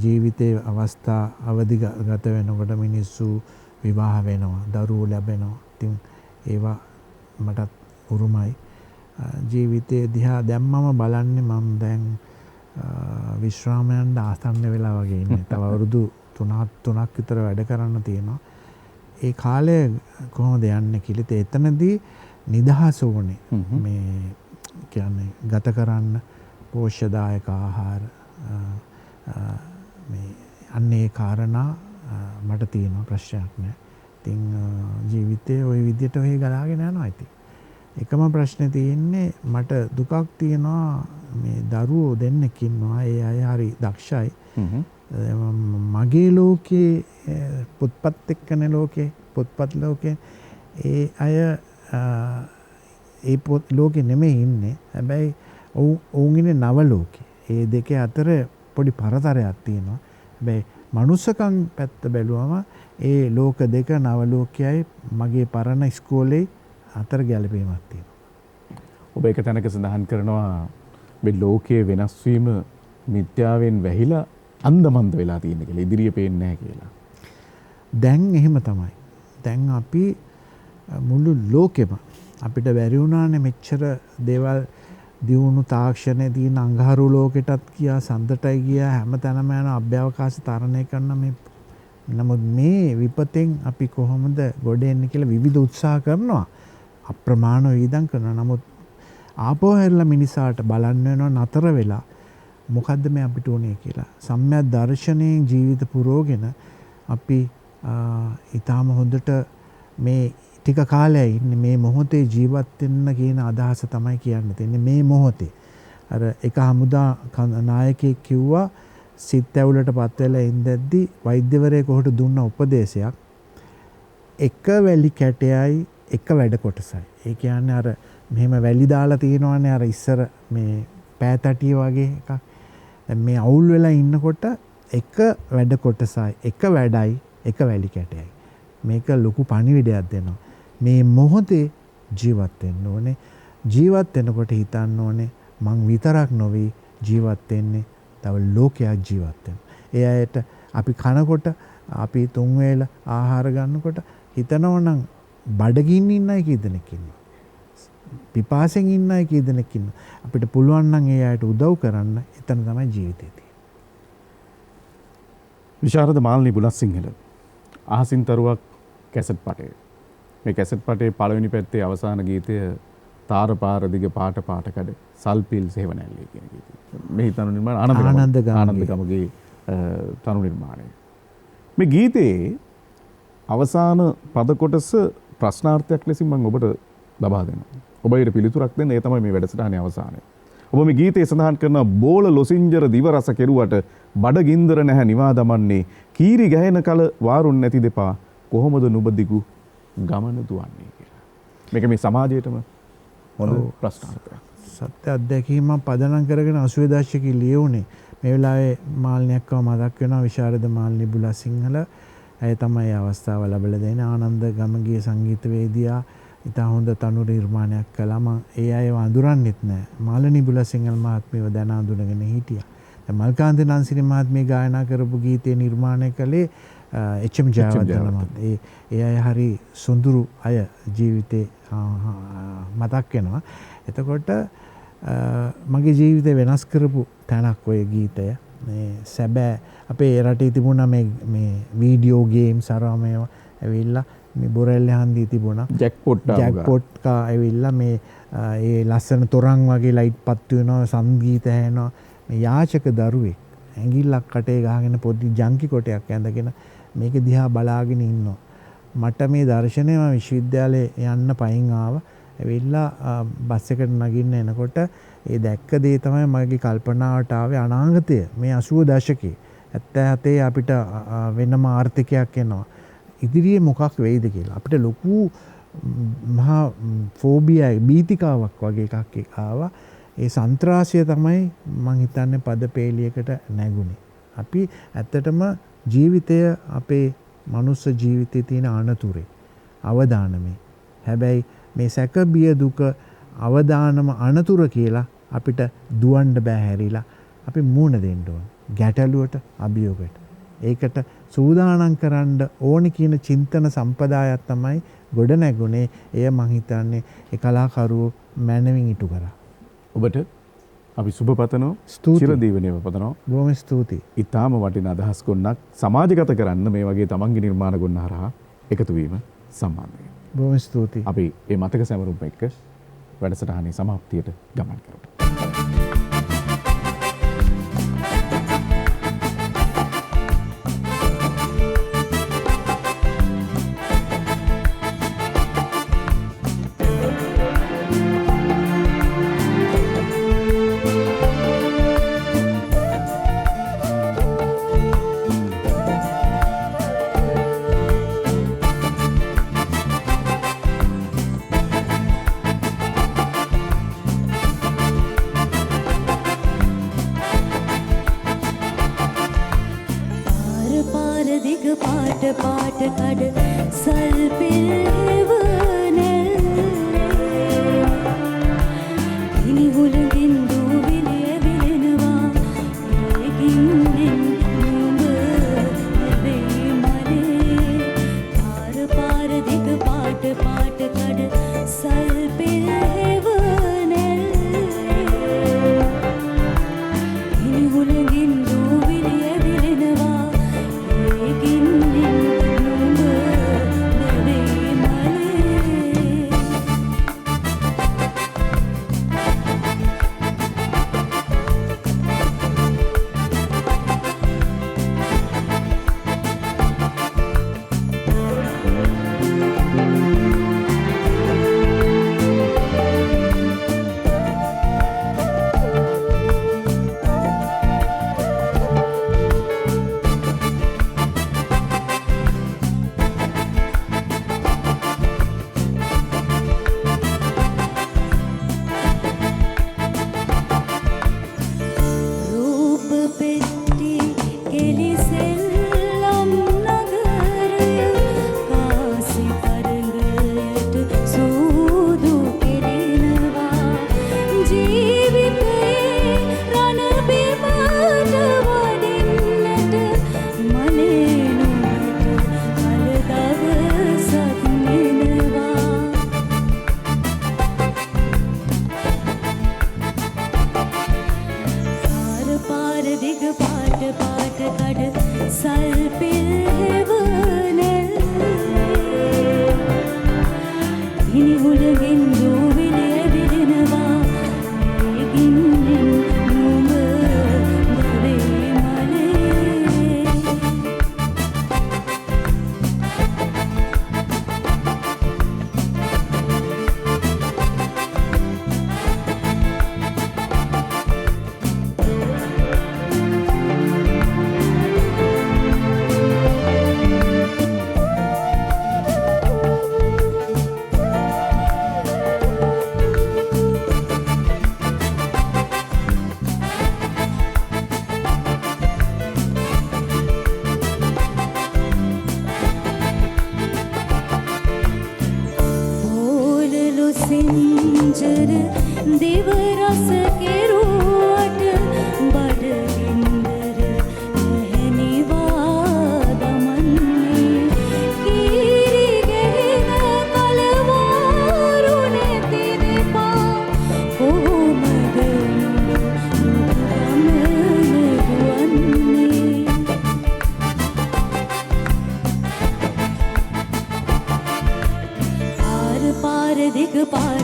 C: ජීවිතයේ අවස්ථා අවදි ගත වෙනකොට මිනිස්සු විවාහ වෙනවා, දරුවෝ ලැබෙනවා. ඉතින් ඒවා මටත් උරුමයි. ජීවිතයේ දිහා දැම්මම බලන්නේ මම දැන් විශ්‍රාම යන්න ආසන්න වෙලා වගේ ඉන්නේ. තව අවුරුදු 3ක් විතර වැඩ කරන්න තියෙනවා. ඒ කාලය කොහොමද යන්නේ කියලා. එතනදී නිදහස ඕනේ. මේ කියන්නේ ගත කරන්න පෝෂ්‍යදායක ආහාර මේ අන්නේ කාරණා මට තියෙනවා, ප්‍රශ්නයක් නෑ. ඉතින් ජීවිතේ ওই විදිහට ඔය ගලාගෙන යනවා. ඉතින් එකම ප්‍රශ්නේ තියෙන්නේ මට දුකක් තියෙනවා. මේ දරුවෝ දෙන්නෙක් ඉන්නවා. ඒ අය හරි දක්ෂයි. මගේ ලෝකේ පොත්පත් එක්කනේ ලෝකේ, පොත්පත් ලෝකේ ඒ අය ඒ පොත් ලෝකේ නෙමෙයි ඉන්නේ. හැබැයි ඔවුන් ඉන්නේ නව ලෝකේ. ඒ දෙකේ අතර පොඩි පරතරයක් තියෙනවා. හැබැයි මනුස්සකම් පැත්ත බැලුවම ඒ ලෝක දෙක නව ලෝකයයි මගේ පරණ ඉස්කෝලේ අතර ගැලපීමක් තියෙනවා.
A: ඔබ එක තැනක සඳහන් කරනවා මේ ලෝකයේ වෙනස් වීම මිත්‍යාවෙන් වැහිලා අන්දමන්ද වෙලා තියෙන කියලා. ඉදිරිය පේන්නේ නැහැ කියලා.
C: දැන් එහෙම තමයි. දැන් අපි මුළු ලෝකෙම අපිට බැරි වුණානේ මෙච්චර දේවල් දියුණු තාක්ෂණයේ තියෙන අඟහරු ලෝකෙටත් ගියා, සඳටයි ගියා, හැම තැනම යන අභ්‍යවකාශ තරණය කරන මේ. නමුත් මේ විපතෙන් අපි කොහොමද ගොඩ එන්නේ කියලා විවිධ උත්සාහ කරනවා. අප්‍රමාණ වේදම් කරනවා. නමුත් ආපහු හැරලා මිනිසාට බලන්න වෙනවා නතර වෙලා මොකද්ද මේ අපිට උනේ කියලා. සම්‍යක් දර්ශනයෙන් ජීවිත පුරෝගෙන අපි ඊටාම හොඳට මේ ටික කාලයක් ඉන්නේ මේ මොහොතේ ජීවත් වෙන්න කියන අදහස තමයි කියන්න තියෙන්නේ. මේ මොහොතේ අර එක හමුදා නායකයෙක් කිව්වා සිත් ඇවුලටපත් වෙලා ඉඳද්දි වෛද්‍යවරයෙක් කොහොට දුන්න උපදේශයක් එක වැලි කැටයයි එක වැඩ කොටසයි. ඒ කියන්නේ අර මෙහෙම වැලි දාලා තියෙනවනේ අර ඉස්සර මේ පෑතටිය වගේ එකක්. දැන් මේ අවුල් වෙලා ඉන්නකොට එක වැඩ කොටසයි එක වැඩයි එක වැලි කැටයයි. මේක ලොකු පණිවිඩයක් දෙනවා. මේ මොහොතේ ජීවත් වෙන්න ඕනේ. ජීවත් වෙනකොට හිතන්න ඕනේ මං විතරක් නොවේ ජීවත් වෙන්නේ, තව ලෝකයක් ජීවත් වෙනවා. ඒ අයට අපි කනකොට අපි 3 වේල ආහාර ගන්නකොට හිතනවා නම් බඩගින්න ඉන්න අය කී දෙනෙක් ඉන්නවා, පිපාසෙන් ඉන්න අය කී දෙනෙක් ඉන්නවා. අපිට පුළුවන් නම් ඒ අයට උදව් කරන්න. එතන තමයි ජීවිතේ තියෙන්නේ.
A: විශාරද මාල්නී බුලත්සිංහල අහසින් තරුවක් කැසට් පටය. මේ කැසට් පටේ පළවෙනි පැත්තේ අවසාන ගීතය තාර පාර දිග පාට පාටකඩ සල්පිල් සේවනැල්ලේ කියන ගීතය. මේ තනු නිර්මාණ ආනන්දගමගේ තනු නිර්මාණය. මේ ගීතයේ අවසාන පද කොටස ප්‍රශ්නාර්ථයක් ලෙසින් මම ඔබට ලබා දෙනවා. ඔබ ඊට පිළිතුරක් දෙන්න. ඒ තමයි මේ වැඩසටහනේ අවසානය. ඔබ මේ ගීතයේ සඳහන් කරන බෝල ලොසින්ජර දිව රස කෙරුවට බඩගින්දර නැහැ නිවා දමන්නේ, කීරි ගැහෙන කල වාරුන් නැති දෙපා කොහොමද නුඹ දිගු ගමන දුවන්නේ කියලා. මේක මේ සමාජයේටම හොඳ ප්‍රශ්නාර්ථයක්.
C: සත්‍ය අත්දැකීම පදනම් කරගෙන 80 දශකයේ ලියුනේ. මේ වෙලාවේ මාල්නියක්ව මතක් වෙනවා, විශාරද මාල්නී බුලත්සිංහල. ඇය තමයි අවස්ථාව ලැබලා දෙන්නේ. ආනන්ද ගමගේ සංගීතවේදියා ඉතා හොඳ තනු නිර්මාණයක් කළා. මම ඒ අයව අඳුරන්නෙත් නැහැ. මාල්නී බුලත්සිංහල මහත්මියව දැන අඳුනගෙන හිටියා. දැන් මල්කාන්ත නන්සිරි මහත්මිය ගායනා කරපු ගීතේ නිර්මාණය කළේ එච්.එම්. ජයවර්ධන මහත්මිය. ඒ අය හරි සොඳුරු අය ජීවිතේ මතක් වෙනවා. එතකොට මගේ ජීවිතය වෙනස් කරපු තැනක් ඔය ගීතය. මේ සැබෑ අපේ රටේ තිබුණා මේ වීඩියෝ ගේම්ස් අරම මේවා ඇවිල්ලා මේ බොරැල්ල හන්දියේ තිබුණා. ජැක්පොට් කා ඇවිල්ලා මේ ඒ ලස්සන තොරන් වගේ ලයිට් පත්තු වෙනවා, සංගීත ඇහෙනවා. මේ යාචක දරුවෙක් ඇඟිල්ලක් කටේ ගහගෙන පොඩි ජංකි කොටයක් ඇඳගෙන මේක දිහා බලාගෙන ඉන්නවා. මට මේ දර්ශනය මම විශ්වවිද්‍යාලේ යන්න පයින් ආවා. ඇවිල්ලා බස් එකට නගින්න එනකොට ඒ දැක්ක දේ තමයි මගේ කල්පනාවට ආවේ. අනාගතය මේ 80 දශකේ 77 අපිට වෙනම ආර්ථිකයක් එනවා. ඉදිරියේ මොකක් වෙයිද කියලා අපිට ලොකු මහා ෆෝබියා බීතිකාවක් වගේ එකක් ආවා. ඒ සන්ත්‍රාසය තමයි මං හිතන්නේ පදපේලියකට නැගුණේ. අපි ඇත්තටම ජීවිතය අපේ මනුස්ස ජීවිතයේ තියෙන අනතුරේ අවදානමේ. හැබැයි මේ සැක බිය දුක අවදානම අනතුර කියලා අපිට දුවන්න බෑ හැරිලා. අපි මූණ දෙන්න ඕන. ගැටලුවට අභියෝගයට. ඒකට සූදානම් කරන්න ඕනි කියන චින්තන සම්පදායක් තමයි ගොඩ නැගුණේ. එය මං හිතන්නේ ඒ කලාකරුවෝ මැනවින් ඉටු කරා.
A: ඔබට අපි සුබ පතනවා.
C: ස්තුතියි.
A: චිරදීවනයේම පතනවා.
C: බොහොම ස්තුතියි.
A: ඊටාම වටින අදහස් ගොන්නක් සමාජගත කරන්න මේ වගේ තමන්ගේ නිර්මාණ ගොන්න හරහා එකතු වීම සම්මානයි.
C: බොහොම ස්තුතියි.
A: අපි මේ මතක සැමරුම් එක්ක වැඩසටහනේ සමාප්තියට ගමන් කරමු.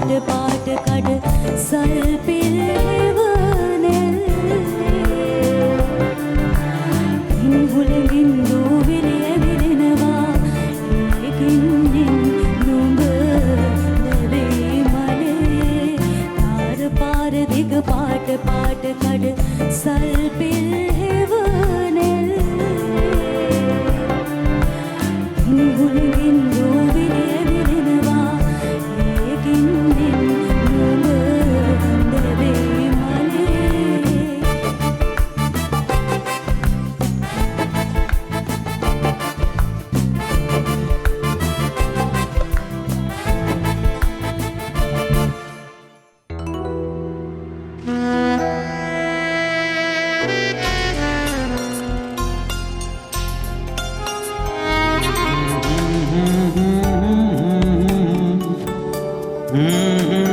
F: පාට පාට කඩ සල්පිල් හෙවනෙල් ඉන්හුලගින් දූවිලිය විලෙනවා ඒකින්ෙන් නුඹ නැවේ මනේ තාර පාර දිග පාට පාට කඩ සල්පිල් හෙවනෙල් ඉන්හුලගින් දූවිලිය විලෙනවා ඒකින්ෙන් නුඹ නැවේ මනේ
G: Mm-hmm.